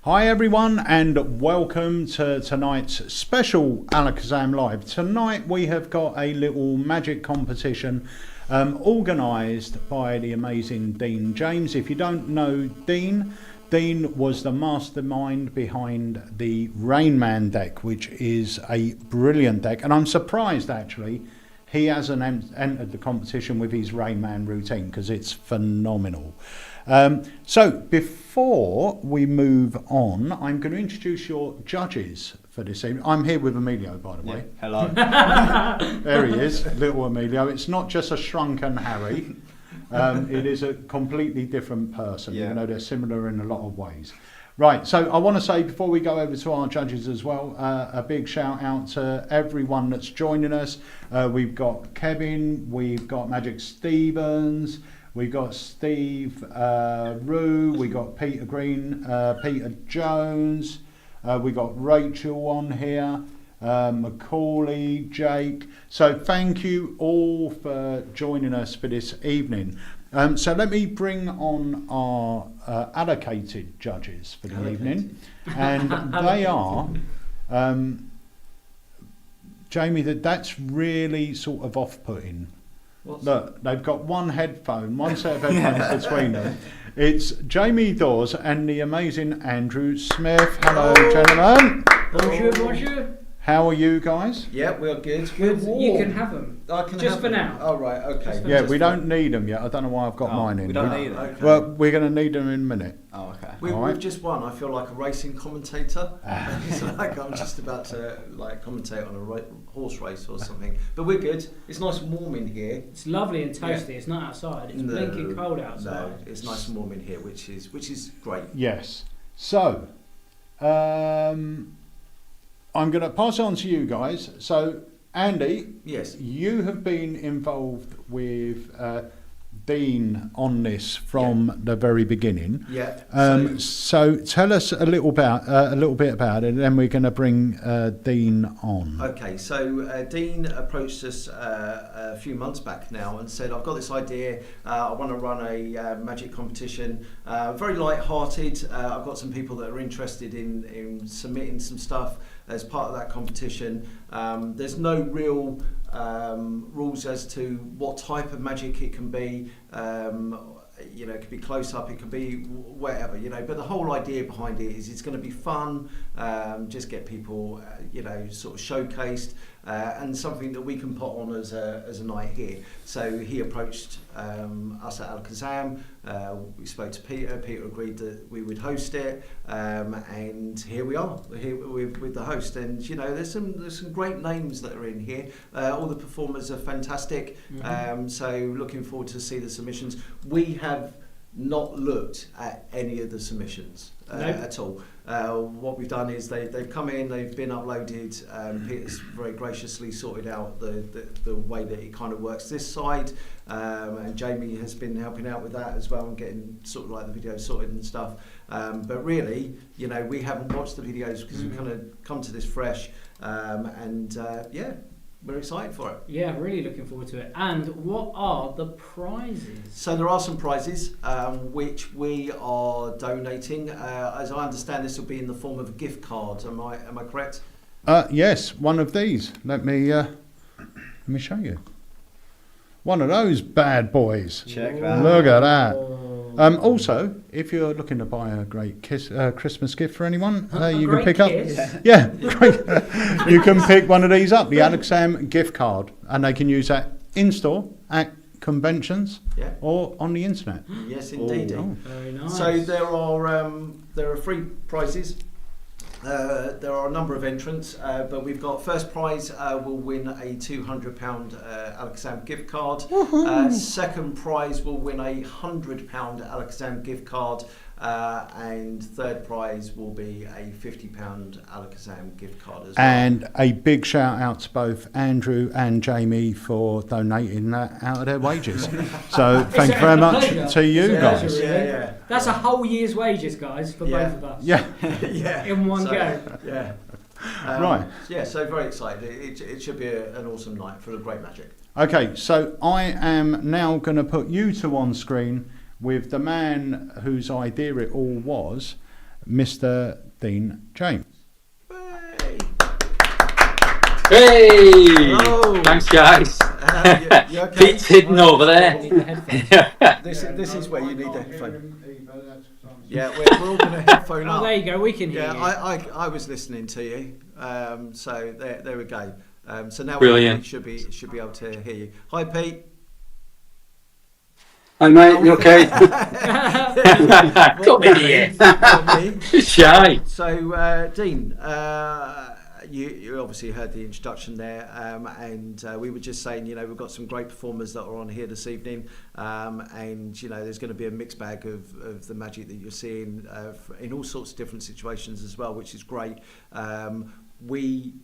Hi everyone and welcome to tonight's special Alakazam Live. Tonight we have got a little magic competition organised by the amazing Dean James. If you don't know Dean was the mastermind behind the Rain Man deck, which is a brilliant deck, and I'm surprised actually he hasn't entered the competition with his Rain Man routine because it's phenomenal. So before we move on, I'm going to introduce your judges for this evening. I'm here with Emilio, by the way. Hello. There he is, little Emilio. It's not just a shrunken Harry. It is a completely different person. Yeah. You know, they're similar in a lot of ways. Right, so I want to say before we go over to our judges as well, a big shout out to everyone that's joining us. We've got Kevin, we've got Magic Stevens, we've got Steve Rue, we've got Peter Green, Peter Jones, we've got Rachel on here, Macaulay, Jake. So thank you all for joining us for this evening. So let me bring on our allocated judges for the evening, and they are Jamie. That's really sort of off-putting. Look, they've got one set of headphones between them. It's Jamie Dawes and the amazing Andrew Smith. Hello, gentlemen. Bonjour, bonjour. How are you guys? Yeah, we're good. Good. You can have them. I can just have for them. now. Oh, right, okay. Yeah, we don't need them yet. I don't know why I've got mine in. We don't need them. Okay. Well, we're going to need them in a minute. Oh, okay. All right. We've just won. I feel like a racing commentator. It's like I'm just about to commentate on a horse race or something. But we're good. It's nice and warm in here. It's lovely and toasty. It's not outside. It's blinking cold outside. No, it's nice and warm in here, which is great. Yes. So, I'm going to pass it on to you guys. So, Andy, Yes. you have been involved with Dean on this from the very beginning. Yeah. So tell us a little bit about it, and then we're going to bring Dean on. Okay, so Dean approached us a few months back now and said, I've got this idea, I want to run a magic competition, very light-hearted. I've got some people that are interested in submitting some stuff as part of that competition. There's no real rules as to what type of magic it can be. It could be close up, it could be whatever, but the whole idea behind it is it's going to be fun, just get people, sort of showcased, and something that we can put on as a night here. So he approached us at Alakazam, we spoke to Peter agreed that we would host it, and here we are, here with the host, and there's some great names that are in here. All the performers are fantastic, so looking forward to see the submissions. We have not looked at any of the submissions at all. What we've done is they've come in, they've been uploaded. Peter's very graciously sorted out the way that it kind of works this side, and Jamie has been helping out with that as well and getting sort of like the video sorted and stuff. But really, we haven't watched the videos because we've kind of come to this fresh, we're excited for it. Yeah, really looking forward to it. And what are the prizes? So there are some prizes which we are donating. As I understand, this will be in the form of a gift card. Am I correct? Yes, one of these. Let me show you. One of those bad boys. Check that. Look at that. Also, if you're looking to buy a great Christmas gift for anyone, you can pick up. Yeah, great. You can pick one of these up, the Alakazam gift card, and they can use that in store at conventions or on the internet. Yes, indeed. Oh. Very nice. So there are 3 prizes. There are a number of entrants, but we've got first prize will win a £200 Alakazam gift card. Second prize will win a £100 Alakazam gift card. And third prize will be a £50 Alakazam gift card as well. And a big shout out to both Andrew and Jamie for donating that out of their wages. So thank you very much to you guys. Yeah. That's a whole year's wages, guys, for both of us. Yeah. In one go. Yeah. Right. Yeah, so very excited. It should be an awesome night for the great magic. Okay, so I am now going to put you two on screen with the man whose idea it all was, Mr. Dean James. Hey! Hello. Thanks, guys. You okay? Pete's hidden over there. This is where you need the headphone. Yeah, we're all going to headphone up. Oh, there you go. We can hear Yeah, you. I was listening to you. So there we go. So now Brilliant. we should be able to hear you. Hi, Pete. Hi mate, you okay? Come in here. Me. Shy. So, Dean, you obviously heard the introduction there, and we were just saying, we've got some great performers that are on here this evening, and there's going to be a mixed bag of the magic that you're seeing in all sorts of different situations as well, which is great. We,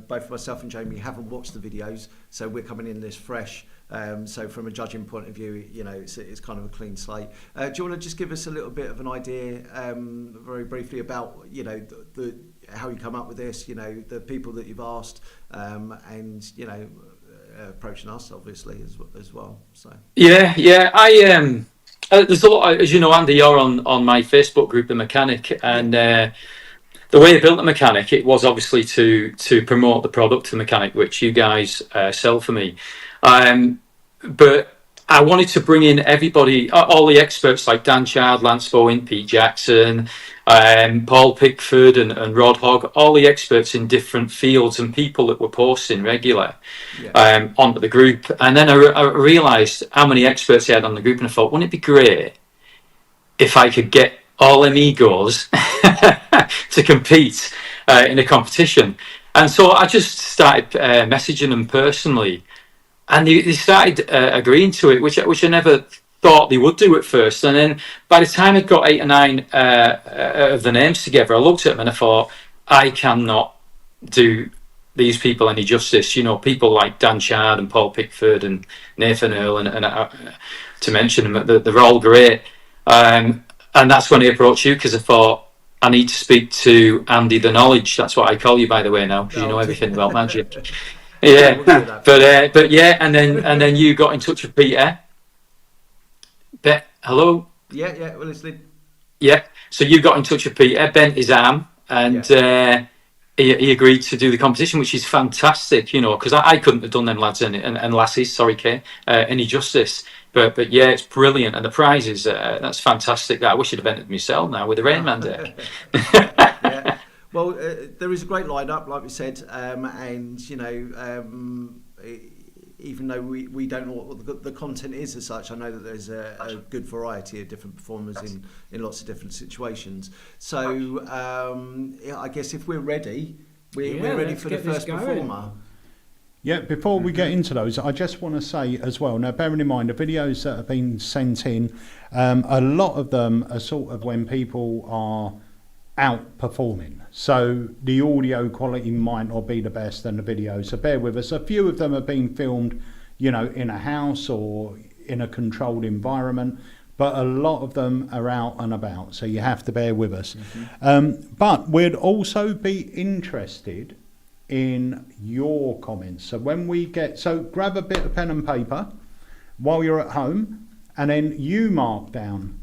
both myself and Jamie, haven't watched the videos, so we're coming in this fresh. So from a judging point of view, it's kind of a clean slate. Do you want to just give us a little bit of an idea, very briefly, about the how you come up with this, the people that you've asked, and approaching us obviously as well. So Yeah. I there's a lot. As you know, Andy, you're on my Facebook group, The Mechanic, and the way I built The Mechanic, it was obviously to promote the product, The Mechanic, which you guys sell for me. But I wanted to bring in everybody, all the experts like Dan Chard, Lance Bowen, Pete Jackson, Paul Pickford and Rod Hogg, all the experts in different fields and people that were posting regular onto the group. And then I realised how many experts I had on the group, and I thought, wouldn't it be great if I could get all them egos to compete in a competition? And so I just started messaging them personally. And they started agreeing to it, which I never thought they would do at first. And then by the time I'd got 8 or 9 of the names together, I looked at them and I thought, I cannot do these people any justice. People like Dan Chard and Paul Pickford and Nathan Earl, and to mention them, they're all great. And that's when I approached you, because I thought, I need to speak to Andy the Knowledge. That's what I call you, by the way, now, because you know everything about magic. Yeah, but yeah, and then you got in touch with Peter. Hello. Yeah, we're listening. Yeah, so you got in touch with Peter, bent his arm, and he agreed to do the competition, which is fantastic. Because I couldn't have done them lads and lasses, sorry, Kay, any justice. But yeah, it's brilliant, and the prizes, that's fantastic. I wish I'd have entered myself now with the Rain Man deck. Yeah. Well, there is a great lineup, like we said, and even though we don't know what the content is as such, I know that there's a good variety of different performers in lots of different situations. So I guess if we're ready, we're ready for the first performer. Yeah, before we get into those, I just want to say as well, now bearing in mind the videos that have been sent in, a lot of them are sort of when people are out performing, so the audio quality might not be the best in the video, so bear with us. A few of them have been filmed in a house or in a controlled environment, but a lot of them are out and about, so you have to bear with us. But we'd also be interested in your comments, so grab a bit of pen and paper while you're at home, and then you mark down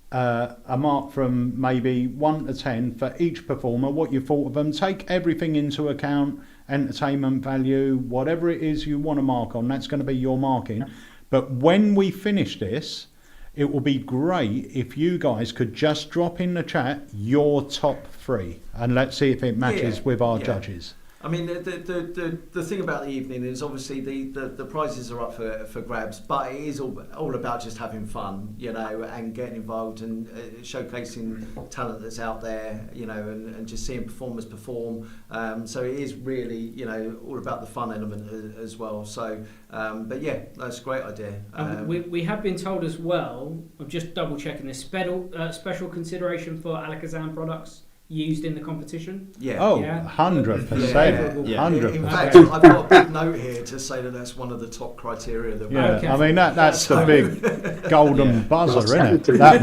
a mark from maybe 1 to 10 for each performer, what you thought of them. Take everything into account, entertainment value, whatever it is you want to mark on, that's going to be your marking. But when we finish this, it will be great if you guys could just drop in the chat your top 3, and let's see if it matches with our judges. I mean, the thing about the evening is obviously the prizes are up for grabs, but it is all about just having fun, and getting involved and showcasing talent that's out there, and just seeing performers perform. So it is really, all about the fun element as well. So, but yeah, that's a great idea. We have been told as well, I'm just double checking this, special consideration for Alakazam products used in the competition. 100%. 100%. In fact, I've got a big note here to say that that's one of the top criteria that I mean that's the big golden buzzer, isn't it? That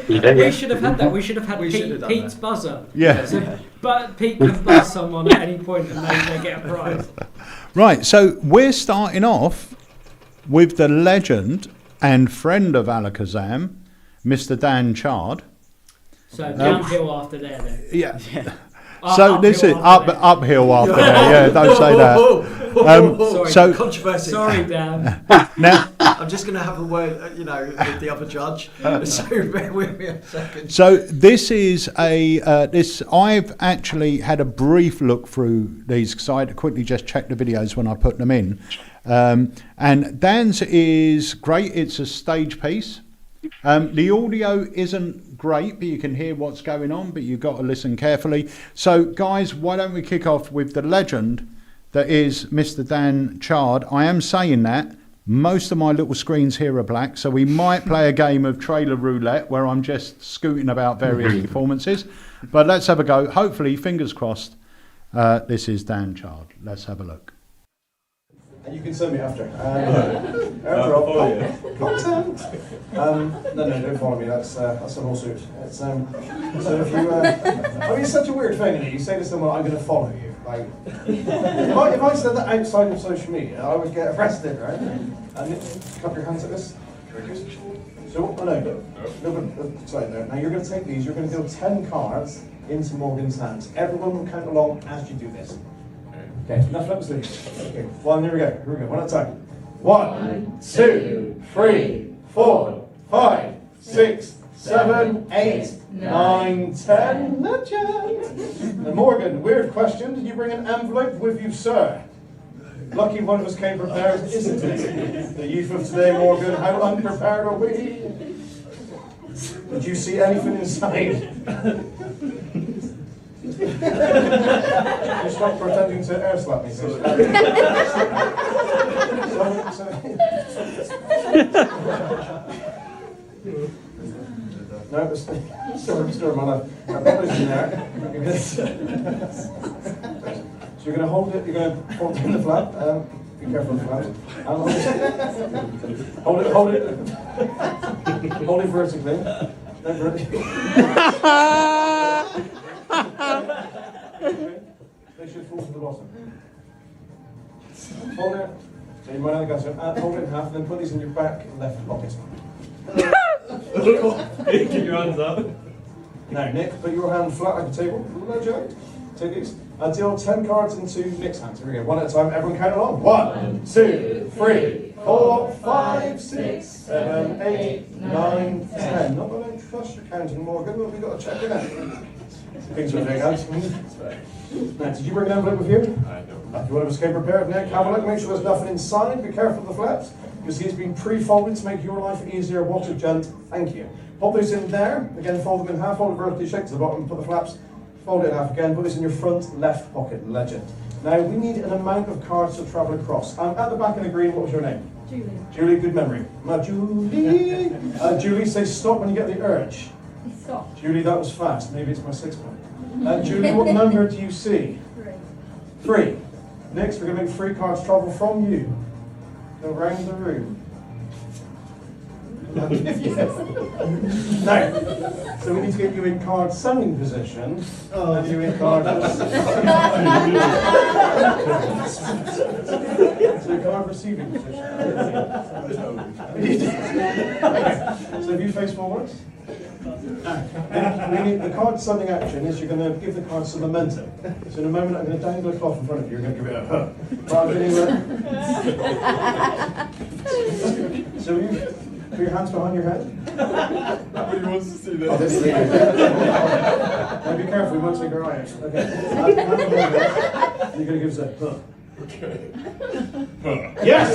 one. We should have had that. We should have had Pete's buzzer. Yeah. But Pete can buzz someone at any point and they get a prize. Right, so we're starting off with the legend and friend of Alakazam, Mr. Dan Chard. So downhill after there then. Yeah. So this is uphill after there. Yeah, don't say that. Sorry, so Controversy. sorry, Dan. now, I'm just going to have a word, with the other judge. So bear with me a second. so this is this. I've actually had a brief look through these because I had to quickly just check the videos when I put them in. And Dan's is great. It's a stage piece. The audio isn't great, but you can hear what's going on, but you've got to listen carefully. So, guys, why don't we kick off with the legend that is Mr. Dan Chard. I am saying that. Most of my little screens here are black, so we might play a game of trailer roulette where I'm just scooting about various performances. But let's have a go. Hopefully, fingers crossed, this is Dan Chard. Let's have a look. And you can send me after. Airdrop. Content. No, don't follow me. That's a lawsuit. It's so if you, it's such a weird thing. You say to someone, "I'm going to follow you." Like, if I said that outside of social media, I would get arrested, right? And clap your hands at this. So, sorry there. Now you're going to take these. You're going to deal 10 cards into Morgan's hands. Everyone will count along as you do this. Okay, enough lip sleeves. Okay, here we go. One at a time. 1, 2, 3, 4, 5, 6, 7, 8, 9, 10. Legend. Now, Morgan, weird question. Did you bring an envelope with you, sir? Lucky one of us came prepared, isn't it? The youth of today, Morgan, how unprepared are we? Did you see anything inside? You stop pretending to air slap me, please. No, still my life. I put this in there. So you're going to hold it, you're going to hold it in the flap. Be careful of the flap. Hold it vertically. They should fall to the bottom. Hold it. So you might have got hold it in half, and then put these in your back left pocket. Keep your hands up. Now, Nick, put your hand flat like a table. Legend. Take these. Deal 10 cards into Nick's hands. Here we go. One at a time. Everyone count along. 1, 2, 3, 4, 5, 6, 7, 8, 9, 10. Not that I don't trust your counting, Morgan, but we've got to check it out. Things are big, guys. Now, did you bring an envelope with you? I don't. You want to escape prepared, Nick? Have a look, make sure there's nothing inside. Be careful of the flaps. You see it's been pre-folded to make your life easier. What a gent. Thank you. Pop those in there. Again, fold them in half. Fold it vertically, shake to the bottom. Put the flaps. Fold it in half again. Put this in your front left pocket. Legend. Now, we need an amount of cards to travel across. At the back in the green, what was your name? Julie. Julie, good memory. Julie. Julie, say stop when you get the urge. Stop. Julie, that was fast. Maybe it's my 6-pack. Julie, what number do you see? 3. 3. Next, we're going to make 3 cards travel from you around the room. Now, so we need to get you in card sending position and you in card card receiving position. So if you face forwards. The card sending action is you're going to give the card some momentum. So in a moment I'm going to dangle a cloth in front of you, you're going to give it a huh. So you put your hands behind your head. Nobody wants to see that. Oh, this is really good. Now be careful, we won't take our eye out. Okay. You're going to give us a huh. Okay. Yes!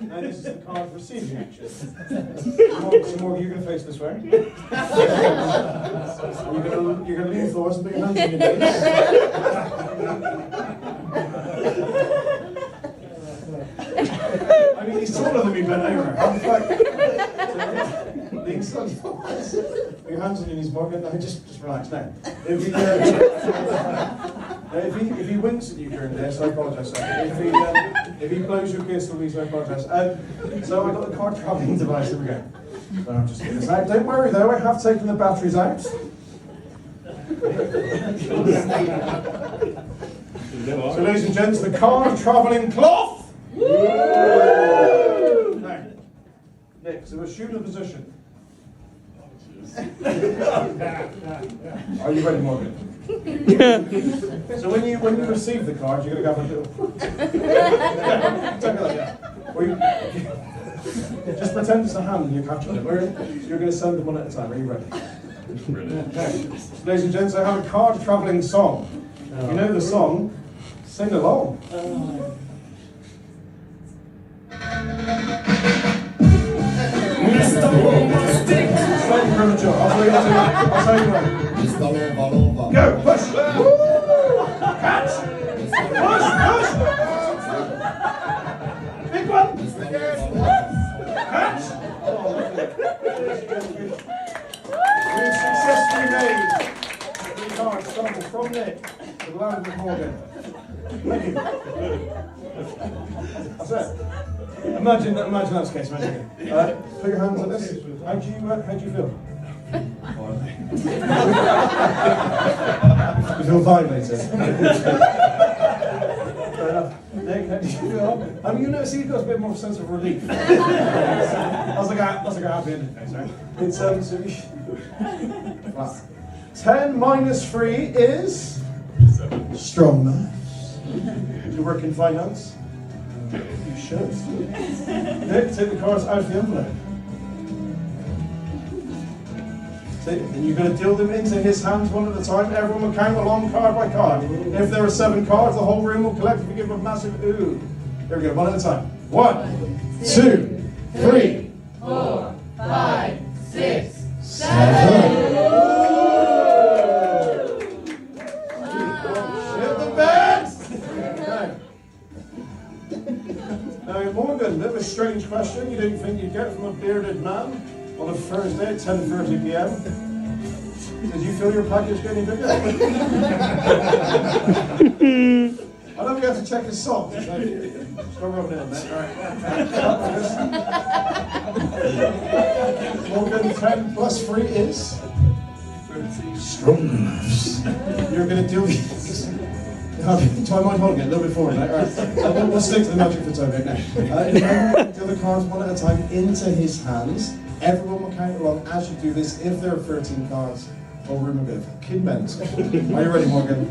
Now this is the card receiving action. Morgan, you're going to face this way. You're going to lean forwards and put your hands on your knees. I mean, he's taller than me, bent over. Lean slightly forwards. Put your hands on your knees, Morgan. No, just relax now. If he winks at you during this, I apologise. If he blows your kiss for me, so I apologise. So I've got the card travelling device. Here we go. So I'm just getting this out. Don't worry though, I have taken the batteries out. So ladies and gents, the card travelling cloth. Now, Nick, so assume the position. Are you ready, Morgan? So when you receive the cards, you're going to go and do take it like that. Or just pretend it's a hand and you capture them. You're going to send them one at a time. Are you ready? Okay. Ladies and gents, I have a card travelling song. If you know the song, sing along. Slightly premature. I'll tell you when. Go, push! Catch! Push! Big one! Catch! We've successfully made 3 cards from Nick to the land of Morgan. Thank you. That's it. Imagine that's the case. Put your hands on this. How do you feel? You feel violated. Nick, how do you feel? I mean, see, you've got a bit more sense of relief. That's like a happy ending. Sorry. It's so 10 minus 3 is strong maths. Do you work in finance? You should. Nick, take the cards out of the envelope. And you're going to deal them into his hands one at a time. Everyone will count along card by card. If there are 7 cards, the whole room will collectively give a massive ooh. Here we go, one at a time. 1, 2, 3, 4, 5, 6, 7. Shit the bed! Now, Morgan, a bit of a strange question you didn't think you'd get from a bearded man on a Thursday at 10:30 p.m. Did you feel your package getting bigger? I know we have to check his socks. So just go rub it in, mate. Alright. Morgan, 10 plus 3 is? Strong maths. You're going to do this. Try my hold again, a little bit forward, mate. Alright. We'll stick to the magic for Toby now. Deal the cards one at a time into his hands. Everyone will count along as you do this. If there are 13 cards, whole room will go fucking mental. Are you ready, Morgan?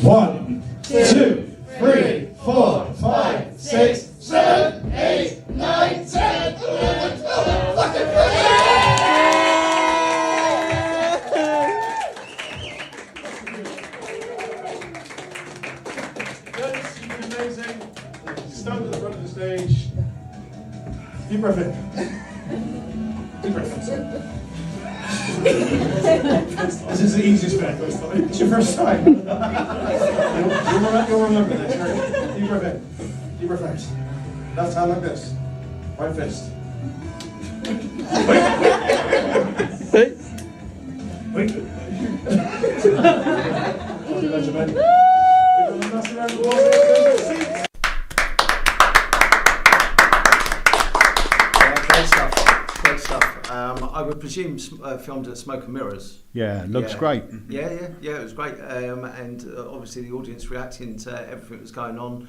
1, 2, 3, 4, 5, 6, 7, 8, 9, 10, 11, 12, fucking Gents, you've been amazing. Stand at the front of the stage. Deep breath in. Deep breath in. This is the easiest bit. It's your first time. You'll remember this. Right? Deep breath in. Deep breath out. Left hand like this. Right fist. Wait. Wait. Benjamin. Great stuff. I would presume filmed at Smoke and Mirrors. Yeah, looks great. Yeah, it was great. And obviously the audience reacting to everything that was going on.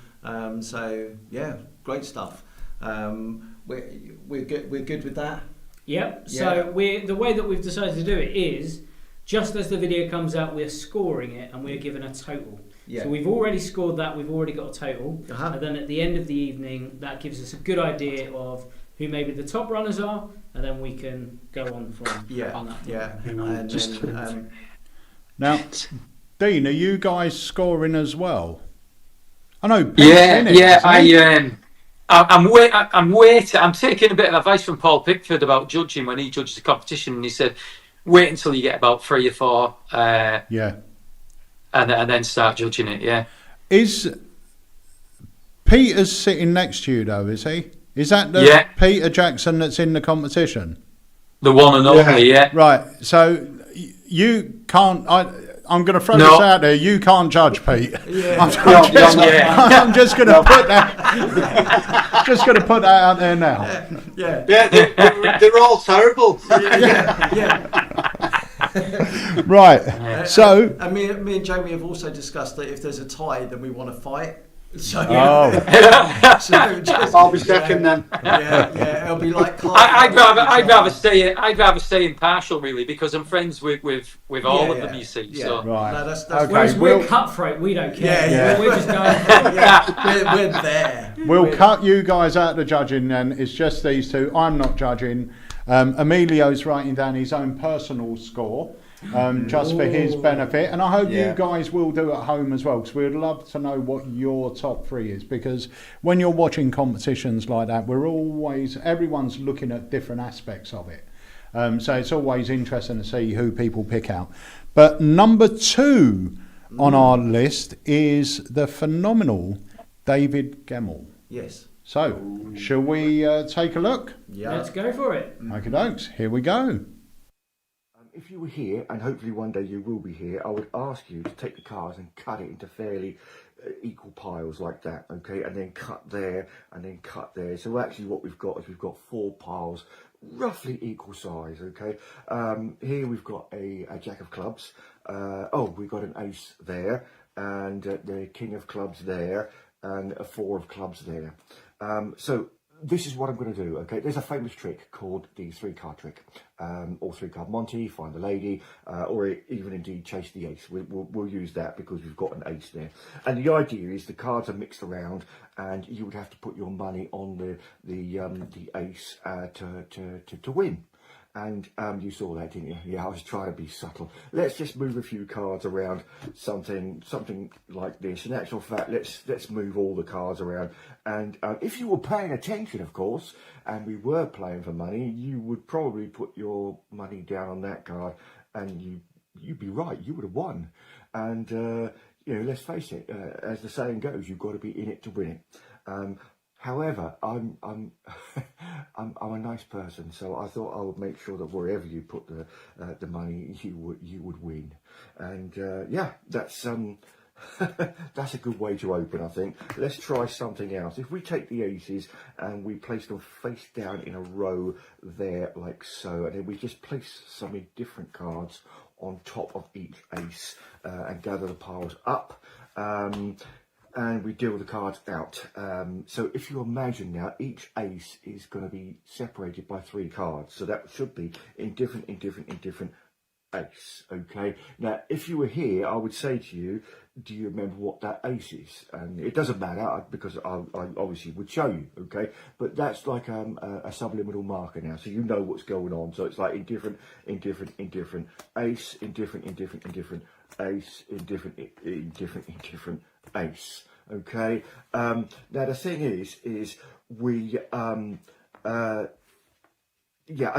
So yeah, great stuff. We're good with that. Yep. So the way that we've decided to do it is just as the video comes out, we're scoring it and we're given a total. Yeah. So we've already scored that. We've already got a total. Uh-huh. And then at the end of the evening, that gives us a good idea of who maybe the top runners are, and then we can go on from on that. Yeah. And then, Now, Dean, are you guys scoring as well? I know. Pete's in it, I'm waiting. I'm taking a bit of advice from Paul Pickford about judging when he judged the competition, and he said, "Wait until you get about 3 or 4, and then start judging it." Yeah. Is Peter's sitting next to you though? Is he? Is that the Peter Jackson that's in the competition? The one and only, yeah. Right. So you can't. I'm going to throw this out there. You can't judge Pete. I'm just going to put that. Just going to put that out there now. Yeah. They're all terrible. Right. So. And me and Jamie have also discussed that if there's a tie, then we want to fight. So, Oh. so just, I'll be second then. Yeah, it'll be like. I'd rather stay impartial, really, because I'm friends with all of them. You see, Yeah. so Right. No, that's Okay. Whereas we'll- we're cutthroat, we don't care. Yeah. We're just going. yeah, we're there. We'll cut you guys out of the judging then. It's just these two. I'm not judging. Emilio's writing down his own personal score just for his benefit. And I hope you guys will do at home as well, because we'd love to know what your top 3 is. Because when you're watching competitions like that, everyone's looking at different aspects of it. So it's always interesting to see who people pick out. But number 2 on our list is the phenomenal David Gemmell. Yes. So, shall we take a look? Yeah. Let's go for it. Okay, dokes. Here we go. If you were here, and hopefully one day you will be here, I would ask you to take the cards and cut it into fairly equal piles like that, okay? And then cut there, and then cut there. So actually what we've got is we've got 4 piles, roughly equal size, okay? Here we've got a Jack of Clubs. We've got an Ace there, and the King of Clubs there, and a 4 of Clubs there. So this is what I'm going to do, okay? There's a famous trick called the 3-card trick, or 3-card Monty, find the lady, or even indeed chase the ace. We'll use that because we've got an ace there. And the idea is the cards are mixed around, and you would have to put your money on the ace to win. And you saw that, didn't you? Yeah, I was trying to be subtle. Let's just move a few cards around, something like this. In actual fact, let's move all the cards around. And if you were paying attention, of course, and we were playing for money, you would probably put your money down on that card, and you'd be right. You would have won. And let's face it, as the saying goes, you've got to be in it to win it. However, I'm a nice person, so I thought I would make sure that wherever you put the money, you would win. And that's that's a good way to open, I think. Let's try something else. If we take the aces and we place them face down in a row there, like so, and then we just place some different cards on top of each ace and gather the piles up. And we deal the cards out. So if you imagine now, each ace is going to be separated by 3 cards. So that should be in different ace. Okay. Now, if you were here, I would say to you, do you remember what that ace is? And it doesn't matter because I obviously would show you. Okay. But that's like a subliminal marker now, so you know what's going on. So it's like in different ace, in different ace, in different ace. Okay. Now the thing is we I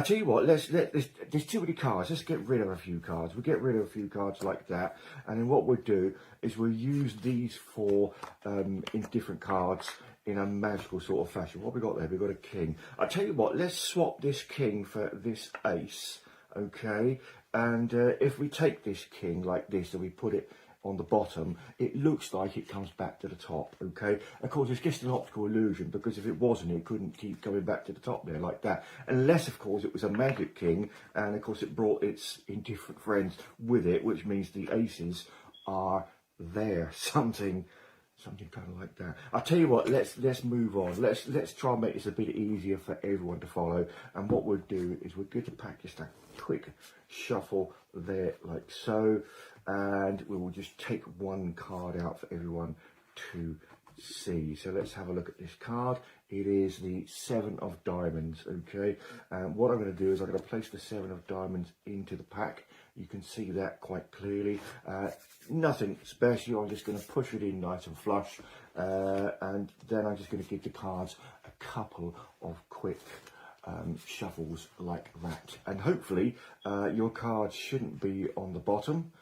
tell you what, there's too many cards. Let's get rid of a few cards. We'll get rid of a few cards like that, and then what we'll do is we'll use these 4 in different cards in a magical sort of fashion. What have we got there? We've got a king. I tell you what, let's swap this king for this ace. Okay. And if we take this king like this and we put it on the bottom, it looks like it comes back to the top. Okay. Of course, it's just an optical illusion, because if it wasn't, it couldn't keep going back to the top there like that, unless of course it was a magic king, and of course it brought its indifferent friends with it, which means the aces are there. Something kind of like that. I'll tell you what, let's move on. Let's try and make this a bit easier for everyone to follow. And what we'll do is we'll get the pack just a quick shuffle there like so, and we will just take one card out for everyone to see. So let's have a look at this card. It is the 7 of diamonds. Okay, and what I'm going to do is I'm going to place the 7 of diamonds into the pack. You can see that quite clearly. Nothing special. I'm just going to push it in nice and flush, and then I'm just going to give the cards a couple of quick shuffles like that, and hopefully your cards shouldn't be on the bottom.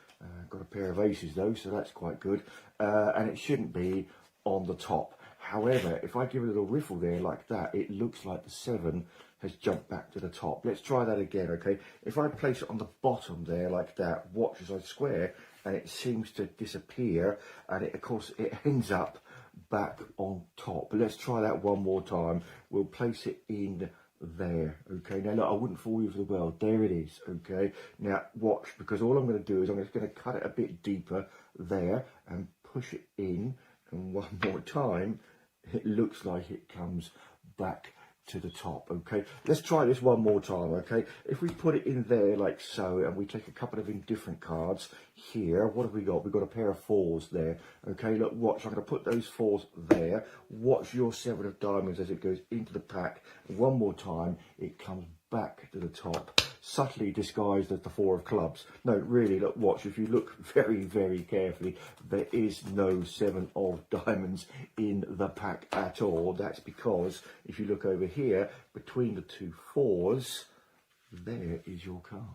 Got a pair of aces though, so that's quite good, and it shouldn't be on the top. However, if I give it a little riffle there like that, it looks like the 7 has jumped back to the top. Let's try that again. Okay, if I place it on the bottom there like that, watch as I square, and it seems to disappear, and it, of course, it ends up back on top. But let's try that one more time. We'll place it in there. Okay, now look, I wouldn't fool you for the world. There it is. Okay, now watch, because all I'm going to do is I'm just going to cut it a bit deeper there and push it in and one more time, it looks like it comes back to the top. Okay, let's try this one more time. Okay, if we put it in there like so, and we take a couple of indifferent cards here, what have we got? We've got a pair of 4s there. Okay, look, watch, I'm going to put those 4s there. Watch your 7 of diamonds as it goes into the pack. One more time, it comes back to the top, subtly disguised as the 4 of clubs. No, really, look, watch, if you look very, very carefully, there is no 7 of diamonds in the pack at all. That's because if you look over here, between the 2 4s, there is your card.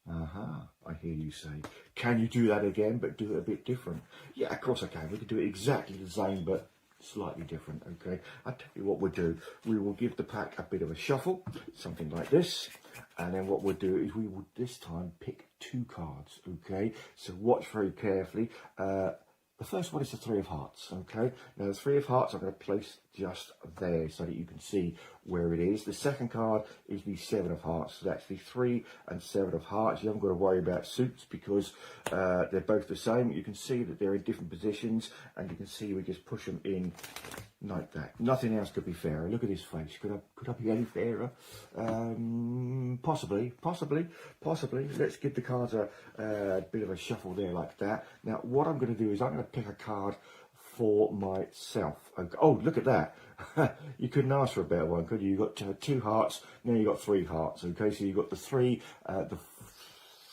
I hear you say, can you do that again, but do it a bit different? Yeah, of course I can. We can do it exactly the same, but slightly different. Okay, I'll tell you what we'll do. We will give the pack a bit of a shuffle, something like this, and then what we'll do is we will this time pick 2 cards. Okay, so watch very carefully. The first one is the 3 of hearts. Okay, now the 3 of hearts I'm going to place just there so that you can see where it is. The second card is the 7 of hearts. So that's the 3 and 7 of hearts. You haven't got to worry about suits because they're both the same. You can see that they're in different positions, and you can see we just push them in like that. Nothing else could be fairer. Look at his face. Could I be any fairer? Possibly. Let's give the cards a bit of a shuffle there like that. Now what I'm going to do is I'm going to pick a card for myself. Okay. Oh, look at that. You couldn't ask for a better one, could you? You got 2 hearts, now you got 3 hearts. Okay, so you got the 3, the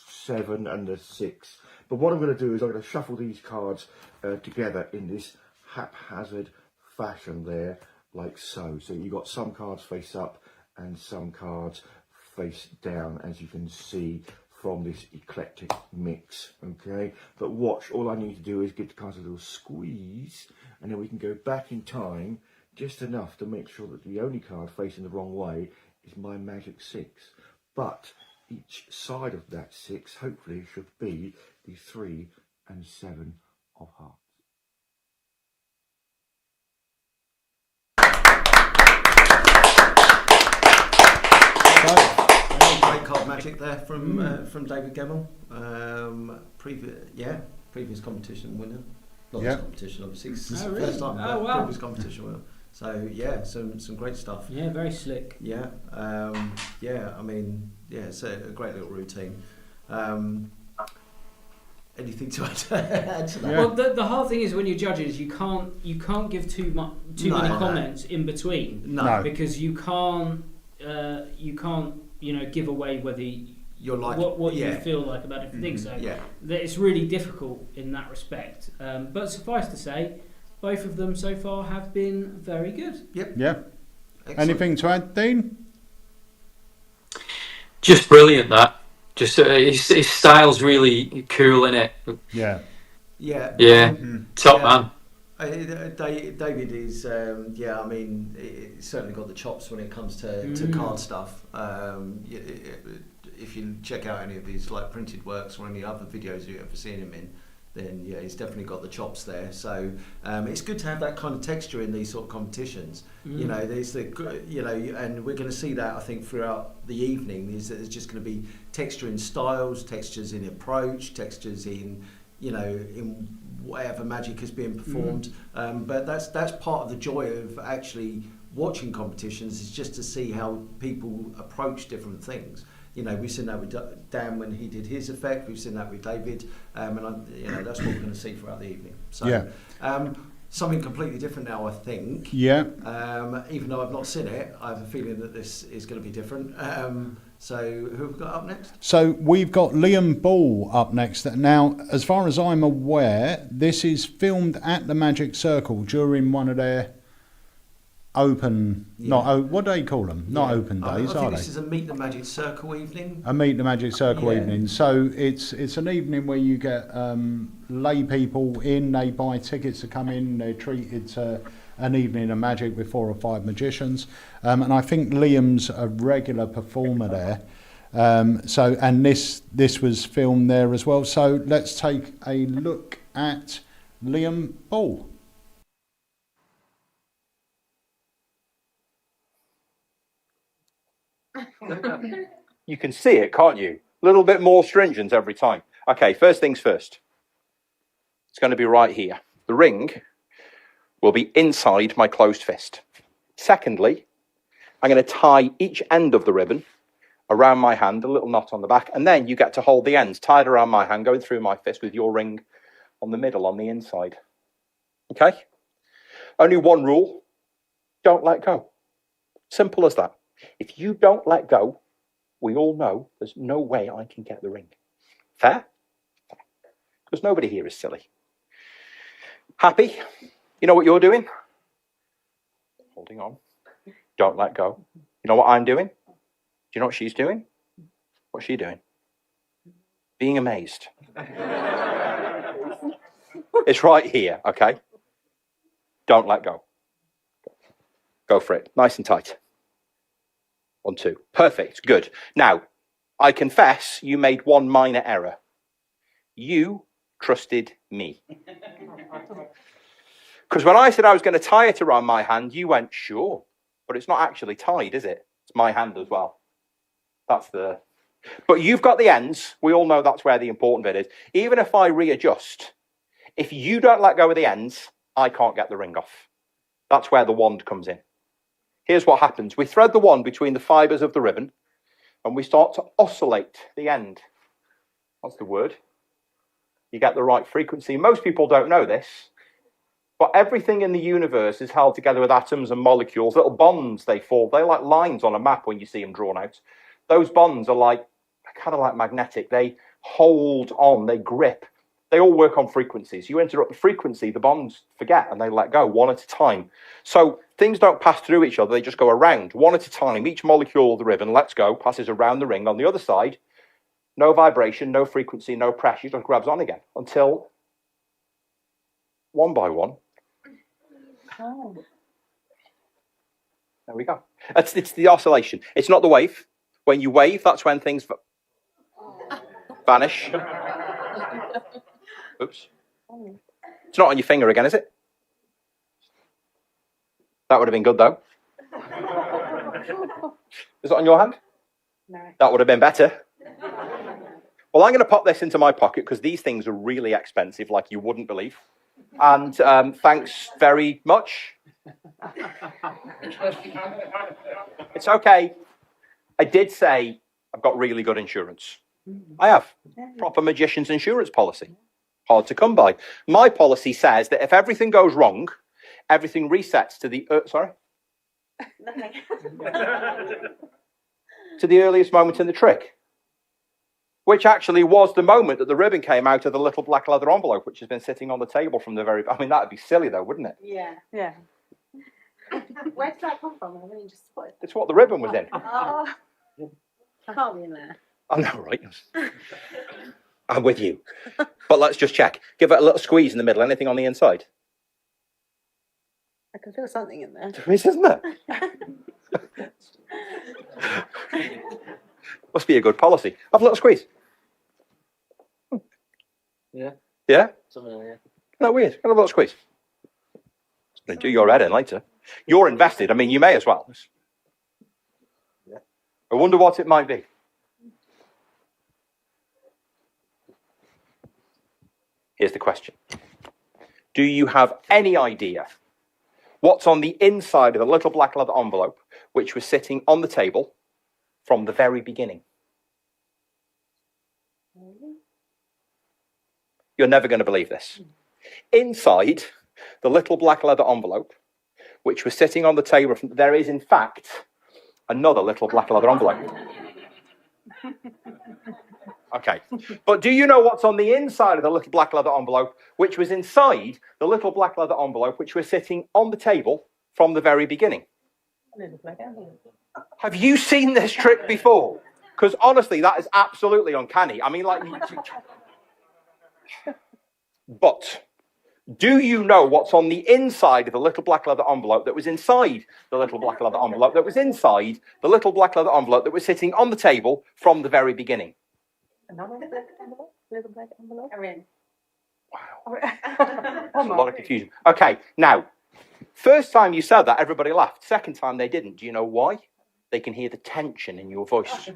7 and the 6. But what I'm going to do is I'm going to shuffle these cards together in this haphazard fashion there, like so. So you got some cards face up and some cards face down, as you can see from this eclectic mix. Okay, but watch, all I need to do is give the cards a little squeeze, and then we can go back in time just enough to make sure that the only card facing the wrong way is my magic 6, but each side of that 6 hopefully should be the 3 and 7 of hearts. Great card magic there from David Gemmell. Previous competition winner. Not this competition, obviously. This is the first time. Oh, wow. Previous competition winner. So yeah, some great stuff. Yeah, very slick. Yeah, I mean, yeah, it's a great little routine. Anything to add to that? Yeah. Well, the hard thing is when you're judges, you can't give too many comments in between. No, because you can't give away whether you're like what you feel like about different things. So it's really difficult in that respect. But suffice to say, both of them so far have been very good. Yep. Yeah. Excellent. Anything to add, Dean? Just brilliant. That just his style's really cool in it. Yeah. Yeah. Yeah. Top man. David is, I mean, he's certainly got the chops when it comes to card stuff. If you check out any of his like printed works or any other videos you've ever seen him in, then yeah, he's definitely got the chops there. So it's good to have that kind of texture in these sort of competitions. You know, there's and we're going to see that I think throughout the evening. There's just going to be texture in styles, textures in approach, textures in in whatever magic is being performed. But that's part of the joy of actually watching competitions, is just to see how people approach different things. We've seen that with Dan when he did his effect. We've seen that with David, and that's what we're going to see throughout the evening. So, something completely different now, I think. Yeah. Even though I've not seen it, I have a feeling that this is going to be different. So, who have we got up next? So we've got Liam Ball up next. Now, as far as I'm aware, this is filmed at the Magic Circle during one of their open, what do they call them? Not open days, I think are this they? is a Meet the Magic Circle evening. A Meet the Magic Circle evening. So it's an evening where you get lay people in, they buy tickets to come in, they're treated to an evening of magic with 4 or 5 magicians. And I think Liam's a regular performer there. And this was filmed there as well. So let's take a look at Liam Ball. You can see it, can't you? A little bit more stringent every time. Okay, first things first. It's going to be right here. the ring will be inside my closed fist. Secondly, I'm going to tie each end of the ribbon around my hand, a little knot on the back, and then you get to hold the ends tied around my hand, going through my fist with your ring on the middle, on the inside. Okay? Only one rule, don't let go. Simple as that. If you don't let go, we all know there's no way I can get the ring. Fair? Because nobody here is silly. Happy? You know what you're doing? Holding on. Don't let go. You know what I'm doing? Do you know what she's doing? What's she doing? Being amazed. It's right here, okay? Don't let go. Go for it. Nice and tight. 1, 2. Perfect. Good. Now, I confess you made one minor error. You trusted me. Because when I said I was going to tie it around my hand, you went, sure. But it's not actually tied, is it? It's my hand as well. But you've got the ends. We all know that's where the important bit is. Even if I readjust, if you don't let go of the ends, I can't get the ring off. That's where the wand comes in. Here's what happens. We thread the wand between the fibres of the ribbon and we start to oscillate the end. That's the word. You get the right frequency. Most people don't know this, but everything in the universe is held together with atoms and molecules, little bonds they form. They're like lines on a map when you see them drawn out. Those bonds are kind of like magnetic. They hold on, they grip. They all work on frequencies. You interrupt the frequency, the bonds forget and they let go one at a time. So things don't pass through each other, they just go around one at a time. Each molecule of the ribbon lets go, passes around the ring. On the other side, no vibration, no frequency, no pressure, just grabs on again until one by one. Oh. There we go. It's the oscillation. It's not the wave. When you wave, that's when things vanish. Oops. It's not on your finger again, is it? That would have been good, though. Is it on your hand? No. That would have been better. Well, I'm going to pop this into my pocket because these things are really expensive, like you wouldn't believe. And thanks very much. It's okay. I did say I've got really good insurance. I have. Proper magician's insurance policy. Hard to come by. My policy says that if everything goes wrong, everything resets to the to the earliest moment in the trick, which actually was the moment that the ribbon came out of the little black leather envelope, which has been sitting on the table from the very. I mean, that would be silly, though, wouldn't it? Yeah. Yeah. Where did that come from? I really just spotted. It's what the ribbon was in. Oh, can't be in there. I know, right? I'm with you. But let's just check. Give it a little squeeze in the middle. Anything on the inside? I can feel something in there. There is, isn't there? Must be a good policy. Have a little squeeze. Yeah. Yeah? Something like that. Isn't that weird? Have a little squeeze. It's going to do your head in later. You're invested. I mean, you may as well. Yeah. I wonder what it might be. Here's the question. Do you have any idea what's on the inside of the little black leather envelope which was sitting on the table from the very beginning? You're never going to believe this. Inside the little black leather envelope which was sitting on the table, there is in fact another little black leather envelope. Okay, but do you know what's on the inside of the little black leather envelope, which was inside the little black leather envelope, which was sitting on the table from the very beginning? Have you seen this trick before? Because honestly, that is absolutely uncanny. I mean, like... But do you know what's on the inside of the little black leather envelope that was inside the little black leather envelope that was inside the little black leather envelope that was sitting on the table from the very beginning? Another black envelope? Little black envelope? Wow. There's a lot of confusion. Okay, now, first time you said that, everybody laughed. Second time they didn't. Do you know why? They can hear the tension in your voice.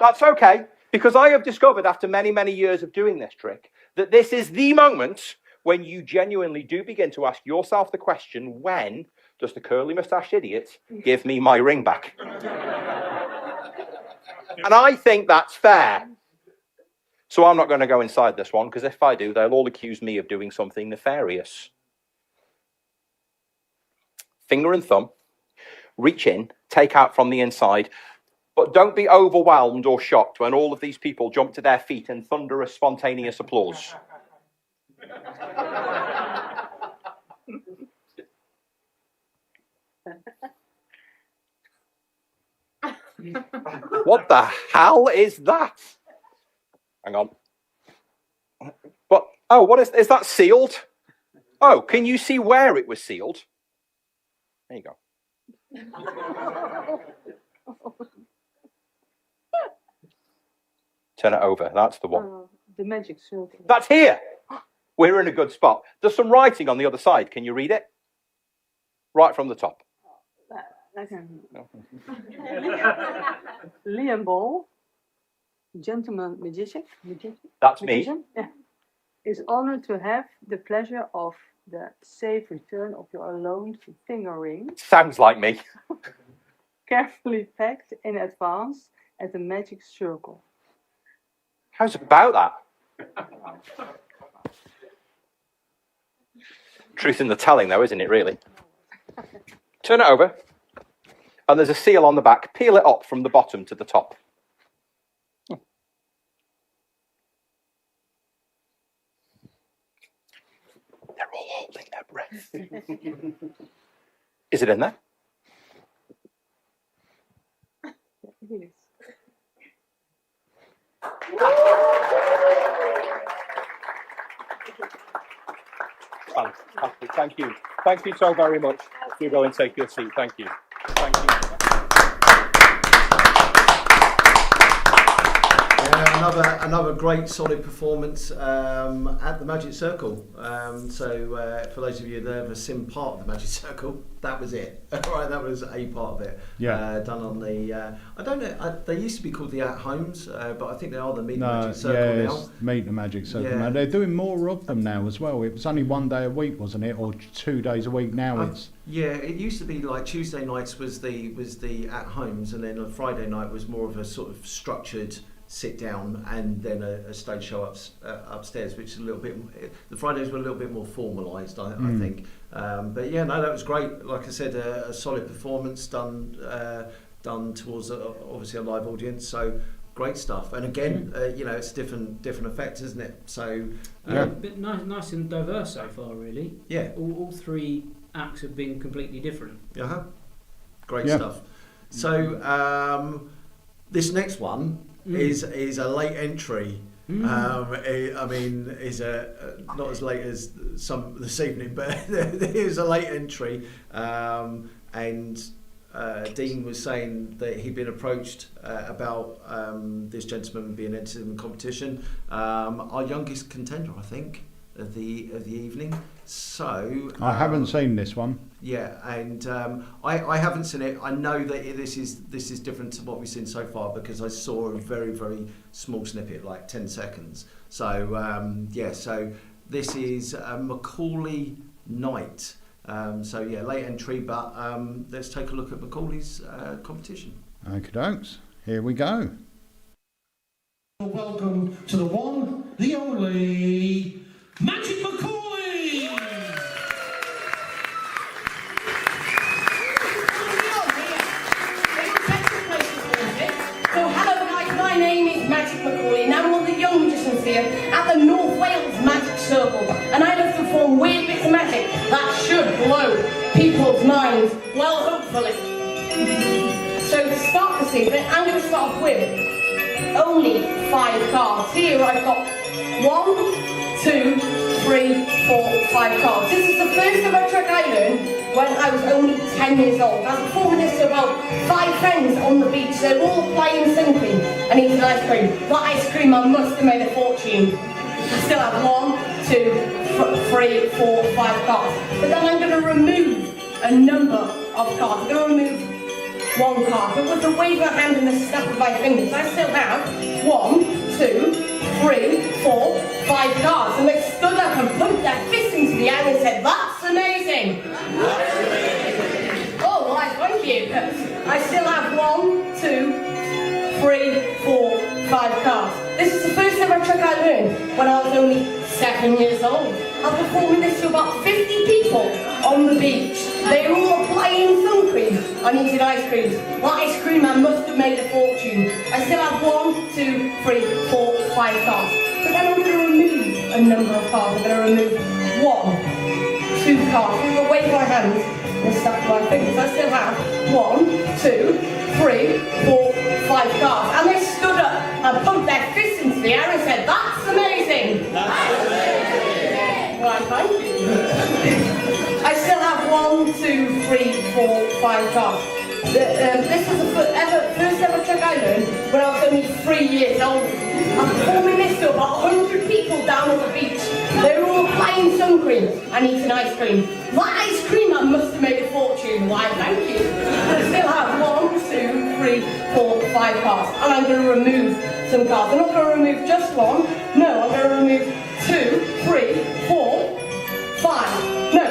That's okay, because I have discovered after many, many years of doing this trick that this is the moment when you genuinely do begin to ask yourself the question, when does the curly moustached idiot give me my ring back? And I think that's fair. So I'm not going to go inside this one, because if I do, they'll all accuse me of doing something nefarious. Finger and thumb, reach in, take out from the inside, but don't be overwhelmed or shocked when all of these people jump to their feet and thunderous, spontaneous applause. What the hell is that? Hang on. What? Oh, what is that sealed? Oh, can you see where it was sealed? There you go. Turn it over. That's the one. The magic circle. That's here. We're in a good spot. There's some writing on the other side. Can you read it? Right from the top. Liam Ball, gentleman magician. That's me. Yeah, is honored to have the pleasure of the safe return of your loaned finger ring. Sounds like me. Carefully packed in advance at the magic circle. How's about that? Truth in the telling, though, isn't it, really? Turn it over. And there's a seal on the back. Peel it up from the bottom to the top. They're all holding their breath. Is it in there? It is. Fantastic. Thank you. Thank you so very much. Do go and take your seat. Thank you. Thank you. Another great solid performance at the Magic Circle. So for those of you that have ever seen part of the Magic Circle, that was it. Right, that was a part of it. Yeah. Done on the. I don't know. They used to be called the At Homes, but I think they are the Meet the Magic Circle now. Meet the Magic Circle. Yeah. Now they're doing more of them now as well. It was only one day a week, wasn't it, or 2 days a week? Now it's. Yeah, it used to be like Tuesday nights was the At Homes, and then on Friday night was more of a sort of structured sit down, and then a stage show upstairs, which is a little bit. The Fridays were a little bit more formalised, I think. But yeah, no, that was great. Like I said, a solid performance done towards obviously a live audience. So great stuff. And again, it's different effect, isn't it? So a bit nice and diverse so far, really. Yeah. All three acts have been completely different. Great stuff. So this next one. Is a late entry. I mean, is not as late as some this evening, but it is a late entry. And Dean was saying that he'd been approached about this gentleman being entered in the competition. Our youngest contender, I think, of the evening. So I haven't seen this one. Yeah, and I haven't seen it. I know that this is different to what we've seen so far because I saw a very, very small snippet, like 10 seconds. So so this is Macaulay Knight. So yeah, late entry, but let's take a look at Macaulay's competition. Okie dokes, here we go. Welcome to the one, the only Magic Macaulay. At the North Wales Magic Circle, and I love to perform weird bits of magic that should blow people's minds, well, hopefully. So to start this evening, I'm going to start off with only 5 cards. Here I've got 1, 2, 3, 4, 5 cards. This is the first ever trick I learned when I was only 10 years old. I was performing this to about 5 friends on the beach. They're all playing singing and eating ice cream. That ice cream I must have made a fortune. I still have 1, 2, 3, 4, 5 cards. But then I'm going to remove a number of cards. I'm going to remove 1 card. But with the wave of my hand and the snap of my fingers, I still have 1, 2, 3, 4, 5 cards. And they stood up and pumped their fists Oh, why, thank you. I still have 1, 2, 3, 4, 5 cards. This is the first ever trick I learned when I was only 7 years old. I'm performing this to about 50 people on the beach. They were all applying sun cream and eating ice creams. That ice cream man must have made a fortune. I still have 1, 2, 3, 4, 5 cards. But then I'm going to remove a number of cards. I'm going to remove 1, 2 cards. I'm going to wave my hands and stuff my fingers. I still have 1, 2, 3, 4, 5 cards. And they stood up and pumped their fists into the air and said, "That's amazing!" That's amazing! Right, thank you. I still have 1, 2, 3, 4, 5 cards. This was the first ever trick I learned when I was only 3 years old. I'm performing this to about 100 people down at the beach. They were all applying sun cream and eating ice cream. That ice cream man must have made a fortune. Why, thank you. I still have 1, 2, 3, 4, 5 cards. And I'm going to remove some cards. I'm not going to remove just 1. No, I'm going to remove 2, 3, 4, 5. No.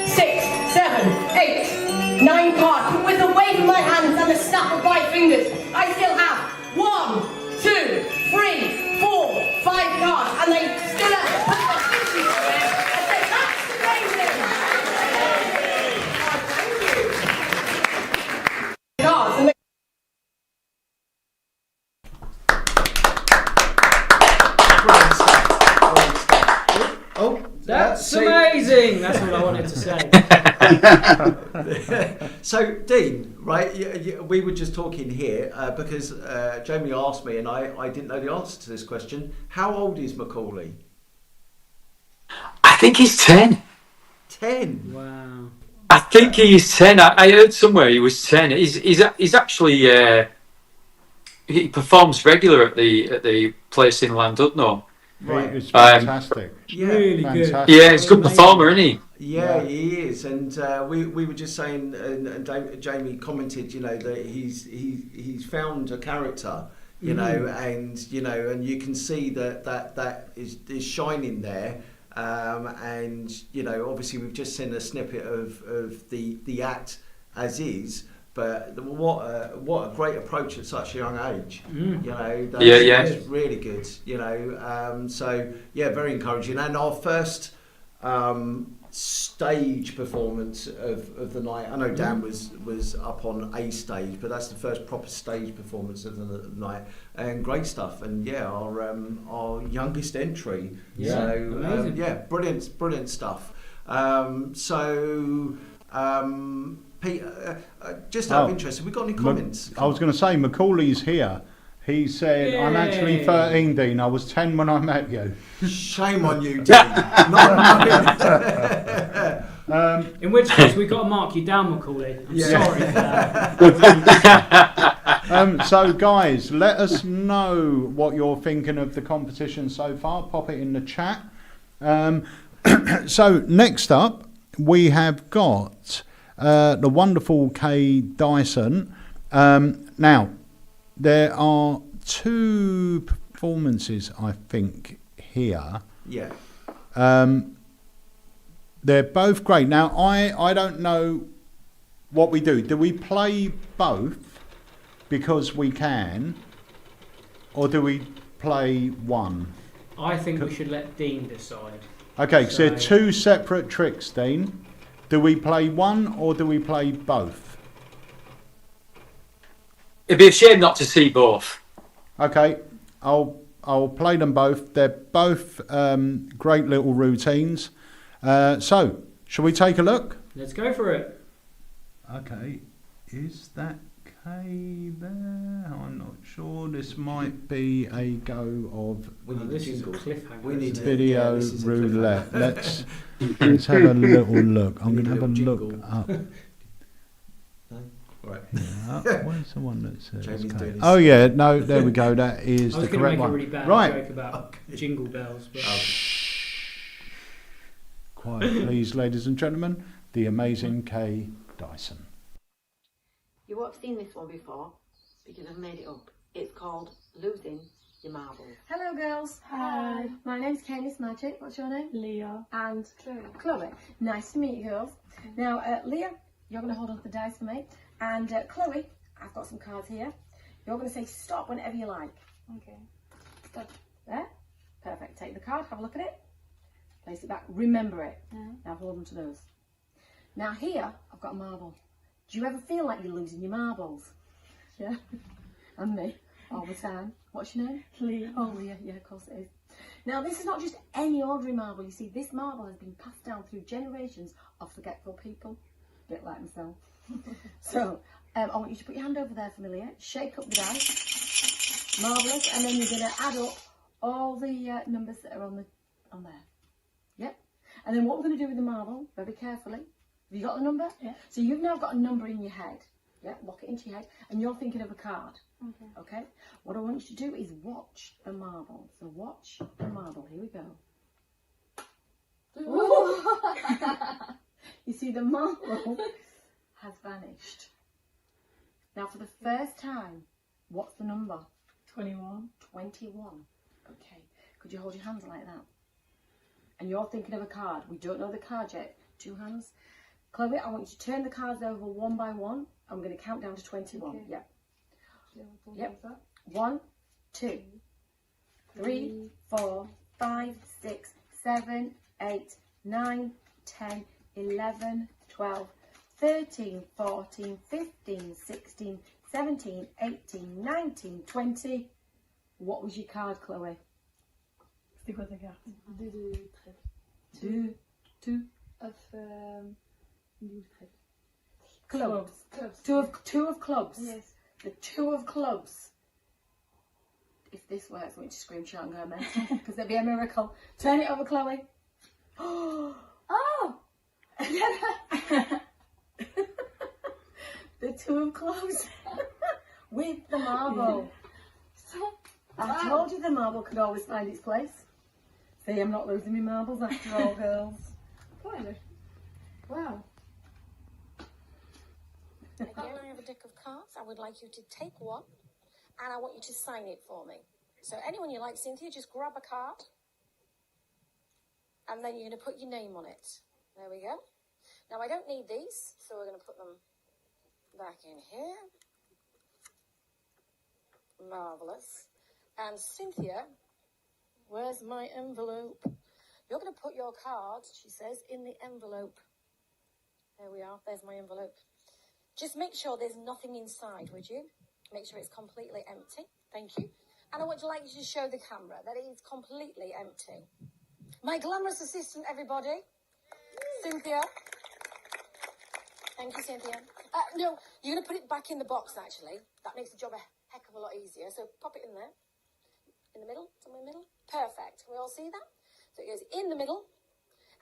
6, 7, 8, 9 cards. But with a wave of my hands and a snap of my fingers, I still have 1, 2, 3, 4, 5 cards. And they stood up and put their fists into the air and said, "That's amazing!" Thank you. Cards. And Oh, that's amazing! That's what I wanted to say. So, Dean, right, we were just talking here because Jamie asked me and I didn't know the answer to this question. How old is Macaulay? I think he's 10. 10? Wow. I think he's 10. I heard somewhere he was 10. He's actually he performs regular at the place in Llandudno. Right, it's fantastic. Yeah, really fantastic. good. Yeah, he's a good performer, isn't he? Yeah, he is, and we were just saying, and Jamie commented, you know, that he's found a character, you know, and you can see that is shining there, and you know, obviously we've just seen a snippet of the act as is. But what a great approach at such a young age, you know. That's really good, you know. So yeah, very encouraging. And our first stage performance of the night. I know Dan was up on a stage, but that's the first proper stage performance of the night. And great stuff. And yeah, our youngest entry. Yeah, so brilliant stuff. Peter, just out of interest, have we got any comments? I was going to say, Macaulay's here. He said, "I'm actually 13, Dean. I was 10 when I met you." Shame on you, Dean. In which case, we've got to mark you down, Macaulay. I'm sorry for that. So, guys, let us know what you're thinking of the competition so far. Pop it in the chat. So, next up, we have got the wonderful Kay Dyson. Now, there are 2 performances, I think, here. Yeah. They're both great. Now, I don't know what we do. Do we play both because we can, or do we play one? I think we should let Dean decide. Okay, so they're 2 separate tricks, Dean. Do we play one or do we play both? It'd be a shame not to see both. Okay, I'll play them both. They're both great little routines. So, shall we take a look? Let's go for it. Okay, is that Kay there? I'm not sure. This might be a go of This is a cliffhanger. We need video roulette. Let's have a little look. I'm going to have a look up. Right. Yeah, where's the one that says Kay? Doing Oh yeah, no, there we go. That is the correct one. I was going to make a really bad joke about jingle bells. But Quiet, please, ladies and gentlemen. The amazing Kay Dyson. You won't have seen this one before because I've made it up. It's called Losing Your Marbles. Hello girls. Hi. My my name's Alakazam Magic. What's your name? Leah. And Chloe. Nice to meet you, girls. Now, Leah, you're going to hold on to the dice for me. And Chloe, I've got some cards here. You're going to say stop whenever you like. Okay. Stop. There. Perfect. Take the card, have a look at it. Place it back. Remember it. Yeah. Now hold on to those. Now here, I've got a marble. Do you ever feel like you're losing your marbles? Yeah. And me. All the time. What's your name? Leah. Oh, Leah. Yeah, of course it is. Now, this is not just any ordinary marble. You see, this marble has been passed down through generations of forgetful people. A bit like myself. So, I want you to put your hand over there for me, Leah. Shake up the dice. Marvellous. And then you're going to add up all the numbers that are on there. Yep. And then what we're going to do with the marble, very carefully. Have you got the number? Yeah. So you've now got a number in your head. Yeah, lock it into your head. And you're thinking of a card. Okay. Okay? What I want you to do is watch the marble. So watch the marble. Here we go. You see, the marble has vanished. Now, for the first time, what's the number? 21. 21. Okay. Could you hold your hands like that? And you're thinking of a card. We don't know the card yet. 2 hands. Chloe, I want you to turn the cards over one by one. I'm going to count down to 21. Okay. Yep. Yep. 1, 2, 3, 4, 5, 6, 7, 8, 9, 10, 11, 12, 13, 14, 15, 16, 17, 18, 19, 20. What was your card, Chloé? C'était quoi ta carte? 2 de trèfle. 2, 2 of 12 trèfle. clubs. Clubs. Two of clubs. Yes. The 2 of clubs. If this works, I want you to scream, shout, and go mental, because there'll be a miracle. Turn it over, Chloe. Oh! The 2 of clubs with the marble. I told you the marble could always find its place. See, I'm not losing my marbles after all, girls. Wow. Again, I have a deck of cards. I would like you to take one, and I want you to sign it for me. So anyone you like, Cynthia, just grab a card, and then you're going to put your name on it. There we go. Now, I don't need these, so we're going to put them back in here. Marvellous. And Cynthia, where's my envelope? You're going to put your card, she says, in the envelope. There we are. There's my envelope. Just make sure there's nothing inside, would you? Make sure it's completely empty. Thank you. And I would like you to show the camera that it is completely empty. My glamorous assistant, everybody. Cynthia. Thank you, Cynthia. No, you're going to put it back in the box, actually. That makes the job a heck of a lot easier. So pop it in there. In the middle? Somewhere in the middle? Perfect. Can we all see that? So it goes in the middle.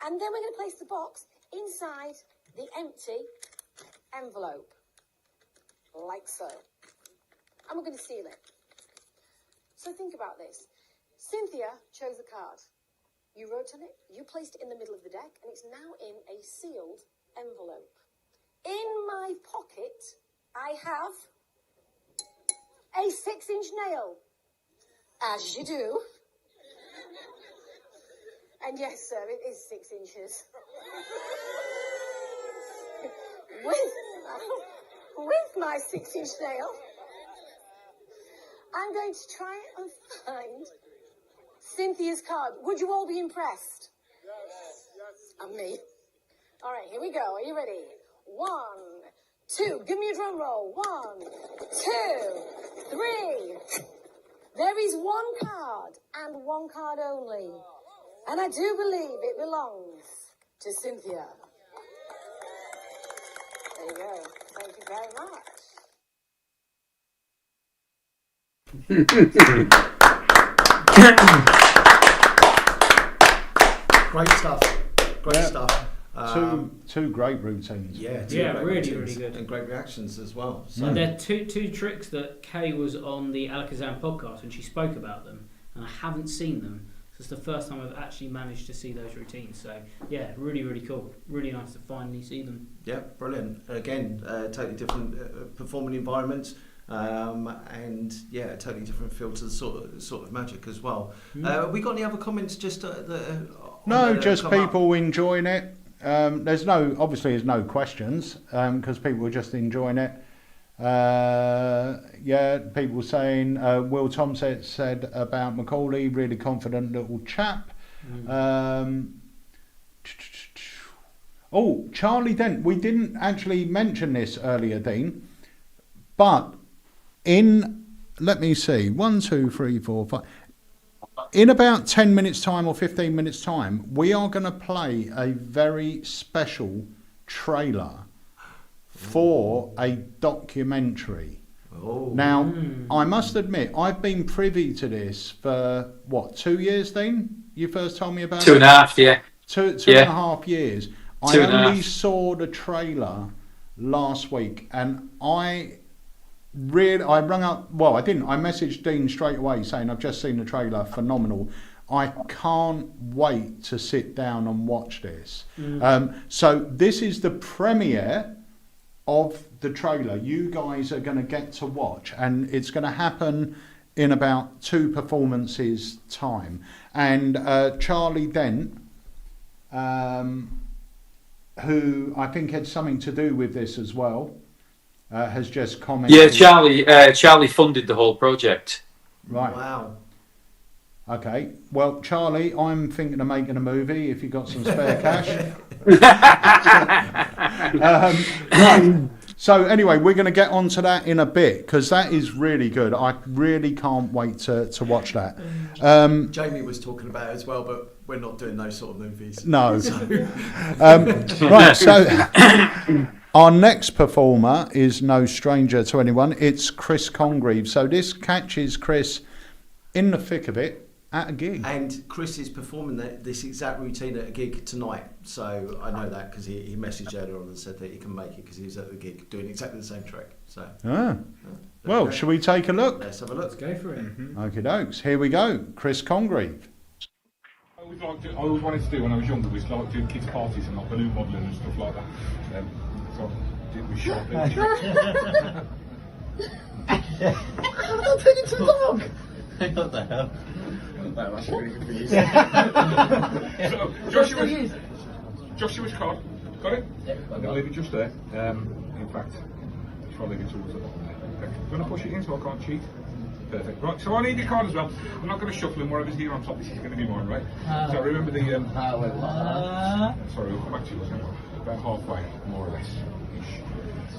And then we're going to place the box inside the empty envelope. Like so. And we're going to seal it. So think about this. Cynthia chose a card. You wrote on it, you placed it in the middle of the deck, and it's now in a sealed envelope. In my pocket, I have a 6-inch nail. As you do. And yes, sir, it is 6 inches. With my 6-inch nail, I'm going to try and find Cynthia's card. Would you all be impressed? Yes. And me. All right, here we go. Are you ready? 1, 2. Give me a drum roll. 1, 2, 3. There is one card and one card only. And I do believe it belongs to Cynthia. There you go. Thank you very much. Great stuff. Great stuff. Two great routines. Really good, and great reactions as well. So and there are two tricks that Kay was on the Alakazam podcast and she spoke about them, and I haven't seen them. So it's the first time I've actually managed to see those routines. So yeah, really cool. Really nice to finally see them. Yeah, brilliant. Again, totally different performing environments. and yeah, a totally different feel to the sort of magic as well. We got any other comments? Just no, just people enjoying it. There's no questions because people are just enjoying it. Yeah, people saying Will Thompson said about Macaulay, really confident little chap. Oh, Charlie Dent. We didn't actually mention this earlier, Dean, but let me see, 1, 2, 3, 4, 5. In about 10 minutes time or 15 minutes time, we are going to play a very special trailer for a documentary. Now, I must admit, I've been privy to this for, 2 years, Dean? You first told me about it? 2.5, yeah. Two and a half years. I only saw the trailer last week, and I rung up, I didn't, I messaged Dean straight away saying, I've just seen the trailer, phenomenal. I can't wait to sit down and watch this. So this is the premiere of the trailer you guys are going to get to watch, and it's going to happen in about 2 performances time. And Charlie Dent, who I think had something to do with this as well, has just commented. Yeah, Charlie funded the whole project. Right. Wow. Okay. Well, Charlie, I'm thinking of making a movie if you've got some spare cash. So anyway, we're going to get onto that in a bit because that is really good. I really can't wait to watch that. Jamie was talking about it as well, but we're not doing those sort of movies. No. Right, so our next performer is no stranger to anyone. It's Chris Congreve. So this catches Chris in the thick of it at a gig. And Chris is performing this exact routine at a gig tonight. So I know that because he messaged earlier on and said that he can make it because he was at the gig doing exactly the same trick. So. Well, shall we take a look? Let's have a look. Let's go for it. Okie dokes. Here we go. Chris Congreve. I always wanted to do when I was younger was like doing kids' parties and like balloon modelling and stuff like that. So I did with shopping. How did I turn into a dog? What the hell? That's really confusing. So, Joshua's card. Got it? Yeah. I'm going to leave it just there. In fact, try to leave it towards the bottom there. Okay. I'm going to push it in so I can't cheat. Perfect. Right, so I need your card as well. I'm not going to shuffle, and whatever's here on top, this is going to be mine, right? So remember the... sorry, we'll come back to you. About halfway, more or less.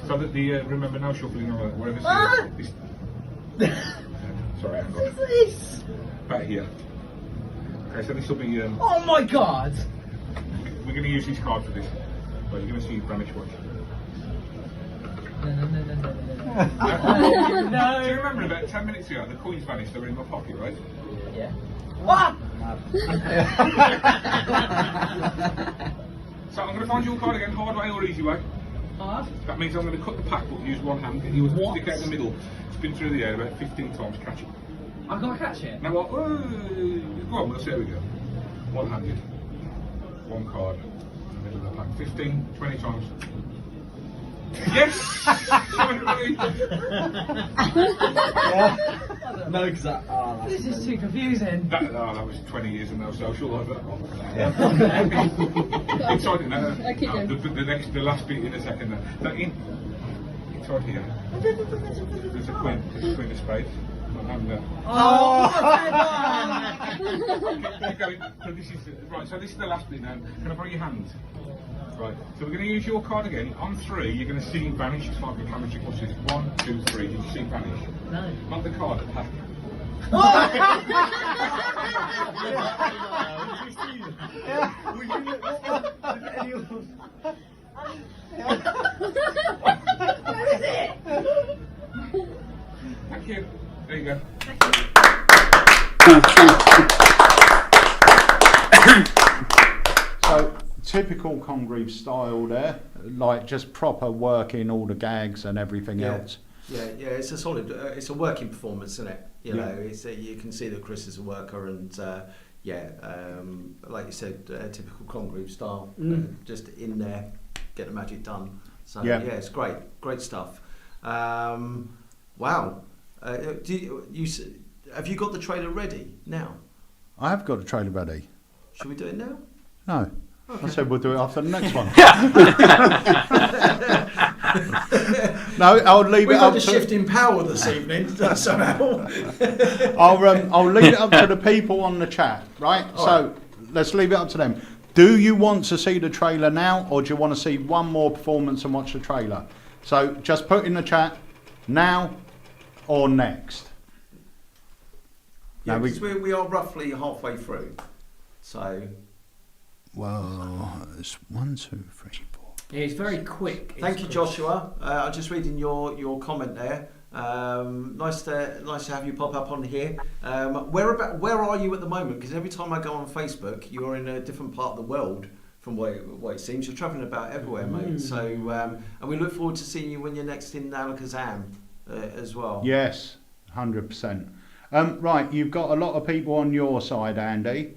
So that the... remember, no shuffling, or whatever's here. Sorry, hang on. What's this? About here. Okay, so this will be... oh my god! We're going to use this card for this. Right, you're going to see Greenwich watch. No. Do you remember about 10 minutes ago, the coins vanished, they were in my pocket, right? Yeah. What? So I'm going to find your card again, hard way or easy way. Hard? That means I'm going to cut the pack, but use one hand, get you to stick out in the middle, spin through the air about 15 times, catch it. I've got to catch it? Now what? Go on, we'll see how we go. One-handed. One card in the middle of the pack. 15, 20 times. Yes! No, because this is too confusing. That was 20 years of no social life. Inside it now. The last bit in a second. That inside here. There's a queen. There's a queen of spades. Keep going. So this is the last bit now. Can I borrow your hand? Right, so we're going to use your card again. On 3, you're going to see it vanish. It's like a camera trick. Watch this. 1, 2, 3. Did you see it vanish? No. Not the card, the pack. Where is it? Thank you. There you go. So typical Congreve style there, like just proper working all the gags and everything else. Yeah, it's a solid, it's a working performance, isn't it? You know, it's you can see that Chris is a worker, and like you said, typical Congreve style, just in there, get the magic done. So yeah, it's great stuff. Wow. Have you got the trailer ready now? I have got a trailer ready. Should we do it now? No. Okay. I said we'll do it after the next one. No, I'll leave We've it up had a shift in power this evening somehow. I'll leave it up to the people on the chat, right? So let's leave it up to them. Do you want to see the trailer now, or do you want to see one more performance and watch the trailer? So just put in the chat now or next. Yeah, Now because we are roughly halfway through. So. Well, it's 1, 2, 3, 4. Yeah, it's very quick. Thank you, Joshua. I'm just reading your comment there. Nice to have you pop up on here. Where are you at the moment? Because every time I go on Facebook, you're in a different part of the world. From what it seems, you're travelling about everywhere, mate. So, and we look forward to seeing you when you're next in Alakazam as well. Yes, 100%. Right, you've got a lot of people on your side, Andy,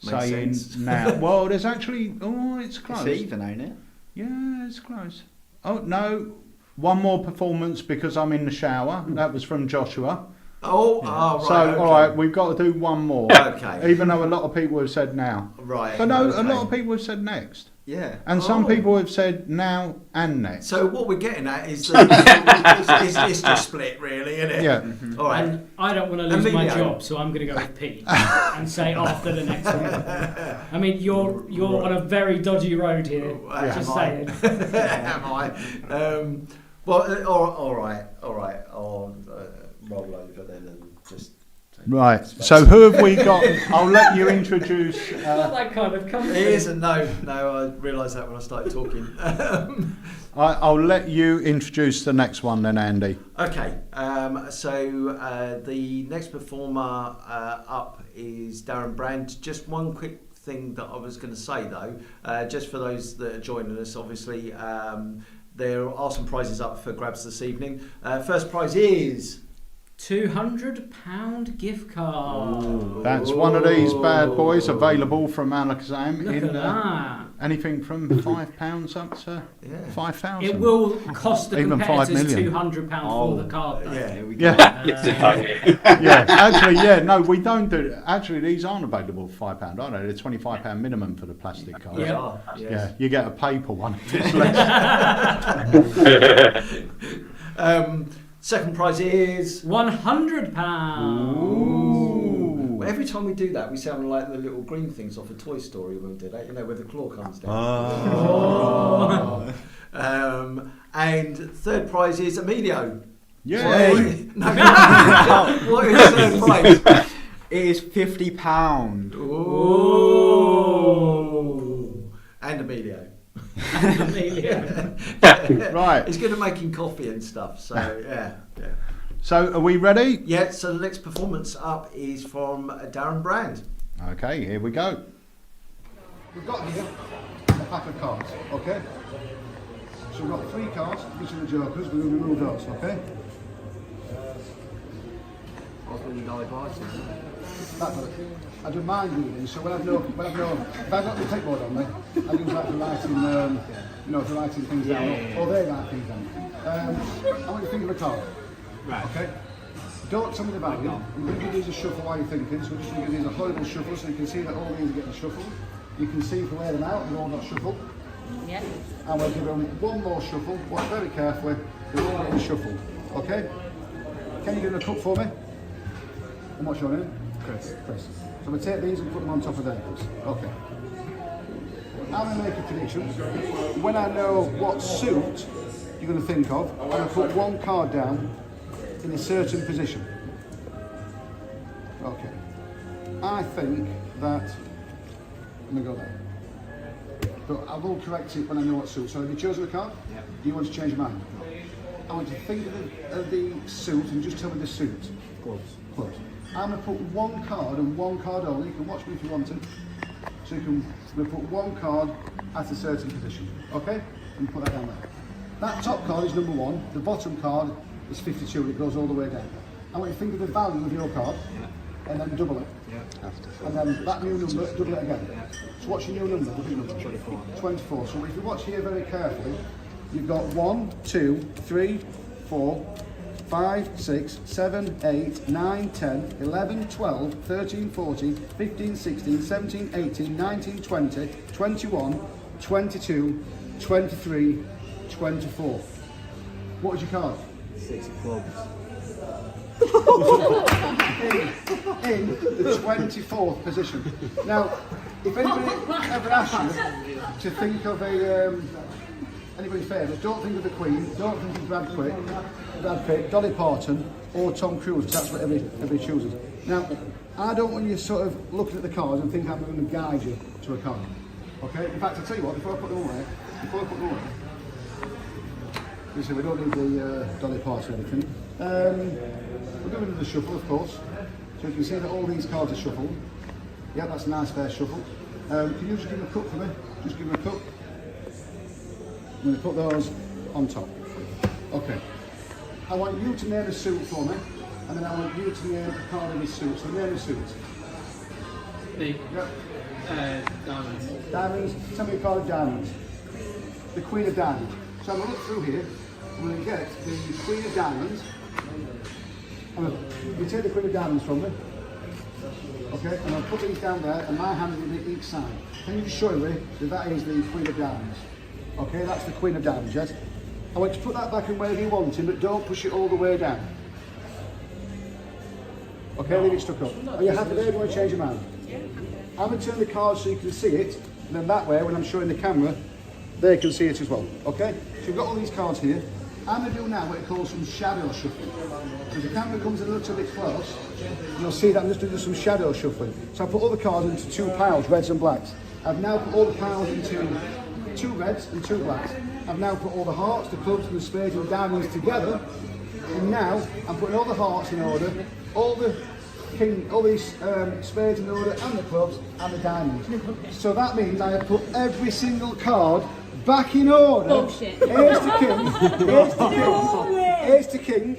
Makes saying sense. now. Well, there's actually, it's close. It's even, ain't it? Yeah, it's close. Oh, no. One more performance because I'm in the shower. That was from Joshua. Oh, right. So, okay. all right, we've got to do one more. Okay. Even though a lot of people have said now. Right. But no, okay. a lot of people have said next. Yeah. And some people have said now and next. So what we're getting at is that it's just split, really, isn't it? Yeah. All right. And I don't want to lose my job, so I'm going to go with P and say after the next one. I mean, you're on a very dodgy road here. Just saying. Am I? Well, all right. I'll roll over then and just. Right. So who have we got? I'll let you introduce. Not that kind of company. It isn't. No. I realised that when I started talking. I'll let you introduce the next one then, Andy. Okay. So the next performer up is Darren Brand. Just one quick thing that I was going to say though, just for those that are joining us, obviously. There are some prizes up for grabs this evening. First prize is £200 gift card. Ooh. That's one of these bad boys available from Alakazam. Look at that. Anything from £5 up to 5,000. It will cost the even competitors £5 million. £200 for the card. Though. Yeah, here we go. Yeah, actually, no, we don't do it. Actually, these aren't available for £5, are they? They're £25 minimum for the plastic card. Yeah. Yeah, you get a paper one. Second prize is £100. Ooh. Well, every time we do that, we sound like the little green things off of Toy Story when we do that. You know, where the claw comes down. Oh. And third prize is Emilio. Yeah. What is third prize? It is £50. Ooh. And Emilio. Right. He's good at making coffee and stuff, so yeah. So are we ready? Yeah, so the next performance up is from Darren Brand. Okay, here we go. We've got here a pack of cards, okay? So we've got 3 cards, which are the jokers. We're going to remove those, okay? I don't mind reading, so when I've no, if I've got the clipboard on me, I use that for writing, for writing things down, or they write things down. I want you to think of a card. Right. Okay? Don't tell me the value. I'm going to give these a shuffle while you're thinking, so we're just going to give these a horrible shuffle so you can see that all these are getting shuffled. You can see from where they're out, they've all got shuffled. Yeah. And we'll give them one more shuffle, watch very carefully, they're all getting shuffled. Okay? Can you give them a cup for me? And what's your name? Chris. So we take these and put them on top of theirs. Okay. I'm going to make a prediction. When I know what suit you're going to think of, I'm going to put one card down in a certain position. Okay. I think that... Let me go there. But I will correct it when I know what suit. So have you chosen a card? Yeah. Do you want to change your mind? No. I want you to think of the suit and just tell me the suit. Close. I'm going to put one card and one card only. You can watch me if you want to. So we'll put one card at a certain position. Okay? And put that down there. That top card is number 1. The bottom card is 52 and it goes all the way down. I want you to think of the value of your card and then double it. Yeah. And then that new number, double it again. Yeah. So what's your new number? The big number? 24. 24. So if you watch here very carefully, you've got 1, 2, 3, 4, 5, 6, 7, 8, 9, 10, 11, 12, 13, 14, 15, 16, 17, 18, 19, 20, 21, 22, 23, 24. What was your card? 6 of clubs. in the 24th position. Now, if anybody ever asks you to think of anybody's favourite, don't think of the Queen, don't think of Brad Pitt, Dolly Parton, or Tom Cruise, because that's what everybody chooses. Now, I don't want you sort of looking at the cards and think I'm going to guide you to a card. Okay? In fact, I'll tell you what, before I put them away, you see, we don't need the Dolly Parton or anything. We're going to do the shuffle, of course. So you can see that all these cards are shuffled. Yeah, that's a nice fair shuffle. Can you just give them a cup for me? Just give them a cup. I'm going to put those on top. Okay. I want you to name a suit for me, and then I want you to name a card in the suit. So name a suit. Me. Yep. Diamonds. Diamonds. Tell me a card of diamonds. The Queen of Diamonds. So I'm going to look through here. I'm going to get the Queen of Diamonds. You take the Queen of Diamonds from me. Okay, and I'll put these down there, and my hand will be each side. Can you just show me that that is the Queen of Diamonds? Okay, that's the Queen of Diamonds, yes? I want you to put that back in wherever you want it, but don't push it all the way down. Okay, leave it stuck up. Are you happy there? Do you want to change your mind? I'm going to turn the card so you can see it, and then that way, when I'm showing the camera, they can see it as well. Okay? So you've got all these cards here. I'm going to do now what it calls some shadow shuffling. So the camera comes a little bit close, you'll see that I'm just doing some shadow shuffling. So I put all the cards into 2 piles, reds and blacks. I've now put all the piles into 2 reds and 2 blacks. I've now put all the hearts, the clubs and the spades and diamonds together. And now I'm putting all the hearts in order, all these spades in order, and the clubs and the diamonds. So that means I have put every single card back in order. Bullshit. Here's to king. Here's to king.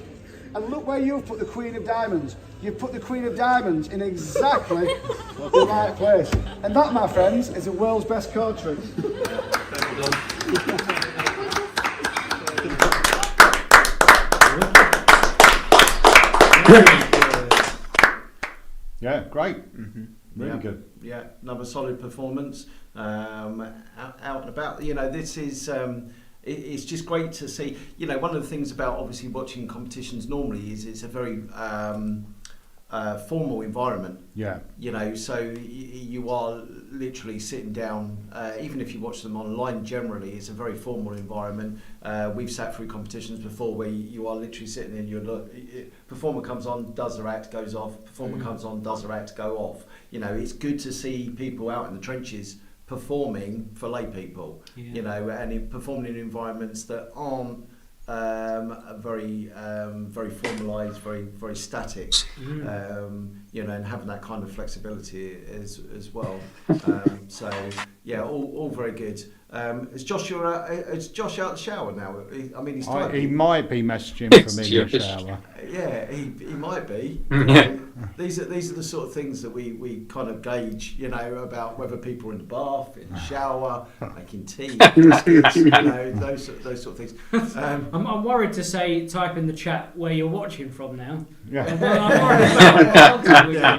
And look where you've put the Queen of Diamonds. You've put the Queen of Diamonds in exactly the right place. And that, my friends, is the world's best card trick. Yeah, great. Really good. Yeah, another solid performance. Out and about. You know, this is. It's just great to see. You know, one of the things about obviously watching competitions normally is it's a very formal environment. Yeah. You know, so you are literally sitting down. Even if you watch them online, generally, it's a very formal environment. We've sat through competitions before where you are literally sitting in. Performer comes on, does their act, goes off. Performer comes on, does their act, go off. You know, it's good to see people out in the trenches performing for lay people, you know, and performing in environments that aren't very formalised, very static, you know, and having that kind of flexibility as well. So yeah, all very good. Is Josh out the shower now? I mean, he's typing. He might be messaging from in the shower. Yeah, he might be. You know, these are the sort of things that we kind of gauge, you know, about whether people are in the bath, in the shower, making tea, you know, those sort of things. I'm worried to say type in the chat where you're watching from now. Yeah. I'm worried about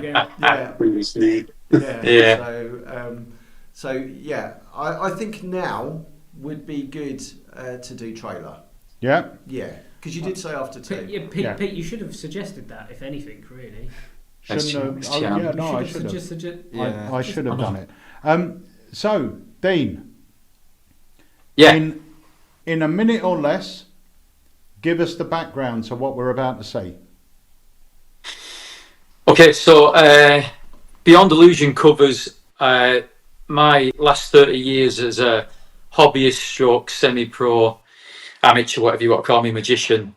Yeah. So yeah, I think now would be good to do trailer. Yeah. Yeah, because you did say after 2. Pete, you should have suggested that, if anything, really. I should have done it. So, Dean. Yeah. In a minute or less, give us the background to what we're about to say. Okay, so Beyond Illusion covers my last 30 years as a hobbyist stroke, semi-pro, amateur, whatever you want to call me, magician,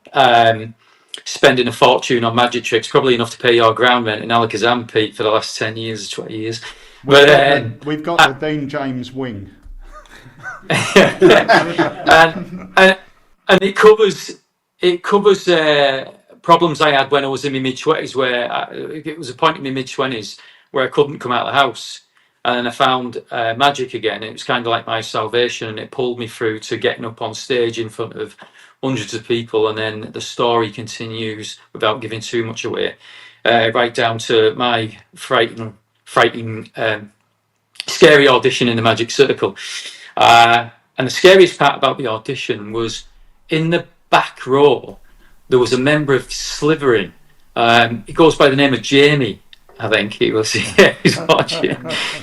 spending a fortune on magic tricks, probably enough to pay your ground rent in Alakazam, Pete, for the last 10 years, 20 years. We've got the Dean James wing. and it covers problems I had when I was in my mid-20s, where it was a point in my mid-20s where I couldn't come out of the house. And then I found magic again. It was kind of like my salvation, and it pulled me through to getting up on stage in front of hundreds of people. And then the story continues without giving too much away, right down to my frightening, scary audition in the Magic Circle. And the scariest part about the audition was in the back row, there was a member of Slytherin. He goes by the name of Jamie, I think he was. Yeah, he's watching.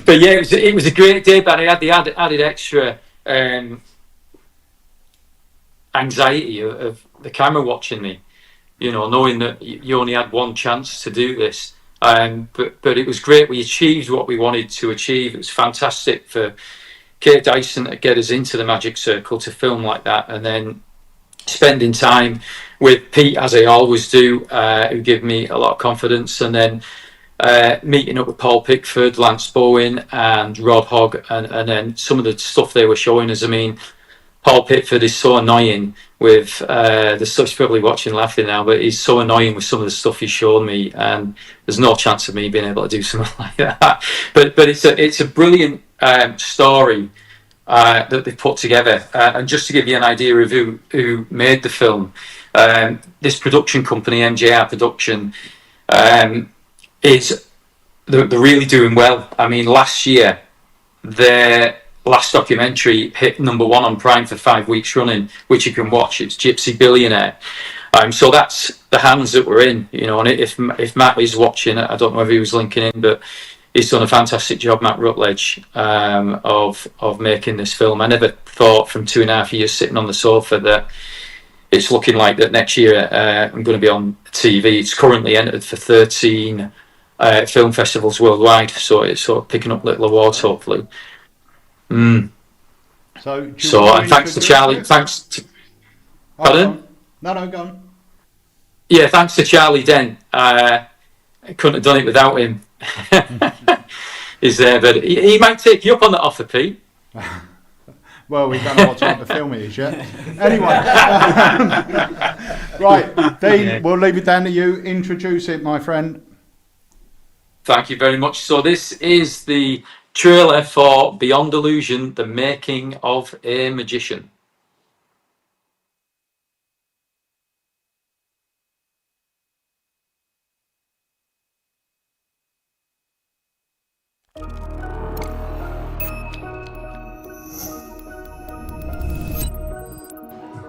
But yeah, it was a great day, but I had the added extra anxiety of the camera watching me, you know, knowing that you only had one chance to do this. But it was great. We achieved what we wanted to achieve. It was fantastic for Kate Dyson to get us into the Magic Circle to film like that, and then spending time with Pete, as I always do, who gave me a lot of confidence, and then meeting up with Paul Pickford, Lance Bowen and Rod Hogg, and then some of the stuff they were showing us. I mean, Paul Pickford is so annoying with the stuff. He's probably watching laughing now, but he's so annoying with some of the stuff he's shown me, and there's no chance of me being able to do something like that. But it's a brilliant story that they've put together. And just to give you an idea of who made the film, this production company, MJR Production, is they're really doing well. I mean, last year their last documentary hit #1 on Prime for 5 weeks running, which you can watch. It's Gypsy Billionaire. So that's the hands that we're in, you know. And if Matt is watching, I don't know if he was linking in, but he's done a fantastic job, Matt Rutledge, of making this film. I never thought from 2.5 years sitting on the sofa that it's looking like that next year I'm going to be on TV. It's currently entered for 13 film festivals worldwide, so it's sort of picking up little awards, hopefully. And thanks to Charlie. Thanks to, pardon? No, go on. Yeah, thanks to Charlie Dent. I couldn't have done it without him. Is there, but he might take you up on that offer, Pete. Well, we don't know what type of film it is yet. Anyway, right, Dean, we'll leave it down to you. Introduce it, my friend. Thank you very much. So this is the trailer for Beyond Illusion, the making of a magician.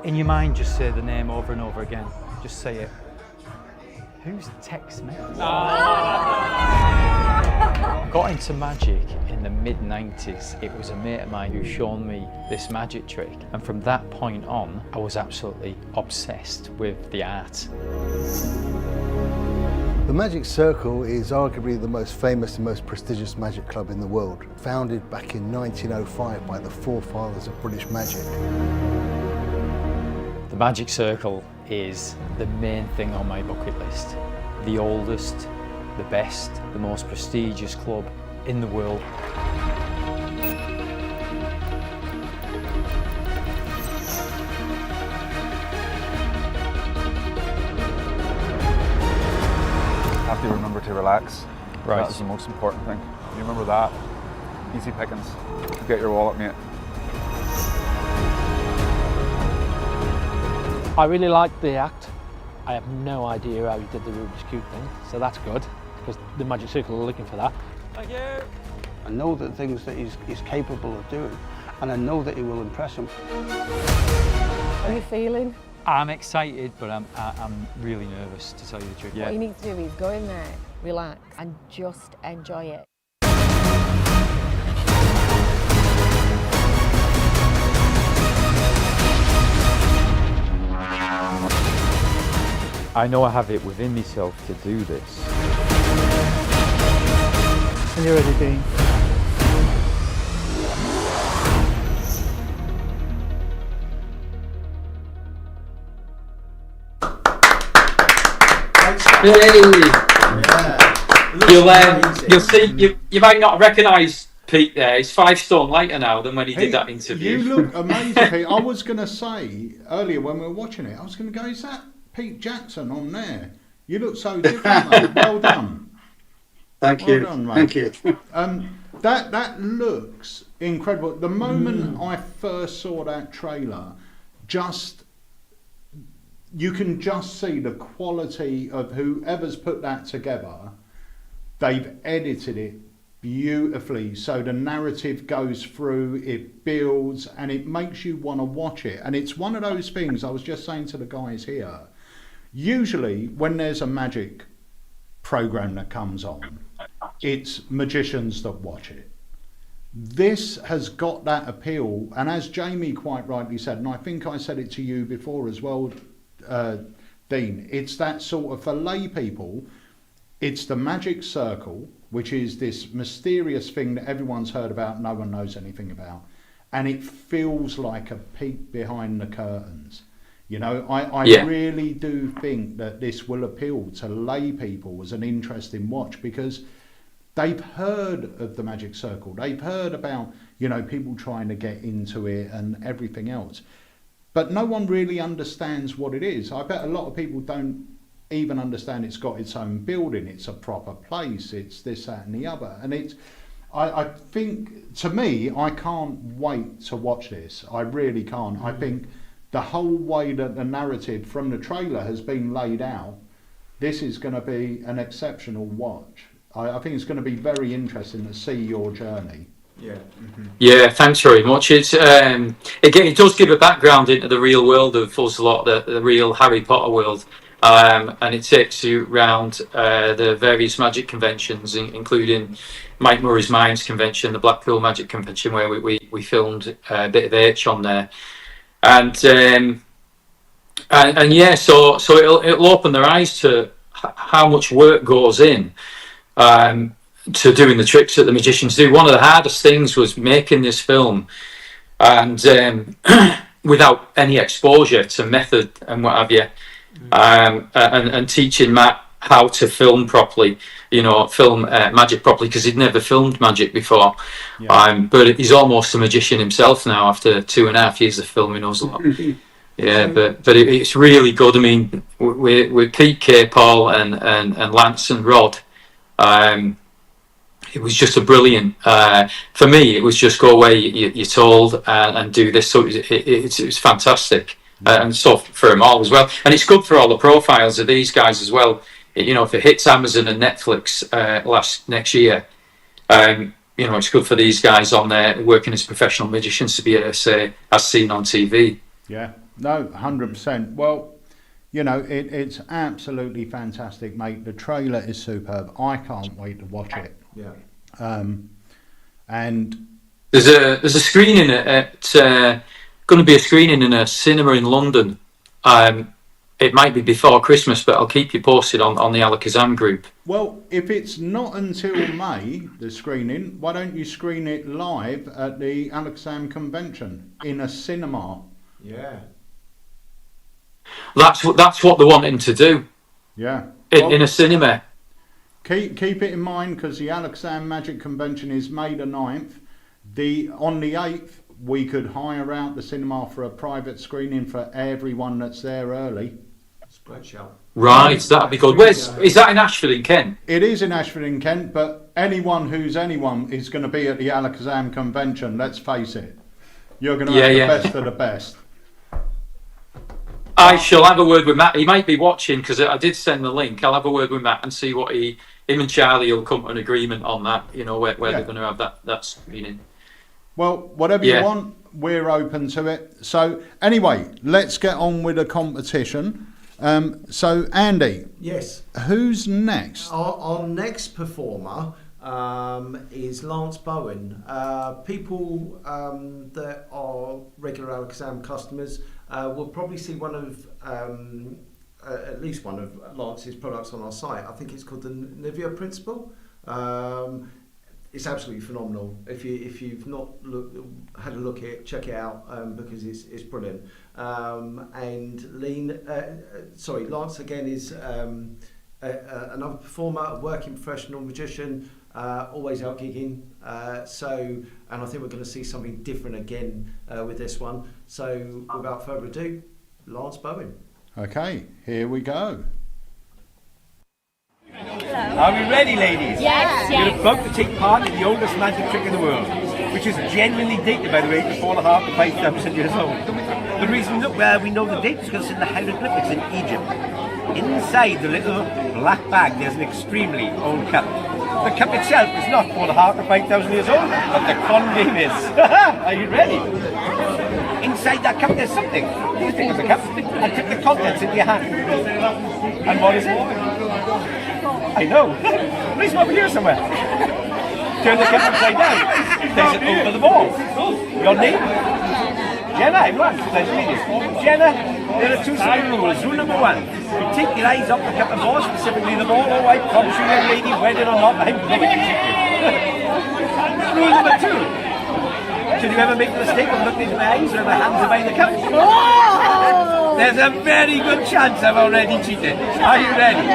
In your mind, just say the name over and over again. Just say it. Who's text me? Got into magic in the mid-90s. It was a mate of mine who showed me this magic trick. And from that point on, I was absolutely obsessed with the art. The Magic Circle is arguably the most famous and most prestigious magic club in the world. Founded back in 1905 by the forefathers of British magic. The Magic Circle is the main thing on my bucket list. The oldest, the best, the most prestigious club in the world. Have to remember to relax. Right. That's the most important thing. You remember that. Easy pickings. Get your wallet, mate. I really liked the act. I have no idea how he did the Rubik's Cube thing, so that's good, because the Magic Circle are looking for that. Thank you. I know the things that he's capable of doing, and I know that he will impress him. How are you feeling? I'm excited, but I'm really nervous, to tell you the truth. What you need to do is go in there, relax, and just enjoy it. I know I have it within myself to do this. Are you ready, Dean? You'll see. You might not recognise Pete there. He's 5 stone lighter now than when he did that interview. You look amazing, Pete. I was going to say earlier when we were watching it, I was going to go, is that Pete Jackson on there? You look so different, mate. Well done. Thank you. Well done, mate. Thank you. That looks incredible. The moment I first saw that trailer, you can just see the quality of whoever's put that together. They've edited it beautifully, so the narrative goes through, it builds, and it makes you want to watch it. And it's one of those things, I was just saying to the guys here, usually when there's a magic program that comes on, it's magicians that watch it. This has got that appeal, and as Jamie quite rightly said, and I think I said it to you before as well, Dean, it's that sort of, for lay people, it's the magic circle, which is this mysterious thing that everyone's heard about, no one knows anything about, and it feels like a peek behind the curtains. You know, I really do think that this will appeal to lay people as an interesting watch, because they've heard of the magic circle, they've heard about, you know, people trying to get into it and everything else, but no one really understands what it is. I bet a lot of people don't even understand it's got its own building, it's a proper place, it's this, that and the other. And it's, I think, to me, I can't wait to watch this. I really can't. I think the whole way that the narrative from the trailer has been laid out, this is going to be an exceptional watch. I think it's going to be very interesting to see your journey. Yeah. Yeah, thanks very much. It's again, it does give a background into the real world of Fuzzlot, the real Harry Potter world, and it takes you around the various magic conventions, including Mike Murray's Minds convention, the Blackpool Magic convention, where we filmed a bit of H on there, and yeah, so it'll open their eyes to how much work goes in to doing the tricks that the magicians do. One of the hardest things was making this film, and without any exposure to method and what have you, and teaching Matt how to film properly, you know, film magic properly, because he'd never filmed magic before. But he's almost a magician himself now after 2.5 years of filming us a lot. Yeah, but it's really good. I mean, with Pete, K, Paul, and Lance and Rod, it was just a brilliant. For me, it was just go away. You're told and do this. So it was fantastic, and so for them all as well. And it's good for all the profiles of these guys as well. You know, if it hits Amazon and Netflix next year, you know, it's good for these guys on there working as professional magicians to be able to say, as seen on TV. Yeah, no, 100%. Well, you know, it's absolutely fantastic, mate. The trailer is superb. I can't wait to watch it. Yeah. And there's a screening at going to be a screening in a cinema in London. It might be before Christmas, but I'll keep you posted on the Alakazam group. Well, if it's not until May, the screening, why don't you screen it live at the Alakazam convention in a cinema? Yeah. That's what they're wanting to do. Yeah. In a cinema. Keep it in mind, because the Alakazam Magic Convention is May the 9th. On the 8th, we could hire out the cinema for a private screening for everyone that's there early. It's a great shout. Right, that'd be good. Is that in Ashford in Kent? It is in Ashford in Kent, but anyone who's anyone is going to be at the Alakazam Convention, let's face it. You're going to have the best of the best. I shall have a word with Matt. He might be watching, because I did send the link. I'll have a word with Matt and see what him and Charlie will come to an agreement on that, you know, where they're going to have that screening. Well, whatever you want, we're open to it. So anyway, let's get on with the competition. So Andy. Yes. Who's next? Our next performer is Lance Bowen. People that are regular Alakazam customers will probably see one of at least one of Lance's products on our site. I think it's called the Nivea Principle. It's absolutely phenomenal. If you've not had a look at it, check it out, because it's brilliant. And Lance again is another performer, a working professional magician, always out gigging. And I think we're going to see something different again with this one. So without further ado, Lance Bowen. Okay, here we go. Are we ready, ladies? Yes, You're yes. about to take part in the oldest magic trick in the world, which is genuinely dated, by the way, to 4.5 to 5,000 years old. The reason that we know the date is because it's in the hieroglyphics in Egypt. Inside the little black bag, there's an extremely old cup. The cup itself is not 4.5 to 5,000 years old, but the con game is. Are you ready? Inside that cup, there's something. You think it's a cup, and tip the contents into your hand. And what is it? I know. Please over here somewhere. Turn the cup upside down. Place it over the ball. Your name? Jenna, everyone. Nice to meet you. Jenna, there are 2 simple rules. Rule number 1. You take your eyes off the cup and ball, specifically the ball. Oh, I promise you, young lady, whether or not I'm going to cheat you. Rule number 2. Should you ever make the mistake of looking into my eyes or my hands are behind the cup? There's a very good chance I've already cheated. Are you ready?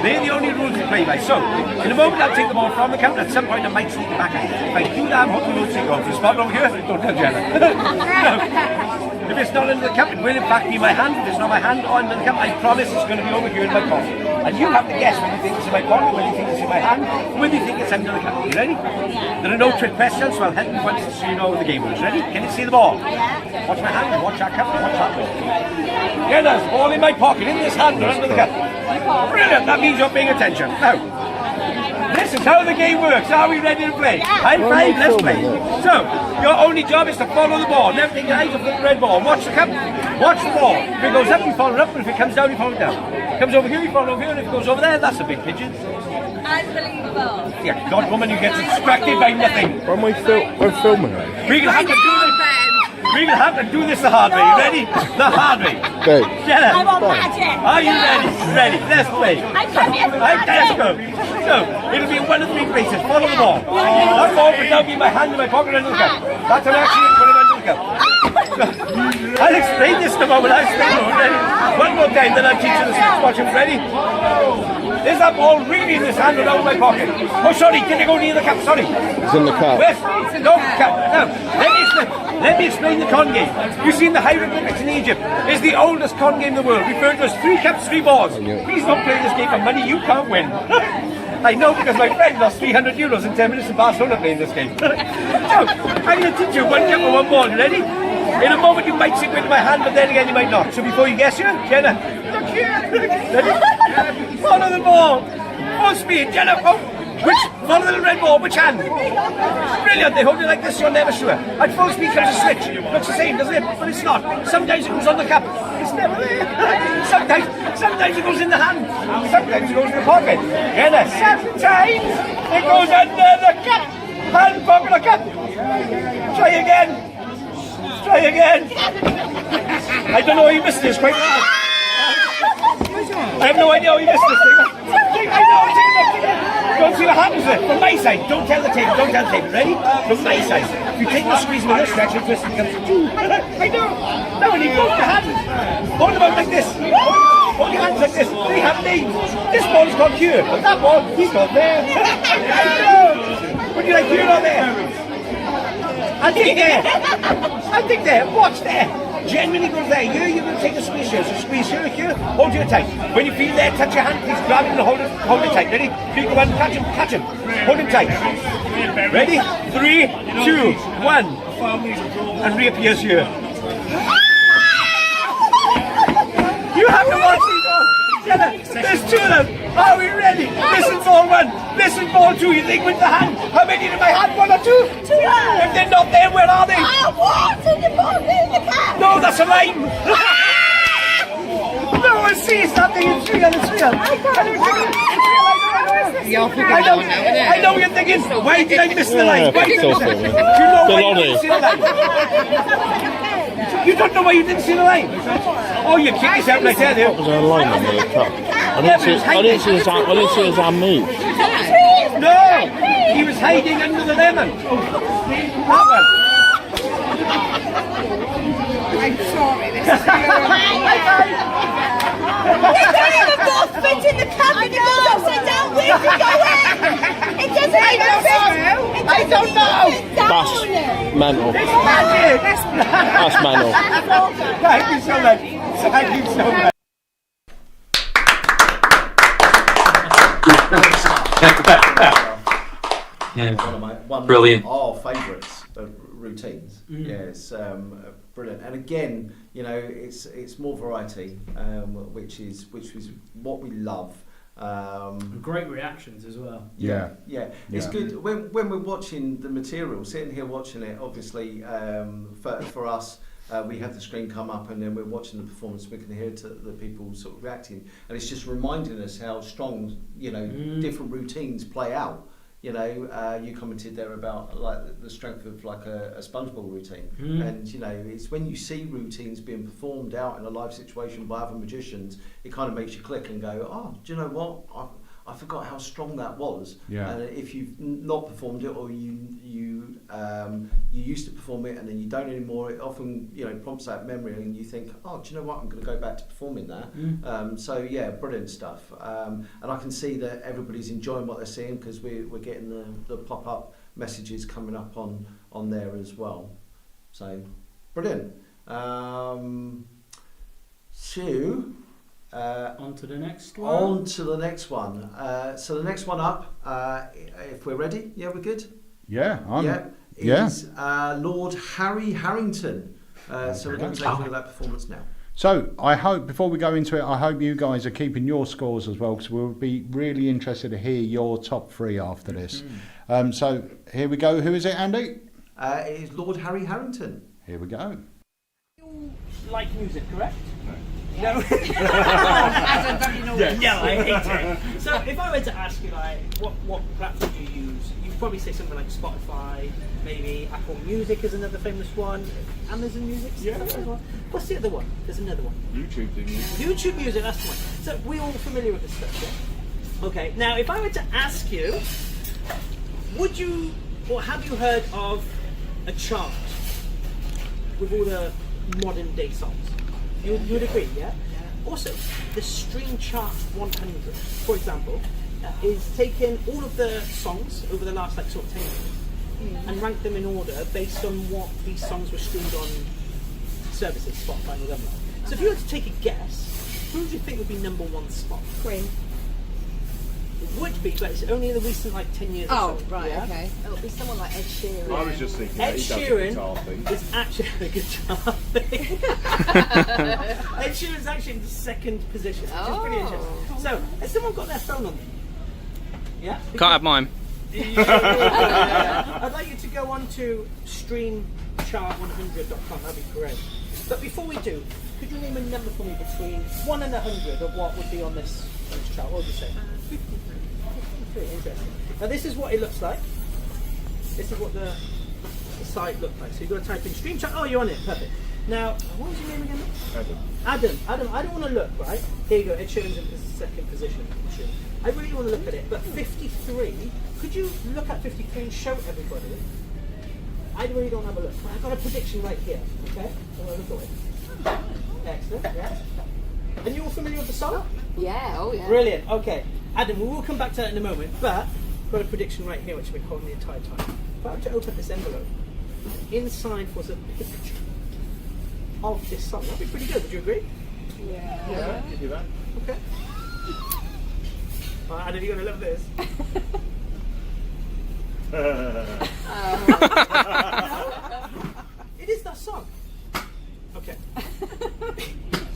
They're the only rules we play by. So, in a moment I'll take the ball from the cup, and at some point I might sneak it back in. If I do that, I'm hoping you'll take off. You spot over here? Don't tell Jenna. No. If it's not under the cup, it will in fact be my hand. If it's not my hand or under the cup, I promise it's going to be over here in my pocket. And you have to guess whether you think it's in my pocket, whether you think it's in my hand, whether you think it's under the cup. You ready? There are no trick questions, so I'll help you once so you know the game rules. Ready? Can you see the ball? Watch my hand, watch that cup, watch that ball. Jenna's ball in my pocket, in this hand or under the cup. Brilliant, that means you're paying attention. Now, this is how the game works. Are we ready to play? High five, let's play. So, your only job is to follow the ball. Never take your eyes off the red ball. Watch the cup, watch the ball. If it goes up, you follow it up, and if it comes down, you follow it down. If it comes over here, you follow over here, and if it goes over there, that's a big pigeon. Unbelievable. Yeah, God, woman, you get distracted by nothing. When we're filming it. We're going to have to do this. We're going to have to do this the hard way. You ready? The hard way. Okay. Jenna, I want magic. are you ready? Ready. Let's play. I come here for Let's magic. go. So, it'll be 1 of 3 places. Follow the ball. That ball will now be in my hand in my pocket under the cup. That's an accident. Put it under the cup. I'll explain this to Mom. I'll explain it. Ready? 1 more time, then I'll teach you the switch. Watch him. Ready? There's that ball really in this hand and out of my pocket. Oh, sorry. Did it go near the cup? Sorry. It's in the cup. Where's no cup? Now, let me explain the con game. You've seen the hieroglyphics in Egypt. It's the oldest con game in the world, referred to as 3 cups, 3 balls. Please don't play this game for money. You can't win. I know because my friend lost €300 in 10 minutes in Barcelona playing this game. So, I'm going to teach you 1 cup and 1 ball. You ready? In a moment you might stick with my hand, but then again you might not. So before you guess here, Jenna, look here. Ready? Follow the ball. Full speed, Jenna. Oh. Follow the little red ball, which hand? Brilliant, they hold it like this, you're never sure. At full speed comes a switch. Looks the same, doesn't it? But it's not. Sometimes it goes on the cup. It's never there. Sometimes it goes in the hand. Sometimes it goes in the pocket. Jenna, sometimes it goes under the cup. Hand, pocket, or cup. Try again. Try again. I don't know how you missed this quite well. I have no idea how you missed this thing. I know, don't see what happens there. From my side, don't tell the table, Ready? From my side. If you take the squeeze in this direction, twist it comes to 2. I know. Now when you both your hands, hold them out like this. Hold your hands like this. They have names. This ball is called here, but that ball, he's called there. I know. Would you like here or there? I'll take there. I'll take there. Watch there. Genuinely goes there. Here, you're going to take a squeeze here. So squeeze here, hold you tight. When you feel there, touch your hand, please grab it and hold it tight. Ready? 3, 2, 1, catch him. Hold him tight. Ready? 3, 2, 1. And reappears here. You have to watch these balls. There's 2 of them. Are we ready? This is ball 1. This is ball 2. You think with the hand? How many in my hand? 1 or 2? 2. If they're not there, where are they? I want in the cup. No, that's a lime. No, I see. It's not there. It's real. It's real. I know what you're thinking. Why did I miss the line? Why did I miss the line? Do you know why you didn't see the line? You don't know why you didn't see the line? Oh, you kicked yourself right there. What was our line on the cup? I didn't see his hand move. No, he was hiding under the lemon. That one. I'm sorry, this is You don't even both fit in the cup and it goes upside down. Where's it going? It doesn't even fit. I don't know. That's mental. It's magic. That's mental. Thank you so much. Thank you so much. Brilliant. Of our favourites routines. Yeah, it's brilliant. And again, you know, it's more variety, which is what we love. Great reactions as well. Yeah. It's good when we're watching the material, sitting here watching it. Obviously, for us, we have the screen come up, and then we're watching the performance. We can hear the people sort of reacting, and it's just reminding us how strong, you know, different routines play out. You know, you commented there about like the strength of like a SpongeBob routine, and you know, it's when you see routines being performed out in a live situation by other magicians, it kind of makes you click and go, oh, do you know what? I forgot how strong that was. Yeah. And if you've not performed it, or you used to perform it and then you don't anymore, it often, you know, prompts that memory, and you think, oh, do you know what? I'm going to go back to performing that. So yeah, brilliant stuff. And I can see that everybody's enjoying what they're seeing, because we're getting the pop-up messages coming up on there as well. So brilliant. On to the next one. On to the next one. So the next one up, if we're ready, yeah, we're good. Is Lord Harry Harrington. So we're going to take a look at that performance now. So I hope, before we go into it, I hope you guys are keeping your scores as well, because we'll be really interested to hear your top three after this. So here we go. Who is it, Andy? It is Lord Harry Harrington. Here we go. You like music, correct? No. I don't know. No, I hate it. So if I were to ask you, like, what platform do you use, you'd probably say something like Spotify, maybe Apple Music is another famous one, Amazon Music. Yeah. What's the other one? There's another one. YouTube Music. YouTube Music, that's the one. So we're all familiar with this stuff, yeah? Okay. Now, if I were to ask you, would you, or have you heard of a chart with all the modern day songs? You would agree, yeah? Also, the Stream Chart 100, for example, is taking all of the songs over the last like sort of 10 years and rank them in order based on what these songs were streamed on services, Spotify and whatever. So if you were to take a guess, who do you think would be number one spot? Queen. It would be, but it's only in the recent like 10 years Oh, or so. right, yeah? okay. It'll be someone like Ed Sheeran. I was just thinking Ed he does the Sheeran guitar thing. is actually a guitar thing. Ed Sheeran is actually in the second position, which is pretty interesting. So, has someone got their phone on them? Yeah? Can't have mine. I'd like you to go on to streamchart100.com, that'd be great. But before we do, could you name a number for me between 1 and 100 of what would be on this chart? What would you say? 53. Interesting. Now this is what it looks like. This is what the site looked like. So you've got to type in stream chart. Oh, you're on it. Perfect. Now, what was your name again? Adam. I don't want to look, right? Here you go. Ed Sheeran's in second position. I really want to look at it. But 53, could you look at 53 and show everybody? I really don't have a look. I've got a prediction right here. Okay? I'm going to look at it. Excellent. Yeah. And you're all familiar with the song? Yeah, oh yeah. Brilliant. Okay. Adam, we will come back to that in a moment, but I've got a prediction right here which I've been holding the entire time. If I were to open this envelope, inside was a picture of this song. That'd be pretty good, would you agree? Yeah. Give you that. Okay. Adam, you're going to love this. It is that song. Okay.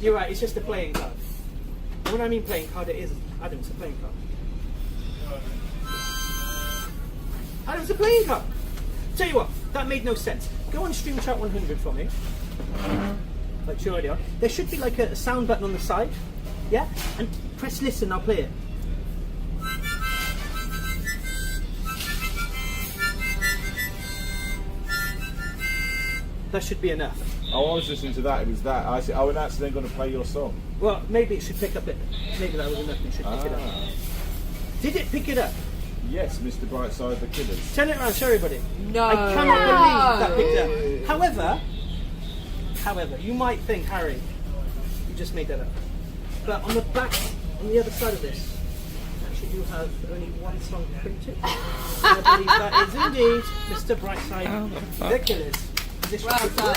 You're right, it's just a playing card. And when I mean playing card, it is Adam's a playing card. Adam's a playing card. Tell you what, that made no sense. Go on Stream Chart 100 for me. Like you're already on. There should be like a sound button on the side. Yeah? And press listen, I'll play it. That should be enough. Oh, I was listening to that. It was that. I said, oh, and that's then going to play your song. Well, maybe it should pick up it. Maybe that was enough. It should pick it up. Did it pick it up? Yes, Mr. Brightside, the Killers. Turn it around, show everybody. No. I cannot believe that picked up. However, you might think, Harry, you just made that up. But on the back, on the other side of this, actually you have only one song printed. I believe that is indeed Mr. Brightside, the Killers. Well done.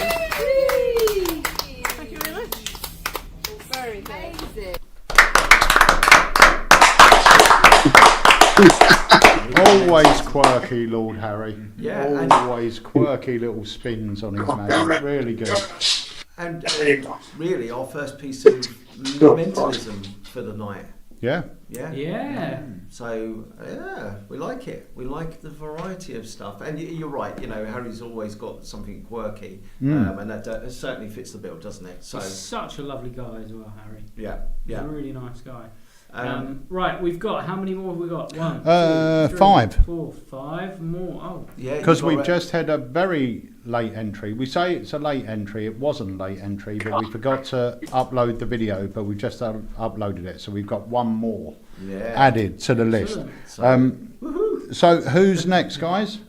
Thank you very much. Very amazing. Always quirky, Lord Harry. Yeah, Always quirky little spins on his magic. Really good. And really, our first piece of mentalism for the night. Yeah. Yeah. So we like it. We like the variety of stuff. And you're right. You know, Harry's always got something quirky, and that certainly fits the bill, doesn't it? So he's such a lovely guy as well, Harry. Yeah. He's a really nice guy. Right, we've got, how many more have we got? 1, 2, 3, 5. 4, 5 more. Oh, yeah. Because we've just had a very late entry. We say it's a late entry. It wasn't a late entry, but we forgot to upload the video, but we just uploaded it. So we've got one more added to the list. So who's next, guys?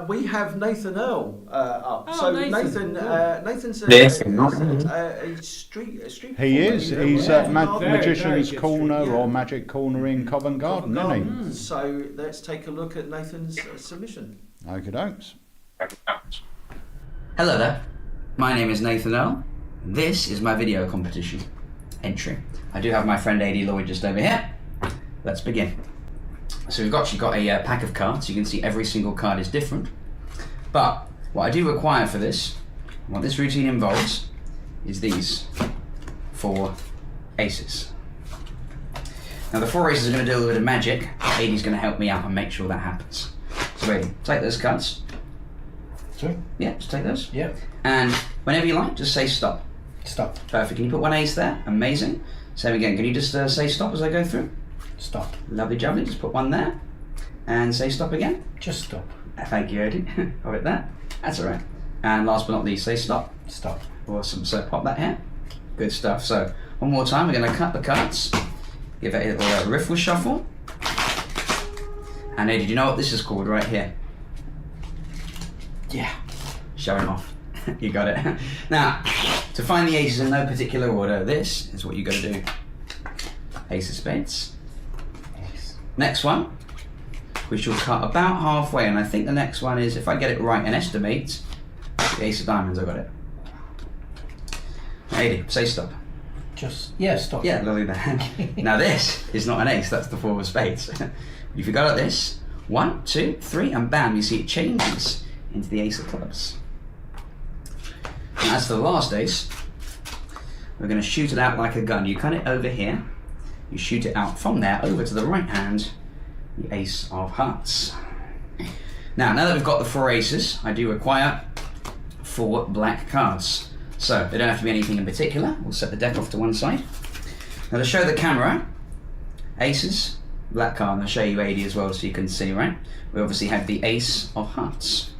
We have Nathan Earl up. Oh, so Nathan's a street He is. He's at Magician's very Corner or Magic Corner in Covent Garden, isn't he? So let's take a look at Nathan's submission. Okie dokes. Hello there, my name is Nathan Earl. This is my video competition entry. I do have my friend AD Lloyd just over here. Let's begin. So we've actually got a pack of cards. You can see every single card is different. But what I do require for this, what this routine involves, is these 4 aces. Now the 4 aces are going to do a little bit of magic. AD's going to help me out and make sure that happens. So ready, take those cards. Sorry? Yeah, just take those. Yeah. And whenever you like, just say stop. Stop. Perfect. Can you put 1 ace there? Amazing. Same again. Can you just say stop as I go through? Stop. Lovely jubbly. Just put 1 there. And say stop again. Just stop. Thank you, Eddie. Got it there. That's alright. And last but not least, say stop. Stop. Awesome. So pop that here. Good stuff. So one more time, we're going to cut the cards. Give it a little riffle shuffle. And Eddie, do you know what this is called right here? Yeah. Showing off. You got it. Now, to find the aces in no particular order, this is what you got to do. Ace of spades. Next one, which will cut about halfway, and I think the next one is, if I get it right and estimate, the ace of diamonds. I got it. Eddie, say stop. Stop. Yeah, lovely there. Now this is not an ace, that's the 4 of spades. If you go like this, 1, 2, 3, and bam, you see it changes into the ace of clubs. And as for the last ace, we're going to shoot it out like a gun. You cut it over here, you shoot it out from there over to the right hand, the ace of hearts. Now that we've got the 4 aces, I do require 4 black cards. So they don't have to be anything in particular. We'll set the deck off to one side. Now to show the camera, aces, black card, and I'll show you AD as well so you can see, right? We obviously have the ace of hearts,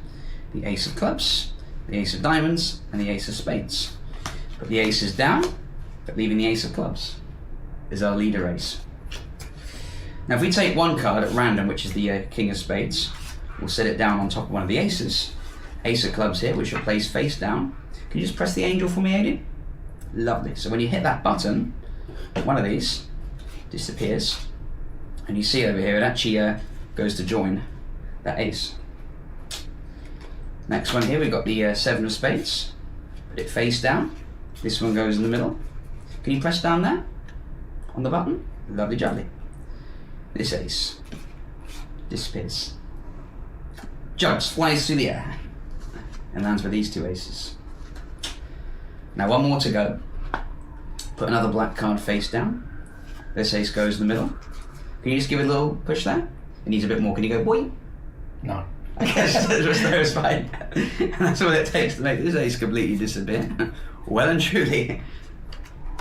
the ace of clubs, the ace of diamonds, and the ace of spades. Put the aces down, but leaving the ace of clubs is our leader ace. Now if we take one card at random, which is the king of spades, we'll set it down on top of one of the aces. Ace of clubs here, which will place face down. Can you just press the angel for me, Aiden? Lovely. So when you hit that button, one of these disappears, and you see over here it actually goes to join that ace. Next one here, we've got the 7 of spades. Put it face down. This one goes in the middle. Can you press down there on the button? Lovely jubbly. This ace disappears. Jumps, flies through the air, and lands with these 2 aces. Now 1 more to go. Put another black card face down. This ace goes in the middle. Can you just give it a little push there? It needs a bit more. Can you go boy? No. I guess that's fine. And that's what it takes to make this ace completely disappear. Well and truly.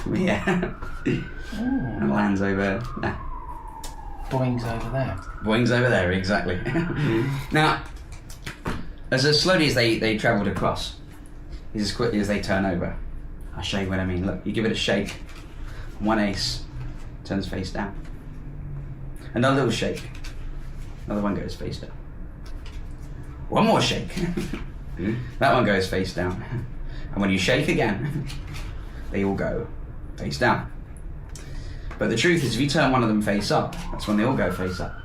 Yeah. And lands over there. Boing's over there. Boing's over there, exactly. Now, as slowly as they travelled across, is as quickly as they turn over. I'll show you what I mean. Look, you give it a shake, 1 ace turns face down. Another little shake, another one goes face down. 1 more shake, that one goes face down. And when you shake again, they all go face down. But the truth is, if you turn one of them face up, that's when they all go face up.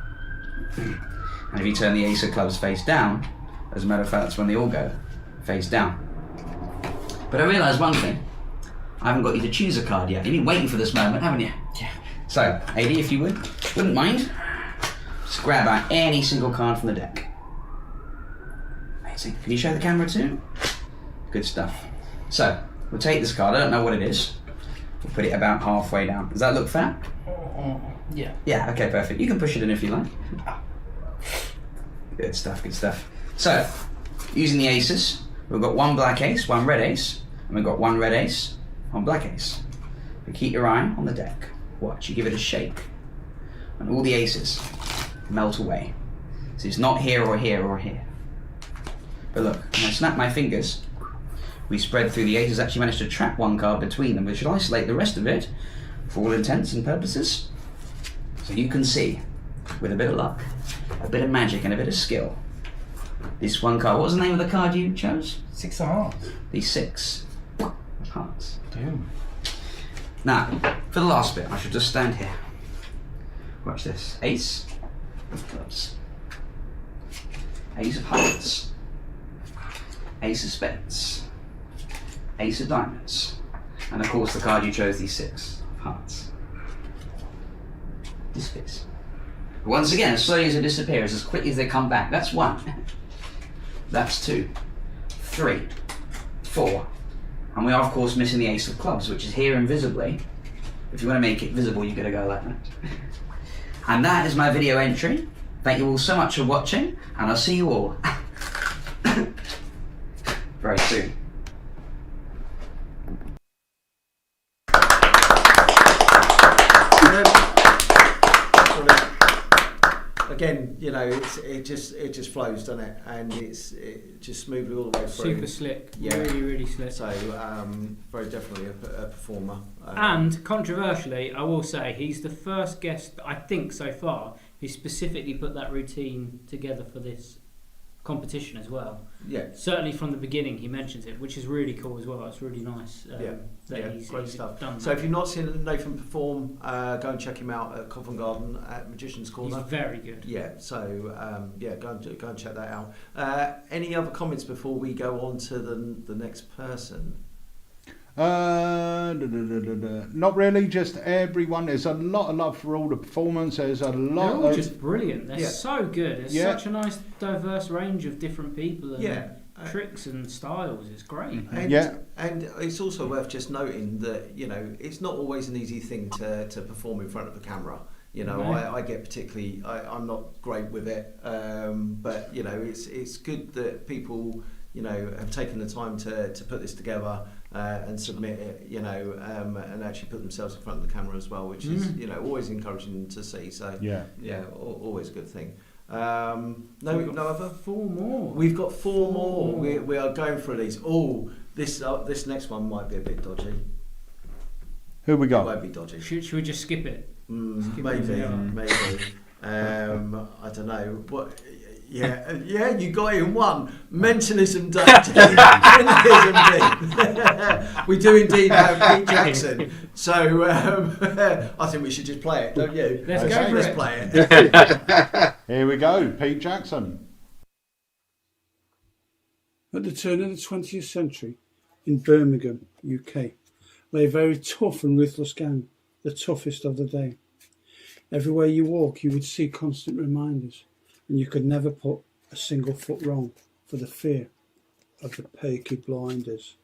And if you turn the ace of clubs face down, as a matter of fact, that's when they all go face down. But I realised one thing. I haven't got you to choose a card yet. You've been waiting for this moment, haven't you? Yeah. So, AD, if you wouldn't mind, Just grab out any single card from the deck. Amazing. Can you show the camera too? Good stuff. So, we'll take this card. I don't know what it is. We'll put it about halfway down. Does that look fair? Yeah. Yeah, okay, perfect. You can push it in if you like. Good stuff, good stuff. So, using the aces, we've got one black ace, one red ace, and we've got one red ace, one black ace. But keep your eye on the deck. Watch, you give it a shake, and all the aces melt away. So it's not here or here or here. But look, when I snap my fingers, we spread through the aces, actually managed to trap one card between them, which should isolate the rest of it for all intents and purposes. So you can see, with a bit of luck, a bit of magic and a bit of skill, this one card, what was the name of the card you chose? 6 of hearts. The 6 of hearts. Damn. Now, for the last bit, I should just stand here. Watch this. Ace of clubs. Ace of hearts. Ace of spades. Ace of diamonds. And of course the card you chose, the 6 of hearts. Disappears. Once again, as slowly as it disappears, as quickly as they come back. That's 1. That's 2. 3. 4. And we are of course missing the ace of clubs, which is here invisibly. If you want to make it visible, you've got to go like that. And that is my video entry. Thank you all so much for watching, and I'll see you all very soon. Again, you know, it just flows, doesn't it? And it just smoothly all the way through. Super slick, really slick. So very definitely a performer. And controversially, I will say he's the first guest I think so far who specifically put that routine together for this competition as well. Yeah. Certainly from the beginning he mentions it, which is really cool as well. It's really nice he's great stuff. Done so that. if you've not seen Nathan perform, go and check him out at Covent Garden at Magician's Corner. He's very good. Yeah, so go and check that out. Any other comments before we go on to the next person? Not really, just everyone. There's a lot of love for all the performance. There's a lot They're all of just brilliant. They're so good. There's such a nice diverse range of different people and tricks and styles. It's great. And it's also worth just noting that, you know, it's not always an easy thing to perform in front of a camera. You know, I get particularly, I'm not great with it, but you know, it's good that people, you know, have taken the time to put this together and submit it, you know, and actually put themselves in front of the camera as well, which is, you know, always encouraging to see. So always a good no other? 4 more. We've got 4 more. We are going through these. Oh, this next one might be a bit dodgy. Who we got? It won't be dodgy. Should we just skip it? Maybe. I don't know. What? Yeah, you got it in one. Mentalism Day. Mentalism Day. We do indeed have Pete Jackson. So I think we should just play it, don't you? Let's play it. Here we go, Pete Jackson. At the turn of the 20th century, in Birmingham, UK, lay a very tough and ruthless gang, the toughest of the day. Everywhere you walk, you would see constant reminders, and you could never put a single foot wrong for the fear of the Peaky Blinders.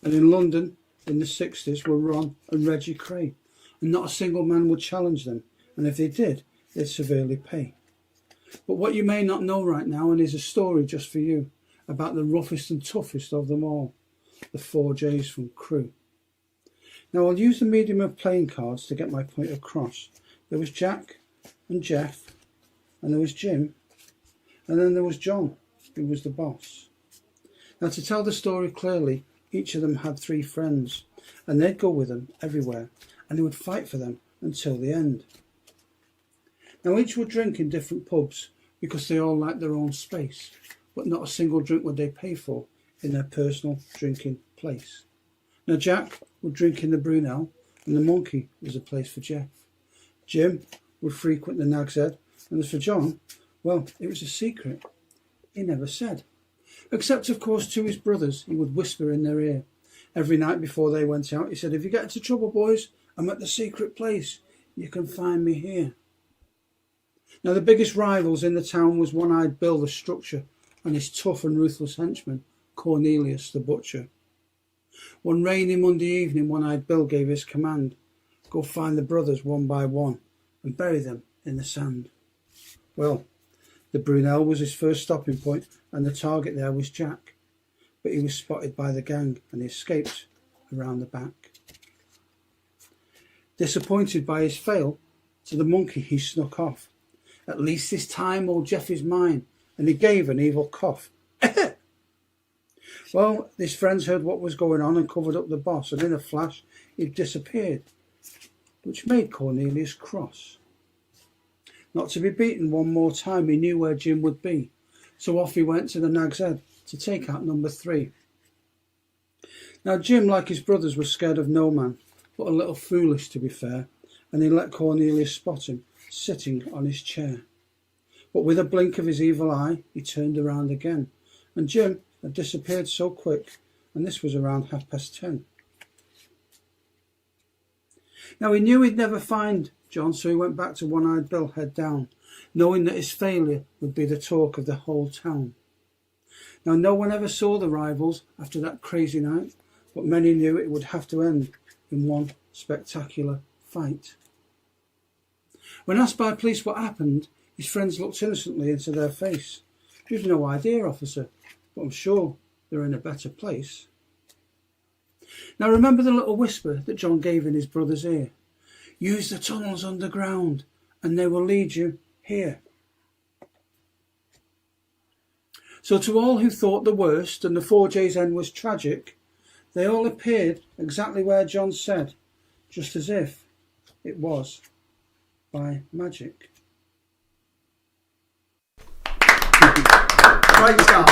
And in London, in the 60s, were Ron and Reggie Cray, and not a single man would challenge them, and if they did, they'd severely pay. But what you may not know right now, and is a story just for you, about the roughest and toughest of them all, the 4Js from Crewe. Now I'll use the medium of playing cards to get my point across. There was Jack and Jeff, and there was Jim, and then there was John, who was the boss. Now to tell the story clearly, each of them had 3 friends, and they'd go with them everywhere, and they would fight for them until the end. Now each would drink in different pubs, because they all liked their own space, but not a single drink would they pay for in their personal drinking place. Now Jack would drink in the Brunel, and the Monkey was a place for Jeff. Jim would frequent the Nag's Head, and as for John, well, it was a secret. He never said. Except, of course, to his brothers, he would whisper in their ear. Every night before they went out, he said, "If you get into trouble, boys, I'm at the secret place. You can find me here." Now the biggest rivals in the town was One-Eyed Bill the Structure and his tough and ruthless henchman, Cornelius the Butcher. One rainy Monday evening, One-Eyed Bill gave his command, go find the brothers one by one and bury them in the sand. Well, the Brunel was his first stopping point, and the target there was Jack, but he was spotted by the gang and he escaped around the back. Disappointed by his fail, to the monkey he snuck off. At least this time old Jeff is mine, and he gave an evil cough. Well, his friends heard what was going on and covered up the boss, and in a flash he'd disappeared, which made Cornelius cross. Not to be beaten one more time, he knew where Jim would be, so off he went to the Nag's Head to take out number 3. Now Jim, like his brothers, was scared of no man, but a little foolish to be fair, and he let Cornelius spot him sitting on his chair. But with a blink of his evil eye, he turned around again, and Jim had disappeared so quick, and this was around 10:30. Now he knew he'd never find John, so he went back to One-Eyed Bill head down, knowing that his failure would be the talk of the whole town. Now no one ever saw the rivals after that crazy night, but many knew it would have to end in one spectacular fight. When asked by police what happened, his friends looked innocently into their face. "You've no idea, officer, but I'm sure they're in a better place." Now remember the little whisper that John gave in his brother's ear. Use the tunnels underground and they will lead you here. So to all who thought the worst and the 4J's end was tragic, they all appeared exactly where John said, just as if it was by magic. Great stuff.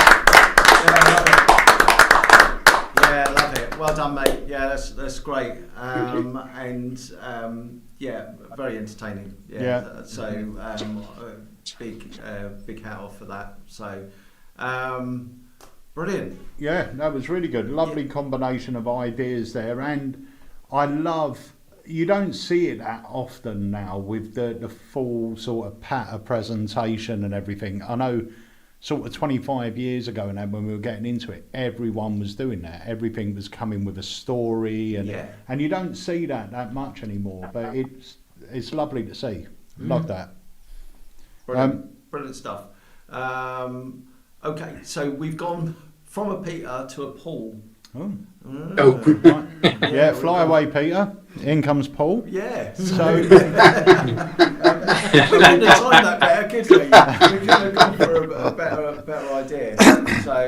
Yeah, love it. Well done, mate. Yeah, that's great. Yeah, very entertaining. Yeah. So big hat off for that. So brilliant. Yeah, that was really good. Lovely combination of ideas there, and I love. You don't see it that often now with the full sort of patter presentation and everything. I know sort of 25 years ago now when we were getting into it, everyone was doing that. Everything was coming with a story, and you don't see that much anymore, but it's lovely to see. Love that. Brilliant stuff. Okay, so we've gone from a Peter to a Paul. Yeah, fly away, Peter. In comes Paul. Yeah. So we couldn't have timed that better, could we? We could have gone for a better idea. So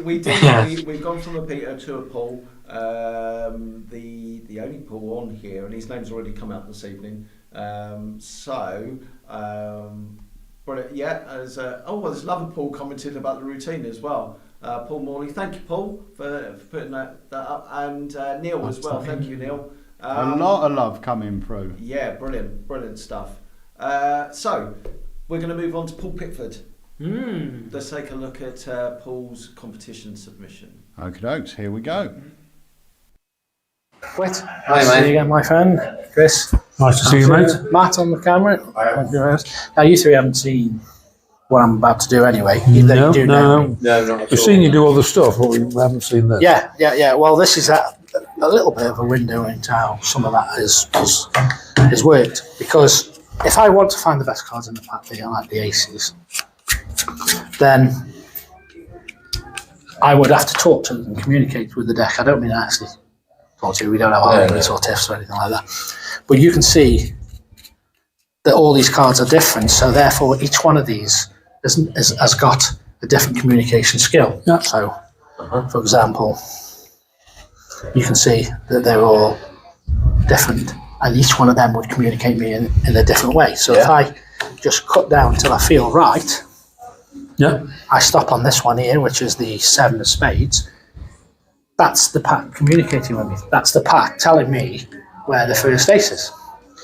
we've gone from a Peter to a Paul. The only Paul on here, and his name's already come out this evening. But yeah, there's another Paul commented about the routine as well. Paul Morley, thank you, Paul, for putting that up, and Neil as well. Thank you, Neil. A lot of love coming through. Yeah, brilliant stuff. So we're going to move on to Paul Pickford. Let's take a look at Paul's competition submission. Okie dokes, here we go. Nice to see you again, my friend, Chris. Nice to see you, mate. Matt on the camera. Now, you three haven't seen what I'm about to do anyway. No. We've seen you do other stuff, but we haven't seen this. Yeah. Well, this is a little bit of a window into how some of that has worked. Because if I want to find the best cards in the pack, like the aces, then I would have to talk to them and communicate with the deck. I don't mean actually talk to you. We don't have arguments or tiffs or anything like that. But you can see that all these cards are different, so therefore each one of these has got a different communication skill. Yeah. So, for example, you can see that they're all different, and each one of them would communicate me in a different way. So if I just cut down till I feel right, I stop on this one here, which is the 7 of spades. That's the pack communicating with me. That's the pack telling me where the first ace is.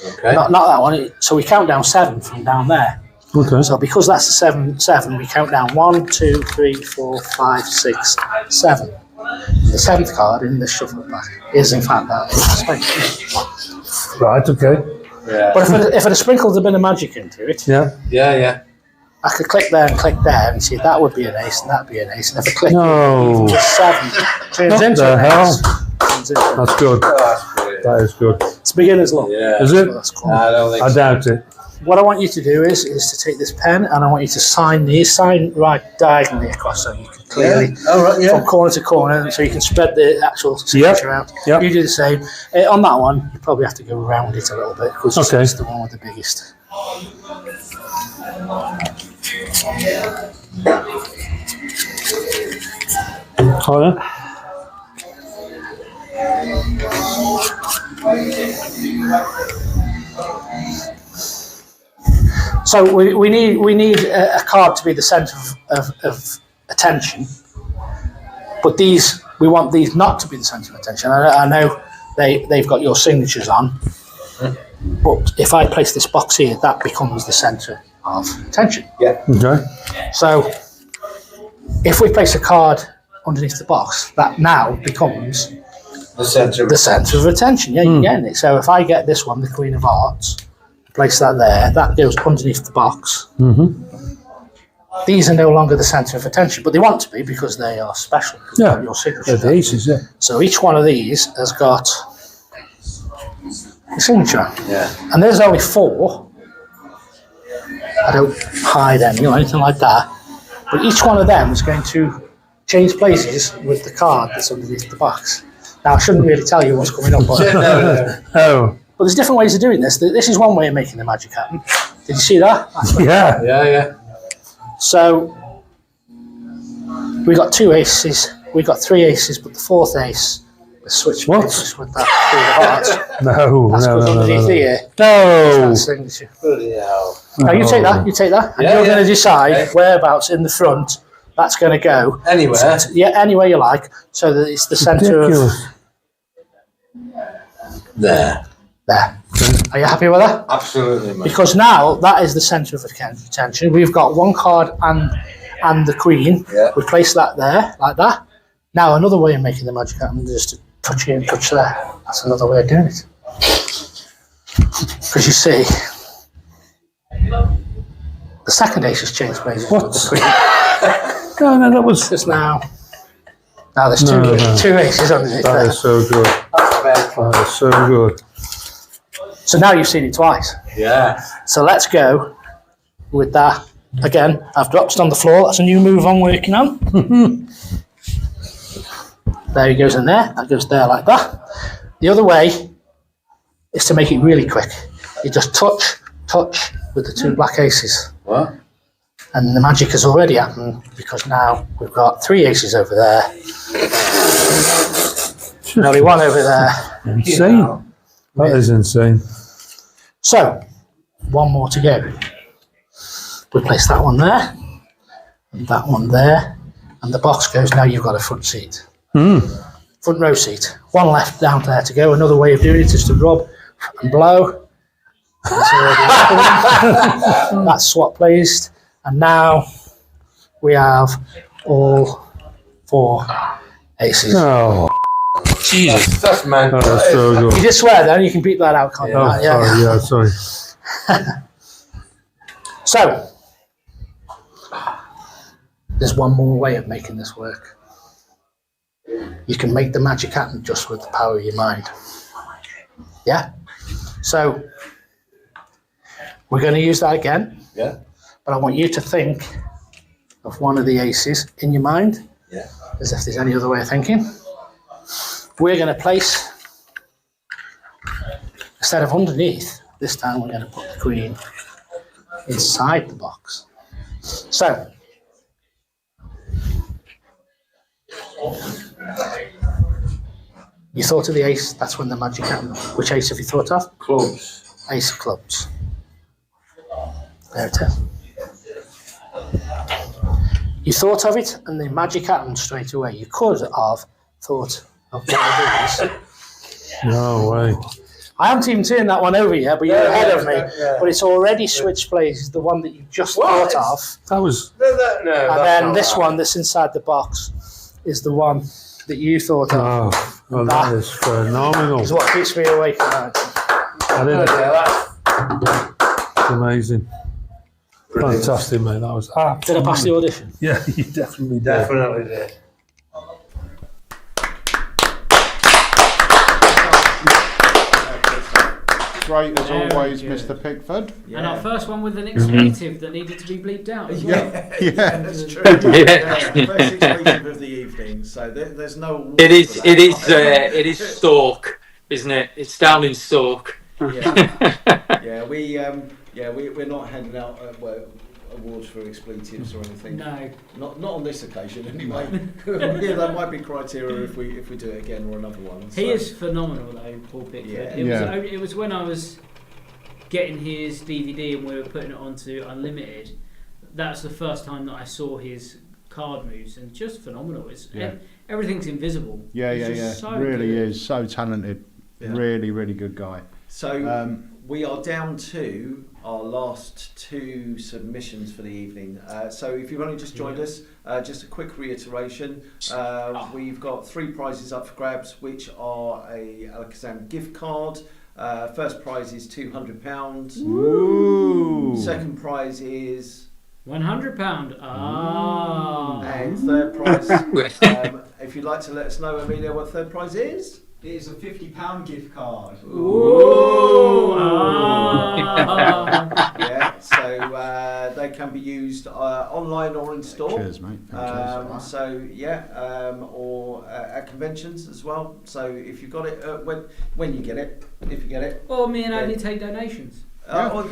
Okay. Not that one. So we count down 7 from down there. Okay. So because that's the 7, we count down 1, 2, 3, 4, 5, 6, 7. The 7th card in the shuffle pack is in fact that spade. Right. Okay. But if I'd have sprinkled a bit of magic into it, I could click there and see that would be an ace and that'd be an ace. And if I click even with 7, turns into an ace. That's good. That is good. It's beginner's luck. Is it? I doubt it. What I want you to do is to take this pen and I want you to sign right diagonally across so you can clearly from corner to corner so you can spread the actual signature out. You do the same. On that one, you probably have to go around it a little bit because it's the one with the biggest. Oh, yeah. So we need a card to be the centre of attention, but we want these not to be the centre of attention. I know they've got your signatures on, but if I place this box here, that becomes the centre of attention. Yeah. Okay. So if we place a card underneath the box, that now becomes the centre of attention. Yeah, you're getting it. So if I get this one, the Queen of Hearts, place that there, that goes underneath the box. These are no longer the centre of attention, but they want to be because they are special. Yeah, your signature. the aces, yeah. So each one of these has got a signature. Yeah. And there's only 4. I don't hide any or anything like that. But each one of them is going to change places with the card that's underneath the box. Now, I shouldn't really tell you what's coming up. But Oh. But there's different ways of doing this. This is one way of making the magic happen. Did you see that? Yeah. So we got 2 aces. We got 3 aces, but the 4th ace was switch places with that Queen of Hearts. No. That's underneath here. No. That's signature. Now you take that. And you're going to decide whereabouts in the front that's going to go. Anywhere. Anywhere you like, so that it's the centre of. There. Are you happy with that? Absolutely, mate. Because now that is the centre of attention. We've got one card and the Queen. Yeah. We place that there, like that. Now another way of making the magic happen is just to touch here and touch there. That's another way of doing it. Because you see, the second ace has changed places with the Queen. No, that was just now. Now there's two aces underneath there. That is so good. That is so good. So now you've seen it twice. Yeah. So let's go with that. Again, I've dropped it on the floor. That's a new move I'm working on. There he goes in there. That goes there like that. The other way is to make it really quick. You just touch with the 2 black aces. What? And the magic has already happened because now we've got 3 aces over there. Only 1 over there. Insane. That is insane. So, 1 more to go. We place that one there, and that one there, and the box goes, now you've got a front seat. Front row seat. 1 left down there to go. Another way of doing it is to rub and blow. That's swap placed. And now we have all 4 aces. Oh. Jesus. That's man. That is so good. You just swear then, you can beat that out, can't you? Sorry. So, there's one more way of making this work. You can make the magic happen just with the power of your mind. Yeah? So, we're going to use that again. Yeah. But I want you to think of one of the aces in your mind. Yeah. As if there's any other way of thinking. We're going to place, instead of underneath, this time we're going to put the Queen inside the box. So, you thought of the ace, that's when the magic happened. Which ace have you thought of? Clubs. Ace of clubs. There it is. You thought of it and the magic happened straight away. You could have thought of one of these. No way. I haven't even turned that one over yet, but you're ahead of me. But it's already switched places, the one that you just thought of. That was... and then this one that's inside the box is the one that you thought of. Oh, well, that is phenomenal. Is what keeps me awake at night. I didn't... Amazing. Brilliant. Fantastic, mate. That was Did I pass the audition? Yeah, you definitely did. Definitely did. Great as Very always, good. Mr. Pickford. And our first one with an expletive that needed to be bleeped out as well. Yeah, That's true. Yeah. First expletive of the evening, so there's no award It is. for that. It is Stoke, isn't it? It's down in Stoke. Yeah, we're not handing out awards for expletives or anything. No, not on this occasion anyway. Yeah, that might be criteria if we do it again or another one. he is phenomenal though, Paul Pickford. Yeah. It was when I was getting his DVD and we were putting it onto Unlimited. That's the first time that I saw his card moves, and just phenomenal. Everything's invisible. Yeah. So Really good. is so talented. Yeah. Really, really good guy. So we are down to our last two submissions for the evening. So if you've only just joined us, just a quick reiteration. We've got 3 prizes up for grabs, which are a Alakazam gift card. First prize is £200. Ooh. Second prize is £100. Ah. And third prize, if you'd like to let us know, Amelia, what third prize is? It is a £50 gift card. Ooh! Yeah, so they can be used online or in store. Cheers, mate. Or at conventions as well. So if you've got it, when you get it, if you get it. Or me and Andy take donations. Or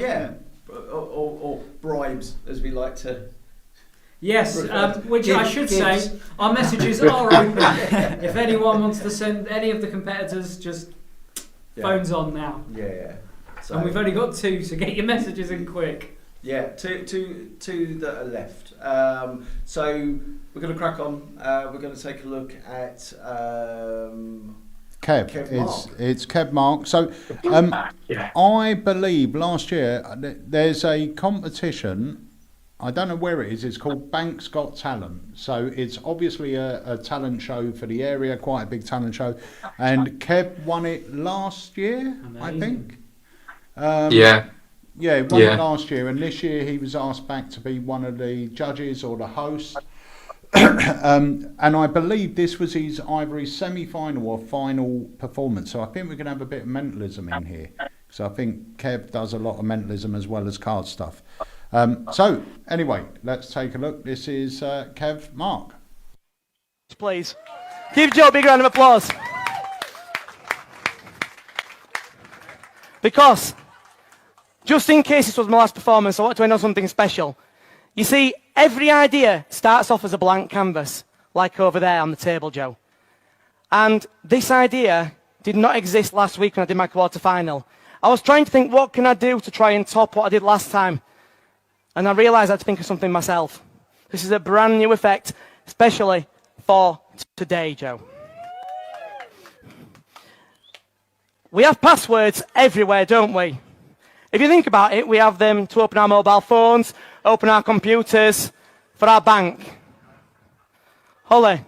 bribes, as we like to. Yes, which I should say, our messages are open. If anyone wants to send any of the competitors, just phones on now. Yeah. So, and we've only got 2, so get your messages in quick. Yeah, two that are left. So we're going to crack on. We're going to take a look at Kev. It's Kev Mark. So I believe last year there's a competition. I don't know where it is. It's called Banks Got Talent. So it's obviously a talent show for the area, quite a big talent show. And Kev won it last year, I think. Yeah, he won it last year. And this year he was asked back to be one of the judges or the host. And I believe this was either his semi-final or final performance. So I think we're going to have a bit of mentalism in here. So I think Kev does a lot of mentalism as well as card stuff. So, anyway, let's take a look. This is Kev Mark. Please. Give Joe a big round of applause. Because, just in case this was my last performance, I want to end on something special. You see, every idea starts off as a blank canvas, like over there on the table, Joe. And this idea did not exist last week when I did my quarter-final. I was trying to think, what can I do to try and top what I did last time? And I realised I had to think of something myself. This is a brand new effect, especially for today, Joe. We have passwords everywhere, don't we? If you think about it, we have them to open our mobile phones, open our computers, for our bank. Holly,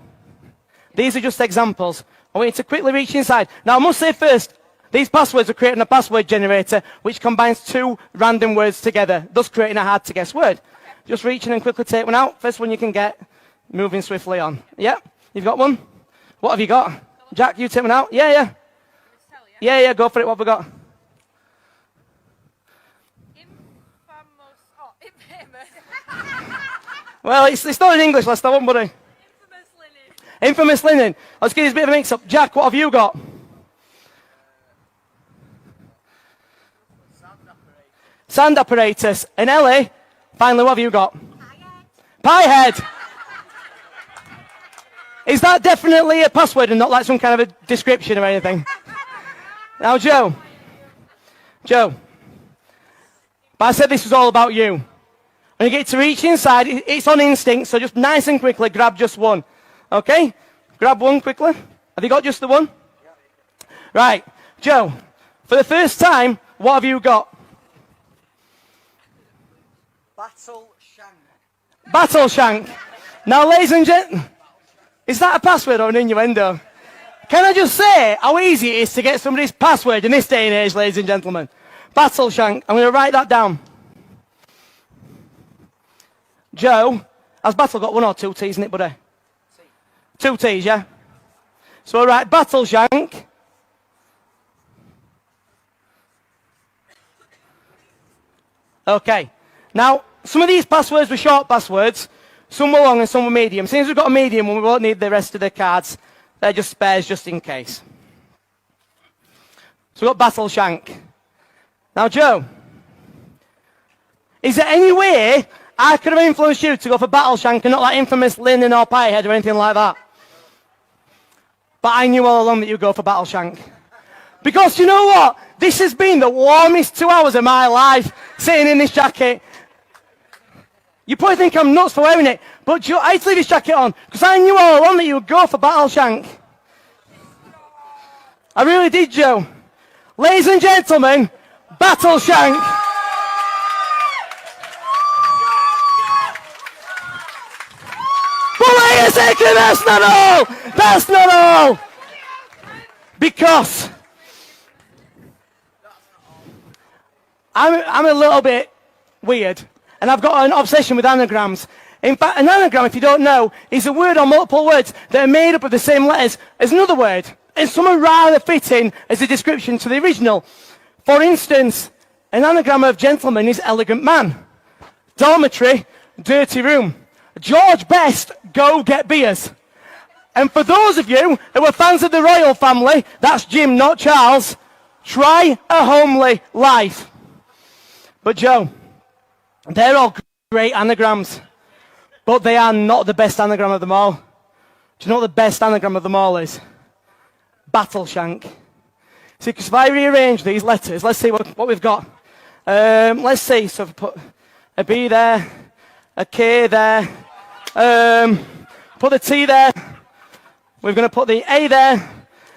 these are just examples. I want you to quickly reach inside. Now, I must say first, these passwords are creating a password generator which combines 2 random words together, thus creating a hard-to-guess word. Just reach in and quickly take one out. First one you can get, moving swiftly on. Yeah, you've got one? What have you got? Jack, you take one out? Yeah. Yeah, go for it. What have we got? Well, it's not in English, Lester, one, buddy. Infamous linen. Let's get this bit of a mix-up. Jack, what have you got? Sand apparatus. And Ellie, finally, what have you got? Pie head. Is that definitely a password and not like some kind of a description or anything? Now, Joe. But I said this was all about you. When you get to reach inside, it's on instinct, so just nice and quickly grab just one. Okay? Grab one quickly. Have you got just the one? Right. Joe, for the first time, what have you got? Battle shank. Now, ladies and gentlemen, is that a password or an innuendo? Can I just say how easy it is to get somebody's password in this day and age, ladies and gentlemen? Battle Shank. I'm going to write that down. Joe, has Battle got 1 or 2 T's in it, buddy? 2 T's, yeah? So we'll write Battle Shank. Okay. Now, some of these passwords were short passwords. Some were long and some were medium. Since we've got a medium one, we won't need the rest of the cards. They're just spares just in case. So we've got Battle Shank. Now, Joe, is there any way I could have influenced you to go for Battle Shank and not that infamous Linden or Piehead or anything like that? But I knew all along that you'd go for Battle Shank. Because you know what? This has been the warmest 2 hours of my life, sitting in this jacket. You probably think I'm nuts for wearing it, but Joe, I had to leave this jacket on, because I knew all along that you would go for Battle Shank. I really did, Joe. Ladies and gentlemen, Battle Shank. But wait a second, that's not all! That's not all! Because I'm a little bit weird, and I've got an obsession with anagrams. In fact, an anagram, if you don't know, is a word or multiple words that are made up of the same letters as another word, and some are rather fitting as a description to the original. For instance, an anagram of gentleman is elegant man. Dormitory, dirty room. George Best, go get beers. And for those of you who are fans of the royal family, that's Jim, not Charles, try a homely life. But Joe, they're all great anagrams, but they are not the best anagram of them all. Do you know what the best anagram of them all is? Battle Shank. See, because if I rearrange these letters, let's see what we've got. Let's see, so if I put a B there, a K there, put the T there, we're going to put the A there,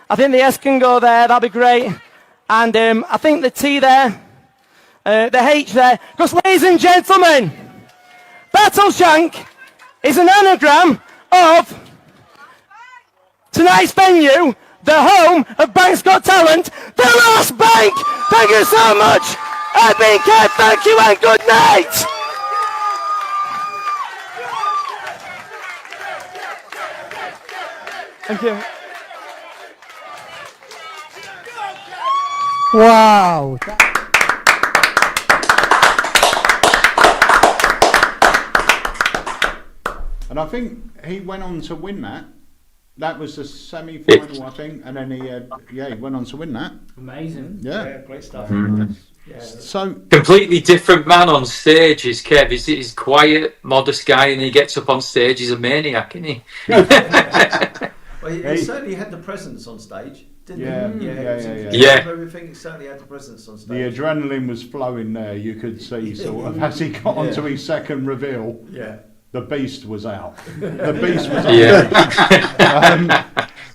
I think the S can go there, that'll be great, and I think the T there, the H there, because ladies and gentlemen, Battle Shank is an anagram of tonight's venue, the home of Bank's Got Talent, the Last Bank. Thank you so much. I've been Kev, thank you and good night. Thank you. Wow. And I think he went on to win that. That was the semi-final, I think, and then he went on to win that. Amazing. Yeah, great stuff. Yeah. So completely different man on stage is Kev. He's quiet, modest guy, and he gets up on stage. He's a maniac, isn't he? Well, he certainly had the presence on stage, didn't he? Yeah. Everything certainly had the presence on stage. The adrenaline was flowing there. You could see sort of as he got onto his second reveal. Yeah. The beast was out. The beast was out. Yeah.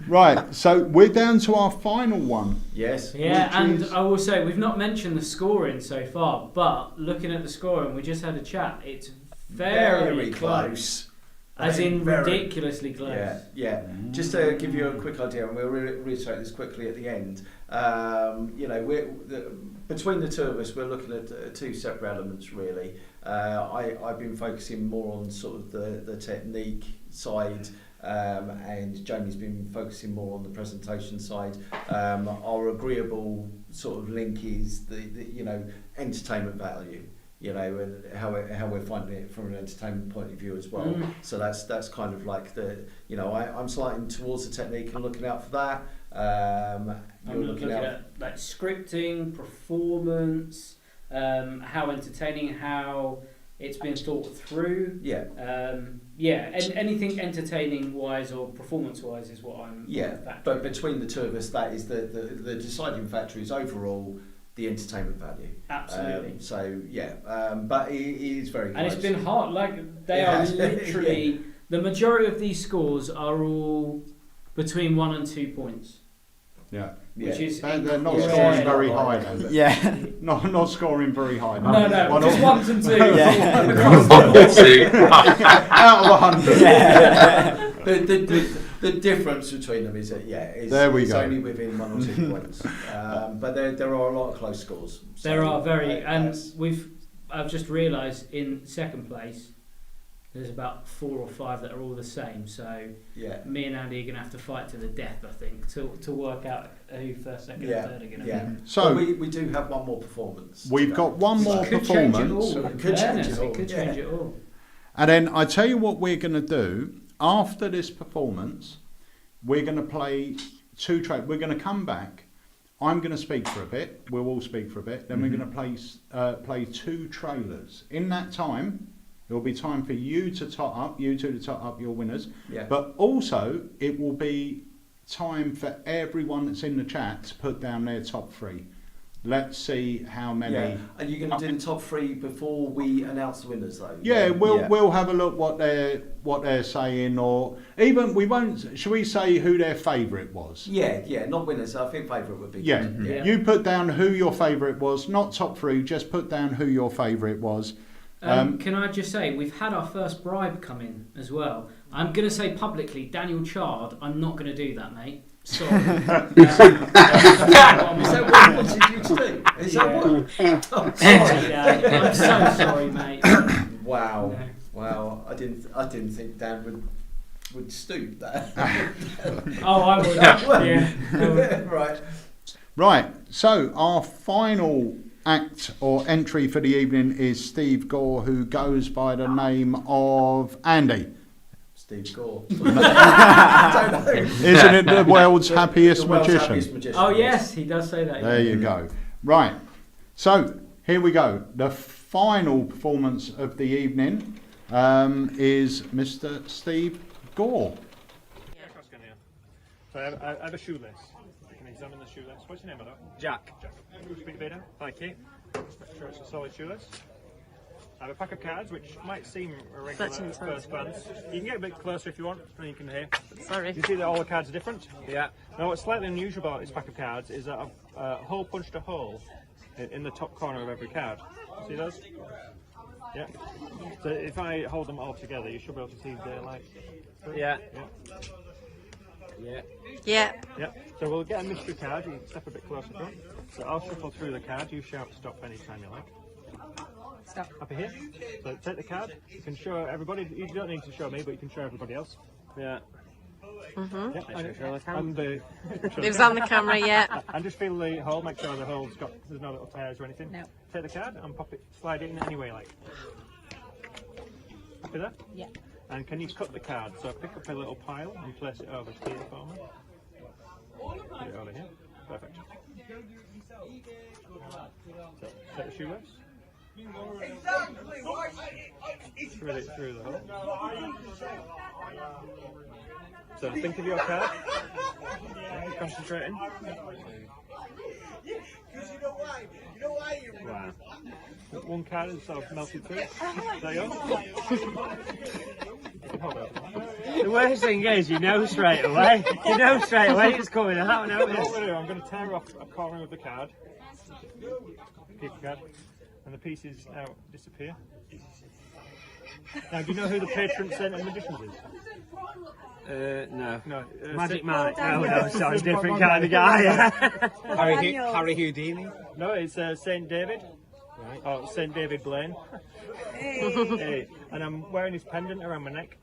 Right, so we're down to our final one. Yes. Yeah, and I will say, we've not mentioned the scoring so far, but looking at the scoring, we just had a chat. It's very close. As in ridiculously close. Yeah, yeah. Just to give you a quick idea, and we'll reiterate this quickly at the end. Between the two of us, we're looking at two separate elements, really. I've been focusing more on sort of the technique side, and Jamie's been focusing more on the presentation side. Our agreeable sort of link is the entertainment value. And how we're finding it from an entertainment point of view as well. So that's kind of like I'm sliding towards the technique and looking out for that. I'm looking at like scripting, performance, how entertaining, how it's been thought through. Yeah. And anything entertaining wise or performance wise is what I'm. Yeah. But between the two of us, that is the deciding factor is overall the entertainment value. Absolutely. But it is very close. And it's been hard. Like they are literally the majority of these scores are all between 1 and 2 points. Yeah. Which is they're not scoring very high then. Yeah. Not scoring very high. No, just 1s and 2s. Out of 100. Yeah. The difference between them is that it's only within 1 or 2 points, but there are a lot of close scores. So there are and I've just realised in second place there's about 4 or 5 that are all the same. So me and Andy are going to have to fight to the death, I think, to work out who first, second, and third are going to be. So we do have one more performance. We've got one more performance. It could change it all. And then I tell you what we're going to do after this performance. We're going to play 2 trailers. We're going to come back. I'm going to speak for a bit. We'll all speak for a bit. Then we're going to play 2 trailers. In that time, it will be time for you two to top up your winners. Yeah. But also, it will be time for everyone that's in the chat to put down their top 3. Let's see how many. Yeah. Are you going to do the top 3 before we announce the winners, though? Yeah, we'll have a look what they're saying, or even we won't. Shall we say who their favourite was? Yeah, not winners. I think favourite would be. Yeah. You put down who your favourite was, not top 3. Just put down who your favourite was. Can I just say, we've had our first bribe come in as well. I'm going to say publicly, Daniel Chard, I'm not going to do that, mate. Sorry. Is that what he wanted you to do? Is that what? Oh, sorry, Dan. I'm so sorry, mate. Wow. No. Wow. I didn't think Dan would stoop that. Oh, I would. Yeah. Right. Right. So our final act or entry for the evening is Steve Gore, who goes by the name of Andy. Steve Gore. Isn't it the world's happiest magician? Oh yes, he does say that. There you go. Right. So here we go. The final performance of the evening is Mr. Steve Gore. So I have a shoelace. You can examine the shoelace. What's your name, brother? Jack. Speak beta. Thank you. Make sure it's a solid shoelace. I have a pack of cards, which might seem irregular at first glance. You can get a bit closer if you want, and you can hear. Sorry. You see that all the cards are different? Yeah. Now, what's slightly unusual about this pack of cards is that I've hole punched a hole in the top corner of every card. See those? Yeah. So if I hold them all together, you should be able to see the light. Yeah. Yeah. Yeah. Yeah. So we'll get a mystery card. You can step a bit closer to it. So I'll shuffle through the card. You shout stop anytime you like. Stop. Up here. So take the card. You can show everybody. You don't need to show me, but you can show everybody else. Yeah. Mhm. Yeah. And the. It was on the camera, yeah. And just feel the hole. Make sure the hole's got. There's no little tears or anything. No. Take the card and pop it. Slide it in any way you like. Happy there? Yeah. And can you cut the card? So pick up a little pile and place it over here for me. Put it over here. Perfect. So take the shoelace. Thread it through the hole. So think of your card. Concentrating. Wow. One card is sort of melted through. There you go. The worst thing is, you know straight away. You know straight away it's coming out. What I'm going to tear off a corner of the card. Keep the card. And the pieces now disappear. Now, do you know who the patron saint of magicians is? No. No. Magic Mike. No, sorry, different kind of guy. Harry Houdini. No, it's Saint David. Right. Oh, Saint David Blaine. Hey. And I'm wearing his pendant around my neck.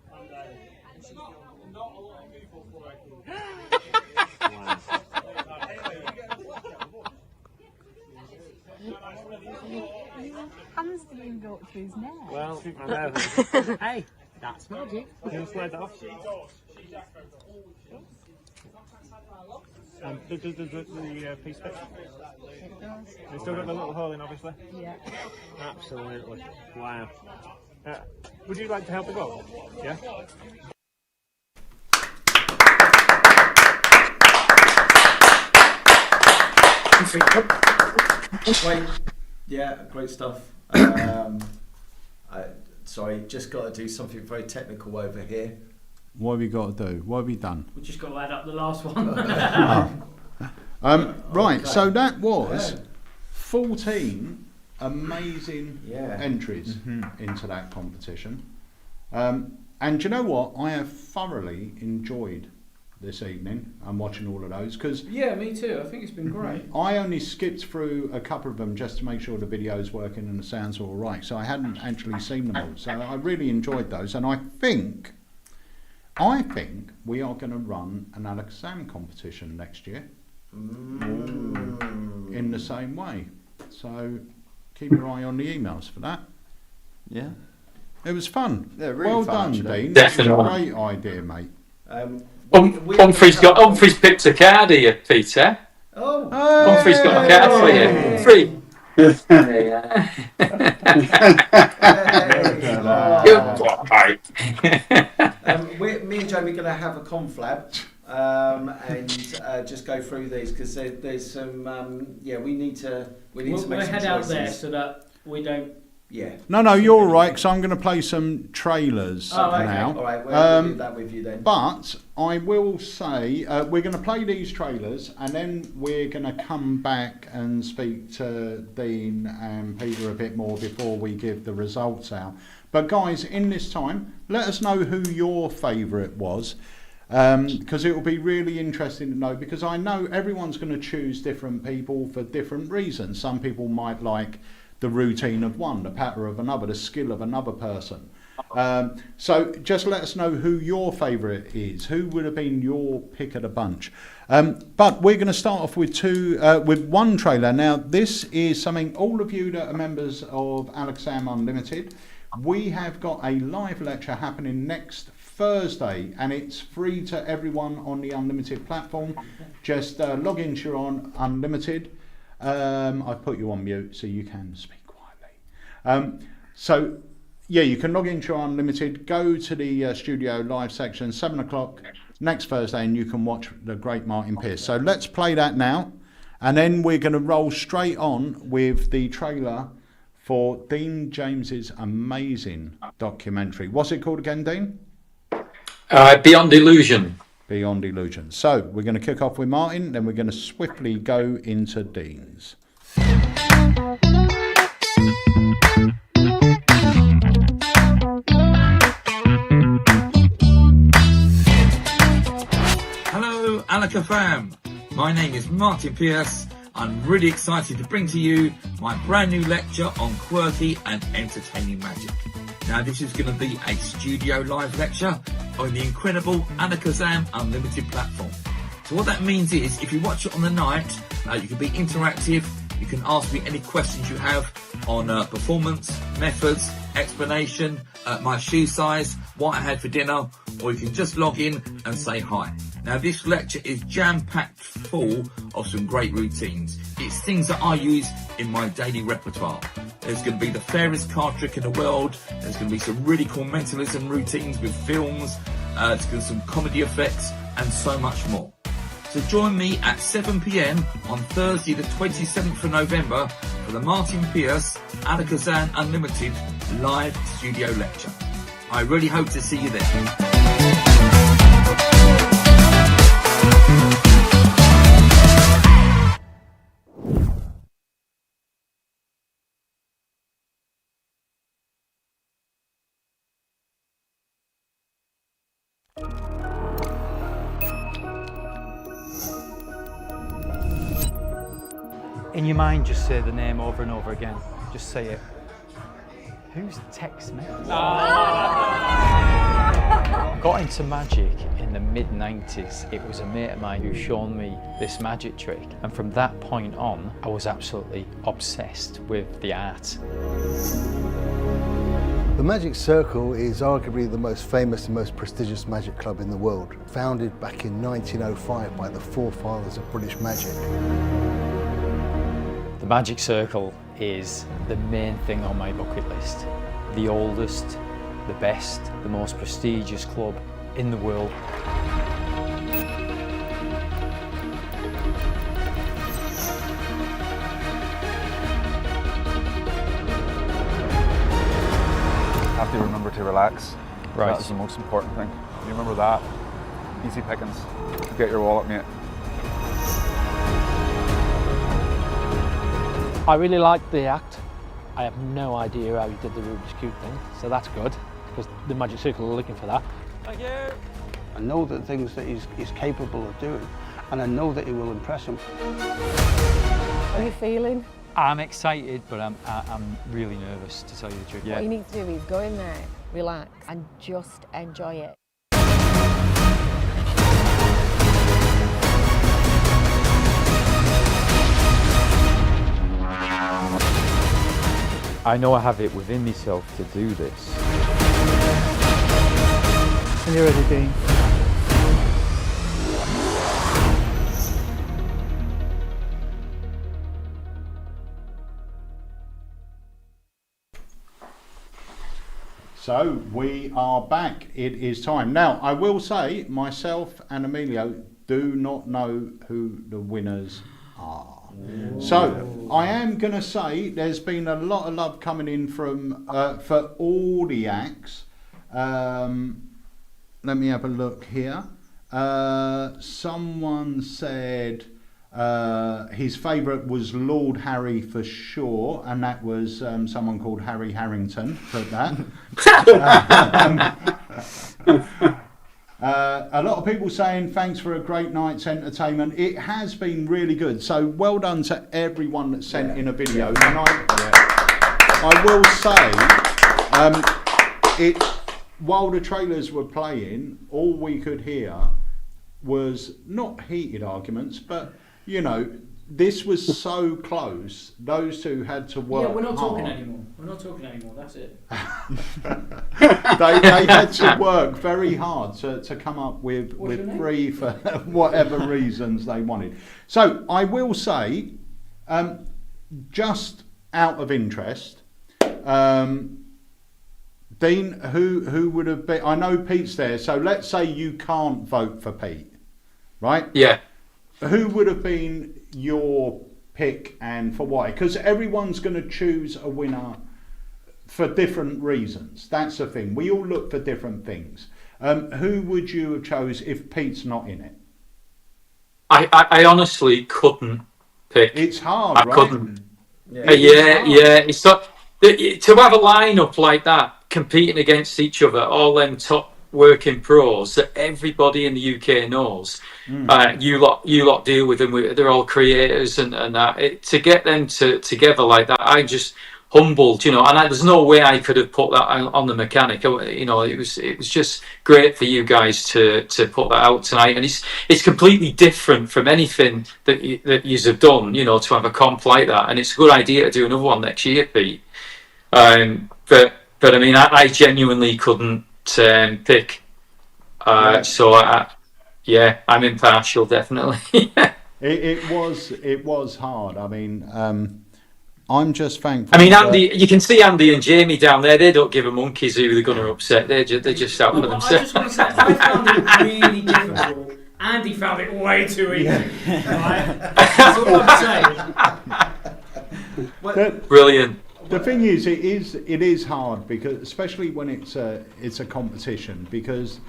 Hands didn't even go up to his neck. Well, I know. Hey, that's magic. You can slide that off. Does the piece fit? It does. It's still got the little hole in, obviously? Yeah. Absolutely. Wow. Would you like to help as well? Yeah? Wait. Yeah, great stuff. Sorry, just got to do something very technical over here. What have you got to do? What have you done? We just got to add up the last one. Right, Okay. so that was 14 amazing entries into that competition. And do you know what? I have thoroughly enjoyed this evening and watching all of those because Yeah, me too. I think it's been great. I only skipped through a couple of them just to make sure the video's working and the sound's all right. So I hadn't actually seen them all. So I really enjoyed those, and I think we are going to run an Alakazam competition next year in the same way. So keep your eye on the emails for that. Yeah. It was fun. Yeah, really well fun, done, actually. Dean. Definitely. Great idea, mate. Humphrey's picked a card here, Peter. Oh. Humphrey's got a card for you. Humphrey. Me and Jamie are going to have a conflab and just go through these because there's some. We need to. We'll make some head out there choices. so that we don't. Yeah. No, you're all right, because I'm going to play some trailers okay. now. All right, we'll do that with you then. But I will say, we're going to play these trailers, and then we're going to come back and speak to Dean and Peter a bit more before we give the results out. But guys, in this time, let us know who your favourite was, because it will be really interesting to know, because I know everyone's going to choose different people for different reasons. Some people might like the routine of one, the patter of another, the skill of another person. So just let us know who your favourite is. Who would have been your pick of the bunch? But we're going to start off with with one trailer. Now, this is something all of you that are members of Alakazam Unlimited, we have got a live lecture happening next Thursday, and it's free to everyone on the Unlimited platform. Just log into your Unlimited. I've put you on mute so you can speak quietly. So yeah, you can log into your Unlimited, go to the studio live section, 7 o'clock next Thursday, and you can watch the great Martin Pearce. So let's play that now, and then we're going to roll straight on with the trailer for Dean James's amazing documentary. What's it called again, Dean? Beyond Illusion. Beyond Illusion. So we're going to kick off with Martin, then we're going to swiftly go into Dean's. Hello, Alakazam. My name is Martin Pearce. I'm really excited to bring to you my brand new lecture on quirky and entertaining magic. Now, this is going to be a studio live lecture on the incredible Alakazam Unlimited platform. So what that means is, if you watch it on the night, you can be interactive. You can ask me any questions you have on performance, methods, explanation, my shoe size, what I had for dinner, or you can just log in and say hi. Now, this lecture is jam-packed full of some great routines. It's things that I use in my daily repertoire. There's going to be the fairest card trick in the world. There's going to be some really cool mentalism routines with films. There's going to be some comedy effects and so much more. So join me at 7 p.m. on Thursday the 27th of November for the Martin Pearce Alakazam Unlimited live studio lecture. I really hope to see you there. In your mind, just say the name over and over again. Just say it. Who's text me? Got into magic in the mid-90s. It was a mate of mine who showed me this magic trick, and from that point on, I was absolutely obsessed with the art. The Magic Circle is arguably the most famous and most prestigious magic club in the world, founded back in 1905 by the forefathers of British magic. The Magic Circle is the main thing on my bucket list. The oldest, the best, the most prestigious club in the world. Have to remember to relax. Right. That's the most important thing. You remember that. Easy pickings. Get your wallet, mate. I really liked the act. I have no idea how he did the Rubik's Cube thing, so that's good, because the Magic Circle are looking for that. Thank you. I know the things that he's capable of doing, and I know that he will impress him. How are you feeling? I'm excited, but I'm really nervous, to tell you the truth. What you need to do is go in there, relax, and just enjoy it. I know I have it within myself to do this. Are you ready, Dean? So we are back. It is time. Now, I will say, myself and Emilio do not know who the winners are. So I am going to say there's been a lot of love coming in from for all the acts. Let me have a look here. Someone said his favourite was Lord Harry for sure, and that was someone called Harry Harrington put that. A lot of people saying thanks for a great night's entertainment. It has been really good, so well done to everyone that sent in a video. And I will say, while the trailers were playing, all we could hear was not heated arguments, but you know, this was so close. Those two had to work. Yeah, we're not hard. talking anymore. We're not talking anymore. That's it. they had to work very hard to come up with three for whatever reasons they wanted. So I will say, just out of interest, Dean, who would have been? I know Pete's there, so let's say you can't vote for Pete, right? Yeah. Who would have been your pick and for why? Because everyone's going to choose a winner for different reasons. That's the thing. We all look for different things. Who would you have chose if Pete's not in it? I honestly couldn't pick. It's hard, I right? couldn't. Yeah. It's not, to have a lineup like that, competing against each other, all them top working pros that everybody in the UK knows. You lot deal with them. They're all creators and that. To get them together like that, I'm just humbled, you know. And there's no way I could have put that on the mechanic. You know, it was just great for you guys to put that out tonight. And it's completely different from anything that you have done. You know, to have a comp like that. And it's a good idea to do another one next year, Pete. But I mean, I genuinely couldn't pick. So I'm impartial, definitely. It was hard. I mean, I'm just thankful. I mean, Andy, you can see Andy and Jamie down there. They don't give a monkeys who they're going to upset. They're just out for themselves. I just want to say, I found it really difficult. Andy found it way too easy. Right? That's all I'm saying. Brilliant. The thing is, it is hard because, especially when it's a competition, because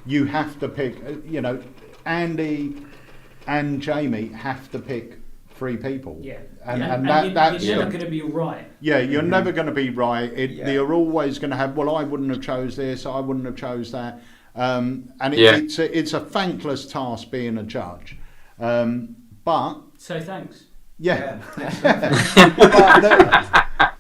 you have to pick. You know, Andy and Jamie have to pick 3 people. Yeah, and that's you're never going to be right. Yeah, you're never going to be right. You're always going to have. Well, I wouldn't have chose this. I wouldn't have chose that. It's a thankless task being a judge. But so thanks. Yeah.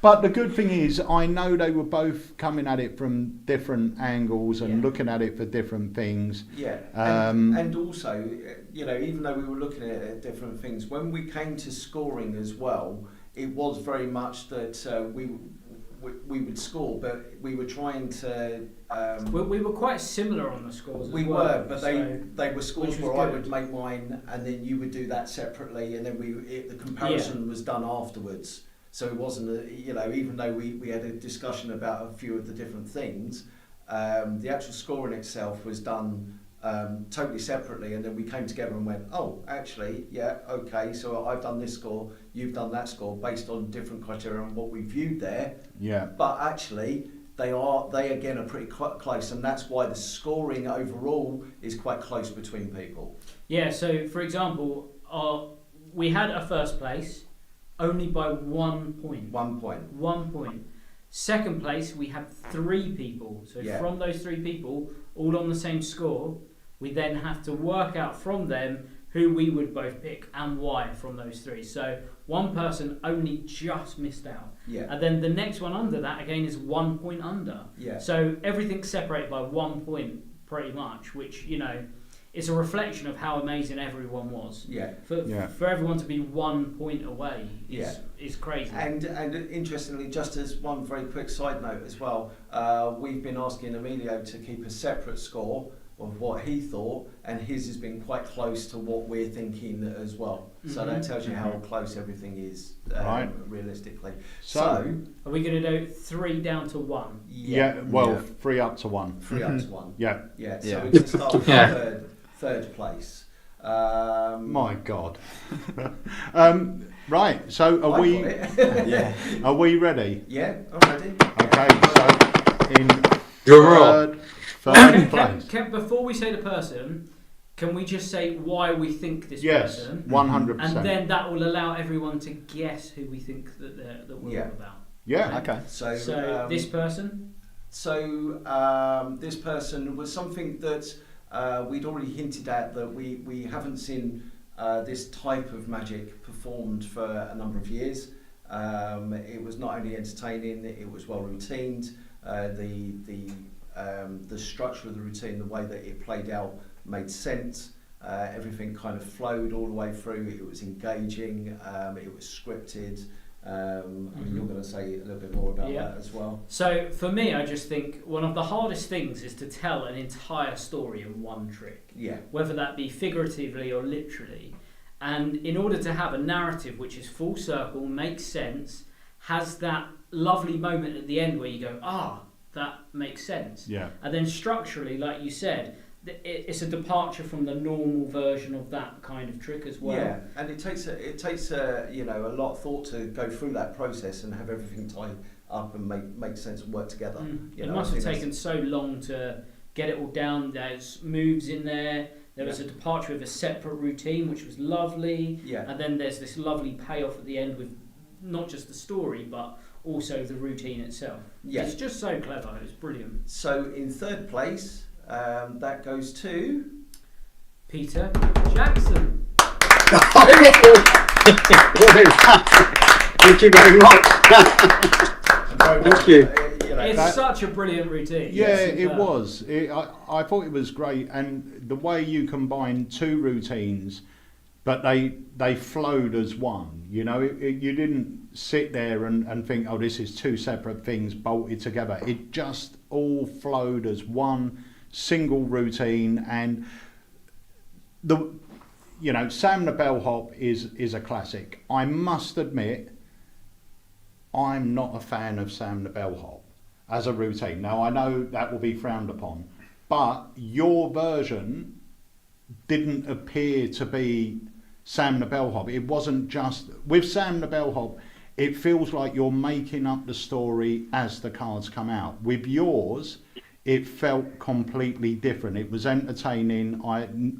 But the good thing is, I know they were both coming at it from different angles and looking at it for different things. Yeah, and also, you know, even though we were looking at different things, when we came to scoring as well, it was very much that we would score, but we were trying to. We were quite similar on the scores. We were, but they were scores where I would make mine, and then you would do that separately, and then the comparison was done afterwards. So it wasn't, you know, even though we had a discussion about a few of the different things, the actual scoring itself was done totally separately, and then we came together and went, oh, actually, yeah, okay, so I've done this score, you've done that score, based on different criteria and what we viewed there. Yeah. But actually, they again are pretty close, and that's why the scoring overall is quite close between people. Yeah, so for example, we had a first place only by 1 point. 1 point. 1 point. Second place, we had 3 people. So from those 3 people, all on the same score, We then have to work out from them who we would both pick and why from those three. So one person only just missed out. Yeah. And then the next one under that, again, is 1 point under. Yeah. So everything's separated by 1 point pretty much, which, you know, it's a reflection of how amazing everyone was. Yeah. For everyone to be 1 point away is crazy. And interestingly, just as one very quick side note as well, we've been asking Emilio to keep a separate score of what he thought, and his has been quite close to what we're thinking as well. So that tells you how close everything is realistically. So are we going to do 3 down to 1? Yeah, 3 up to 1. 3 up to 1. Yeah. Yeah, so we can start with third place. My God. Right, so are we are we ready? Yeah, I'm ready. Okay, so in third place. Before we say the person, can we just say why we think this person? 100%. And then that will allow everyone to guess who we think that we're all about. Yeah. Okay. So this person? So this person was something that we'd already hinted at, that we haven't seen this type of magic performed for a number of years. It was not only entertaining, it was well routined. The structure of the routine, the way that it played out, made sense. Everything kind of flowed all the way through. It was engaging. It was scripted. I mean, you're going to say a little bit more about that as well. So for me, I just think one of the hardest things is to tell an entire story in one trick. Yeah. Whether that be figuratively or literally. And in order to have a narrative which is full circle, makes sense, has that lovely moment at the end where you go, that makes sense. Yeah. And then structurally, like you said, it's a departure from the normal version of that kind of trick as well. Yeah, and it takes a lot of thought to go through that process and have everything tied up and make sense and work together. It must have taken so long to get it all down. There's moves in there. There was a departure with a separate routine, which was lovely. Yeah. And then there's this lovely payoff at the end with not just the story, but also the routine itself. Yeah. It's just so clever. It's brilliant. So in third place, that goes to Peter Jackson. Thank you very much. Thank you. It's such a brilliant routine. Yeah, it was. I thought it was great, and the way you combine two routines, but they flowed as one. You know, you didn't sit there and think, oh, this is two separate things bolted together. It just all flowed as one single routine. And Sam the Bellhop is a classic. I must admit, I'm not a fan of Sam the Bellhop as a routine. Now, I know that will be frowned upon, but your version didn't appear to be Sam the Bellhop. It wasn't just... With Sam the Bellhop, it feels like you're making up the story as the cards come out. With yours, it felt completely different. It was entertaining.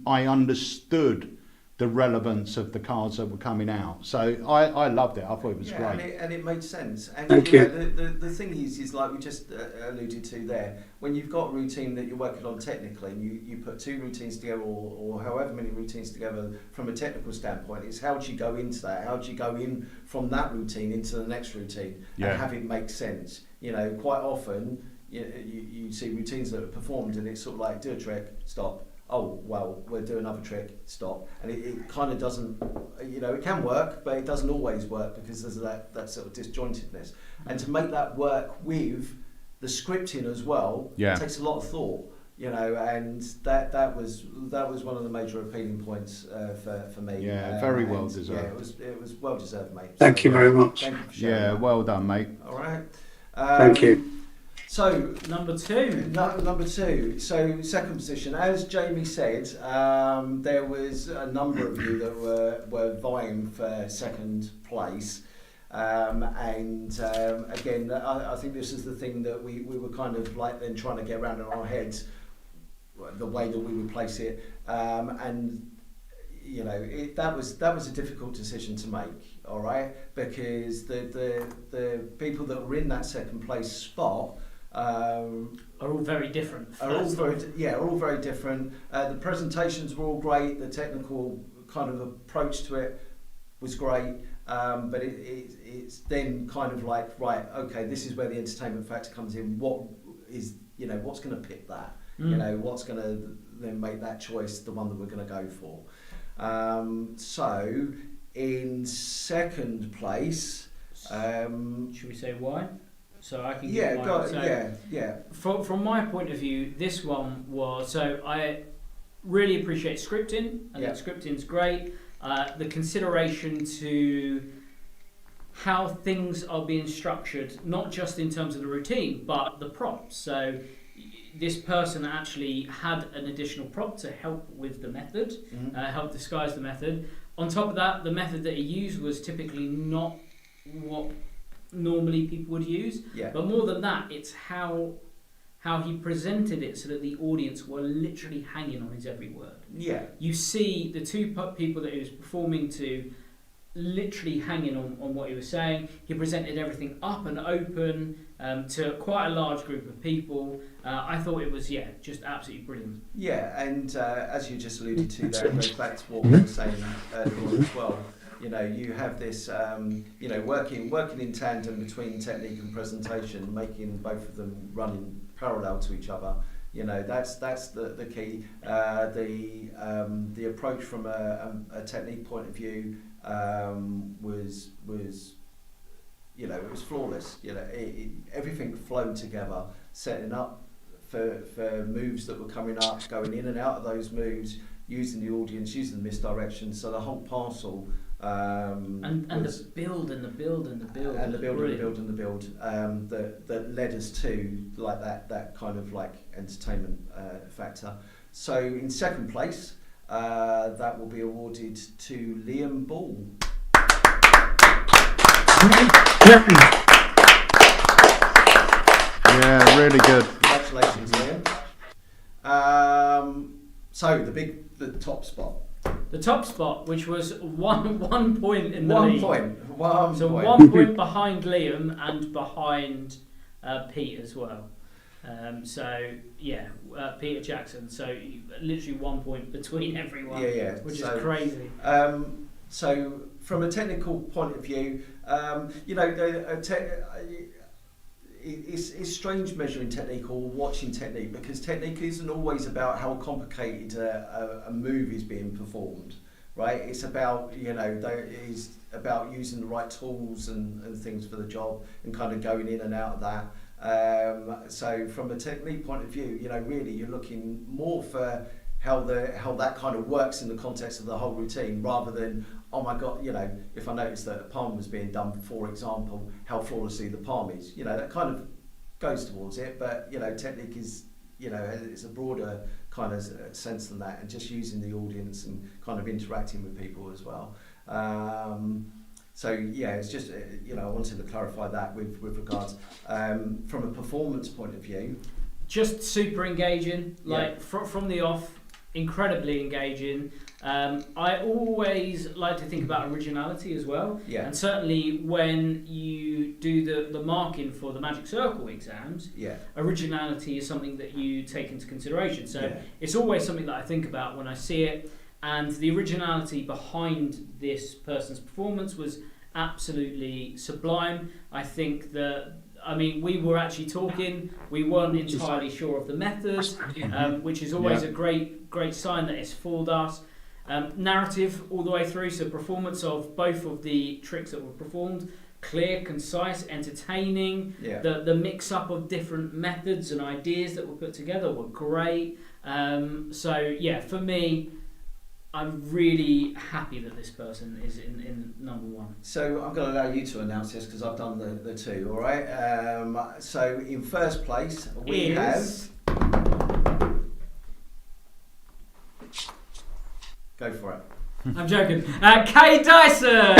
I understood the relevance of the cards that were coming out. So I loved it. I thought it was great. And it made sense. And Thank you. The thing is like we just alluded to there, when you've got a routine that you're working on technically, and you put two routines together or however many routines together from a technical standpoint, it's how do you go into that? How do you go in from that routine into the next routine and have it make sense? You know, quite often you see routines that are performed and it's sort of like, do a trick, stop. Oh, well, we'll do another trick, stop. And it kind of doesn't, it can work, but it doesn't always work because there's that sort of disjointedness. And to make that work with the scripting as well takes a lot of thought, and that was one of the major appealing points for me. Yeah, very well deserved. Yeah, it was well deserved, mate. Thank you very much. Thank you for sharing that. Well done, mate. All right. Thank you. So number two. So second position, as Jamie said, there was a number of you that were vying for second place, and again, I think this is the thing that we were kind of like then trying to get around in our heads, the way that we would place it, and that was a difficult decision to make. All right, because the people that were in that second place spot are all very different. Are all very different. The presentations were all great. The technical kind of approach to it was great. But it's then kind of like, right, okay, this is where the entertainment factor comes in. What is, what's going to pick that? What's going to then make that choice the one that we're going to go for? So in second place, should we say why? So I can get mine. From my point of view, this one was, so I really appreciate scripting. I think scripting's great. The consideration to how things are being structured, not just in terms of the routine, but the props. So this person actually had an additional prop to help with the method, help disguise the method. On top of that, the method that he used was typically not what normally people would use. But more than that, it's how he presented it so that the audience were literally hanging on his every word. You see the two people that he was performing to literally hanging on what he was saying. He presented everything up and open to quite a large group of people. I thought it was, just absolutely brilliant. And as you just alluded to there, it goes back to what we were saying earlier on as well. You have this, working in tandem between technique and presentation, making both of them running parallel to each other. That's the key. The approach from a technique point of view was it was flawless. Everything flowed together, setting up for moves that were coming up, going in and out of those moves, using the audience, using the misdirection. So the whole parcel. And the build and the build and the build and the build and the build and the build that led us to like that kind of like entertainment factor. So in second place, that will be awarded to Liam Ball. Yeah, really good. Congratulations, Liam. So the top spot. The top spot, which was one point in the lead. One point. 1 point behind Liam and behind Pete as well. Peter Jackson. So literally 1 point between everyone, which is crazy. So from a technical point of view, it's strange measuring technique or watching technique, because technique isn't always about how complicated a move is being performed, right? It's about it's about using the right tools and things for the job and kind of going in and out of that. So from a technique point of view, really you're looking more for how that kind of works in the context of the whole routine, rather than, oh my God, if I noticed that a palm was being done, for example, how flawlessly the palm is. That kind of goes towards it, but technique is, it's a broader kind of sense than that, and just using the audience and kind of interacting with people as well. It's just, I wanted to clarify that with regards from a performance point of view. Just super engaging, from the off. Incredibly engaging. I always like to think about originality as well, and certainly when you do the marking for the Magic Circle exams, originality is something that you take into consideration. So it's always something that I think about when I see it, and the originality behind this person's performance was absolutely sublime. I think that, we were actually talking, we weren't entirely sure of the method, which is always a great sign that it's fooled us. Narrative all the way through, so performance of both of the tricks that were performed, clear, concise, entertaining. The mix-up of different methods and ideas that were put together were great. For me, I'm really happy that this person is in number one. So I'm going to allow you to announce this because I've done the two, all right? So in first place, we have... Go for it. I'm joking. Kay Dyson!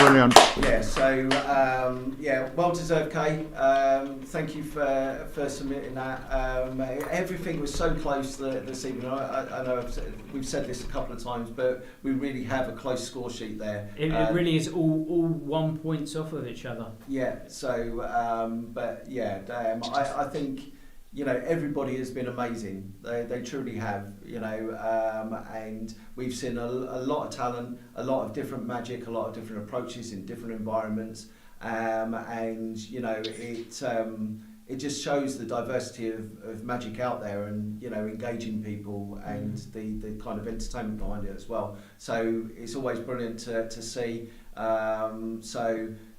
Brilliant. Yeah, so well deserved, Kay. Thank you for submitting that. Everything was so close this evening. I know we've said this a couple of times, but we really have a close score sheet there. It really is all 1 points off of each other. Yeah. So, I think, you know, everybody has been amazing. They truly have, you know, and we've seen a lot of talent, a lot of different magic, a lot of different approaches in different environments, and you know, it just shows the diversity of magic out there, and you know, engaging people, and the kind of entertainment behind it as well. So it's always brilliant to see.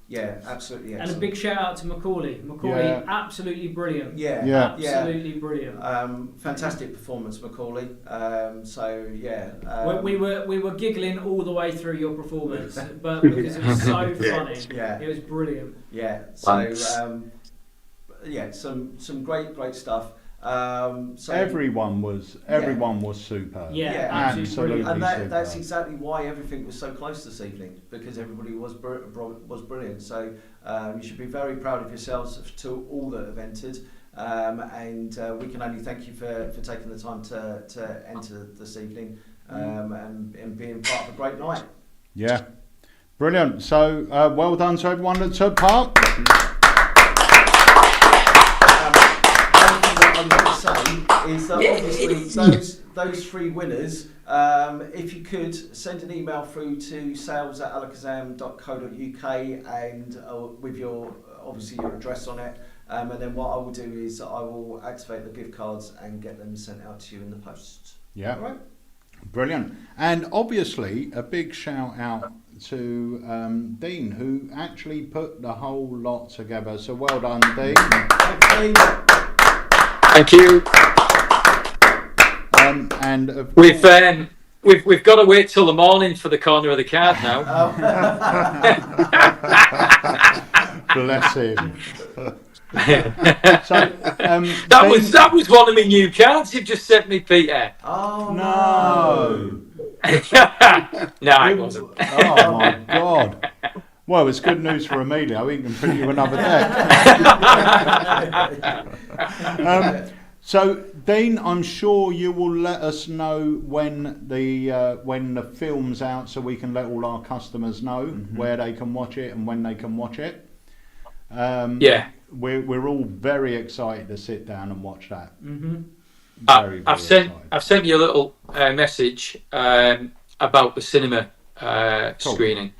Yeah, absolutely excellent. And a big shout out to Macaulay. Absolutely brilliant. Yeah. Absolutely brilliant. Fantastic performance, Macaulay. We were giggling all the way through your performance, but because it was so funny. Yeah. It was brilliant. Yeah. So some great stuff. Everyone was superb. Yeah, absolutely. And superb. that's exactly why everything was so close this evening, because everybody was brilliant. So you should be very proud of yourselves, to all that have entered, and we can only thank you for taking the time to enter this evening, and being part of a great night. Yeah, brilliant. So well done to everyone that took part. I'm going to say is that obviously those three winners, if you could send an email through to sales@alakazam.co.uk and with your address on it, and then what I will do is I will activate the gift cards and get them sent out to you in the post. Yeah. All right. Brilliant. And obviously a big shout out to Dean, who actually put the whole lot together. So well done, Dean. Thank you. And we've got to wait till the morning for the corner of the card now. Bless him. That was one of my new cards you've just sent me, Peter. Oh no! No, it wasn't. Oh my God! Well, it's good news for Emilio. We can print you another deck. So, Dean, I'm sure you will let us know when the film's out, so we can let all our customers know where they can watch it and when they can watch it. Yeah, we're all very excited to sit down and watch that. I've sent you a little message about the cinema screening.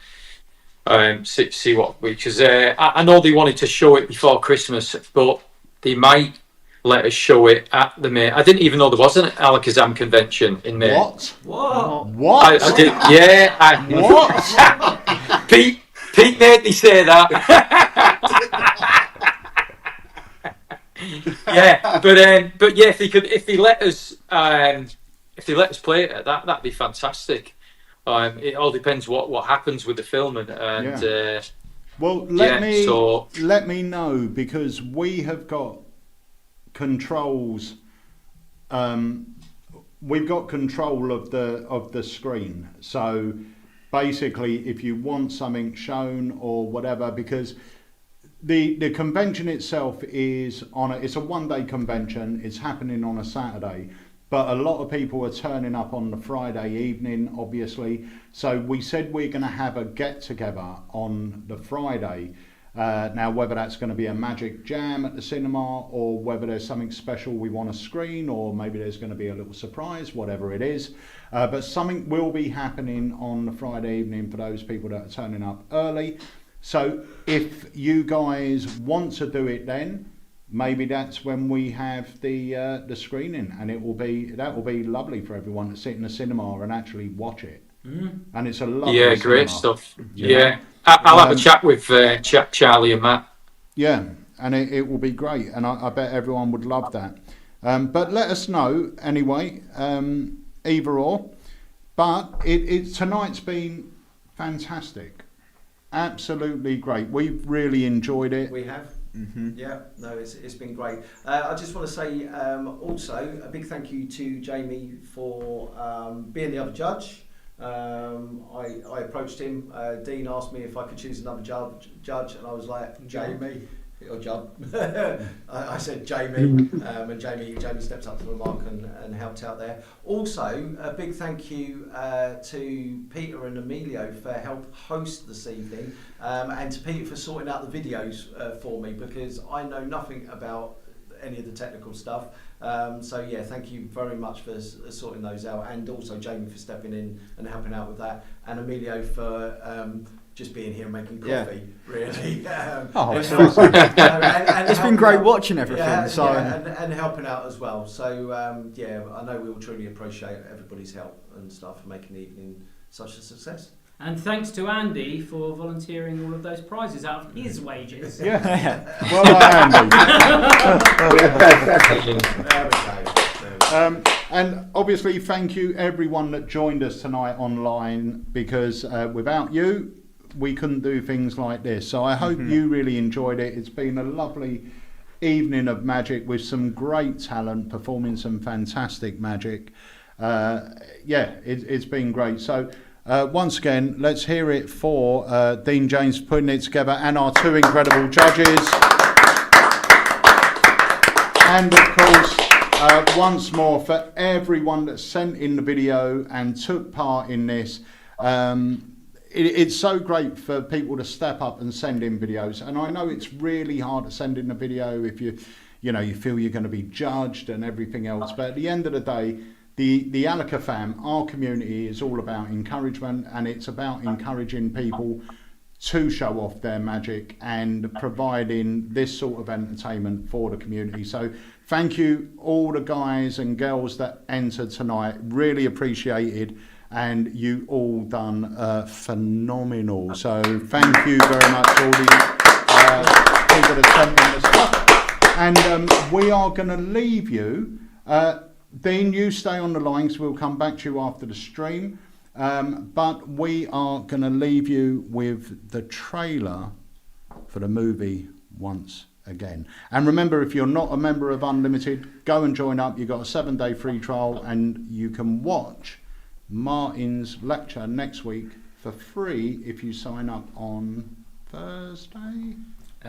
See what because I know they wanted to show it before Christmas, but they might let us show it at the May. I didn't even know there was an Alakazam convention in May. What? I did. Yeah. What? Pete made me say that. Yeah, but yeah, if they let us play it, that'd be fantastic. It all depends what happens with the film and well, let me know, because we have got controls. We've got control of the screen. So basically, if you want something shown or whatever, because the convention itself is it's a one-day convention. It's happening on a Saturday. But a lot of people are turning up on the Friday evening, obviously. So we said we're going to have a get-together on the Friday. Now, whether that's going to be a magic jam at the cinema, or whether there's something special we want to screen, or maybe there's going to be a little surprise, whatever it is. But something will be happening on the Friday evening for those people that are turning up early. So if you guys want to do it then, maybe that's when we have the screening, and that will be lovely for everyone to sit in the cinema and actually watch it. And it's a lovely great cinema. stuff. Yeah, I'll have a chat with Charlie and Matt. Yeah, and it will be great, and I bet everyone would love that. But let us know anyway, either or. But tonight's been fantastic, absolutely great. We've really enjoyed it. We have. Yeah, no, it's been great. I just want to say also a big thank you to Jamie for being the other judge. I approached him. Dean asked me if I could choose another judge, and I was like, Jamie. Or Judd. I said Jamie, and Jamie stepped up to the mark and helped out there. Also, a big thank you to Peter and Emilio for help host this evening, and to Peter for sorting out the videos for me, because I know nothing about any of the technical stuff. So yeah, thank you very much for sorting those out, and also Jamie for stepping in and helping out with that, and Emilio for just being here and making coffee, really. It's been great watching everything. And helping out as well. So yeah, I know we all truly appreciate everybody's help and stuff for making the evening such a success. And thanks to Andy for volunteering all of those prizes out of his wages. Yeah. Well done, Andy. And obviously, thank you everyone that joined us tonight online, because without you, we couldn't do things like this. So I hope you really enjoyed it. It's been a lovely evening of magic with some great talent performing some fantastic magic. Yeah, it's been great. So once again, let's hear it for Dean James putting it together, and our two incredible judges. And of course, once more, for everyone that sent in the video and took part in this. It's so great for people to step up and send in videos, and I know it's really hard to send in a video if you feel you're going to be judged and everything else. But at the end of the day, the Alakazam, our community, is all about encouragement, and it's about encouraging people to show off their magic and providing this sort of entertainment for the community. So thank you all the guys and girls that entered tonight, really appreciated. And you all done phenomenal. So thank you very much, all the people that sent in the stuff. And we are going to leave you. Dean, you stay on the line, because we'll come back to you after the stream. But we are going to leave you with the trailer for the movie once again. And remember, if you're not a member of Unlimited, go and join up. You've got a 7-day free trial, and you can watch Martin's lecture next week for free if you sign up on Thursday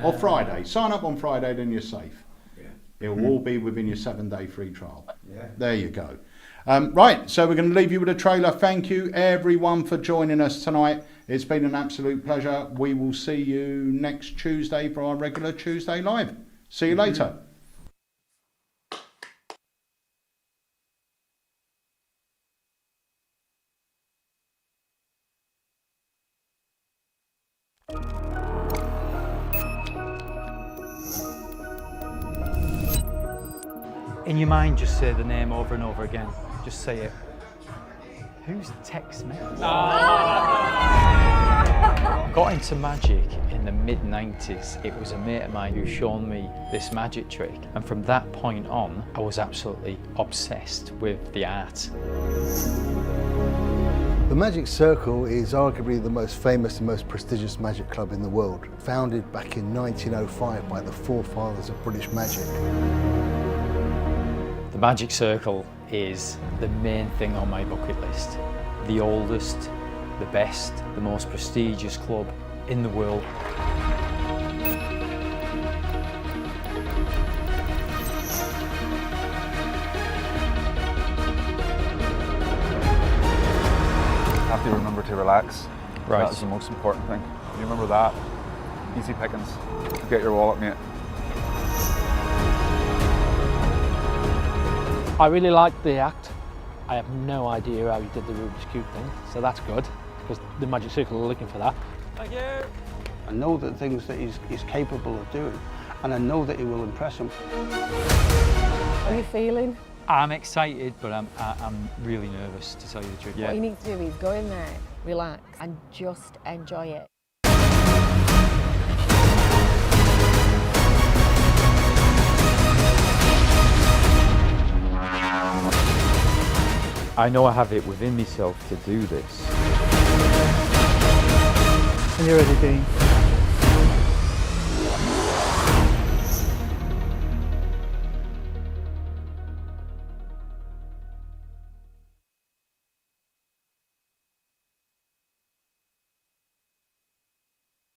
or Friday. Sign up on Friday, then you're safe. Yeah. It will all be within your 7-day free trial. Yeah. There you go. Right, so we're going to leave you with a trailer. Thank you everyone for joining us tonight. It's been an absolute pleasure. We will see you next Tuesday for our regular Tuesday Live. See you later. In your mind, just say the name over and over again. Just say it. Who's text me? Got into magic in the mid-90s. It was a mate of mine who showed me this magic trick, and from that point on, I was absolutely obsessed with the art. The Magic Circle is arguably the most famous and most prestigious magic club in the world, founded back in 1905 by the forefathers of British magic. The Magic Circle is the main thing on my bucket list. The oldest, the best, the most prestigious club in the world. Have to remember to relax. Right. That is the most important thing. You remember that. Easy pickings. Get your wallet, mate. I really liked the act. I have no idea how he did the Rubik's Cube thing, so that's good, because the Magic Circle are looking for that. Thank you. I know the things that he's capable of doing, and I know that he will impress him. How are you feeling? I'm excited, but I'm really nervous, to tell you the truth. What you need to do is go in there, relax, and just enjoy it. I know I have it within myself to do this. Are you ready, Dean?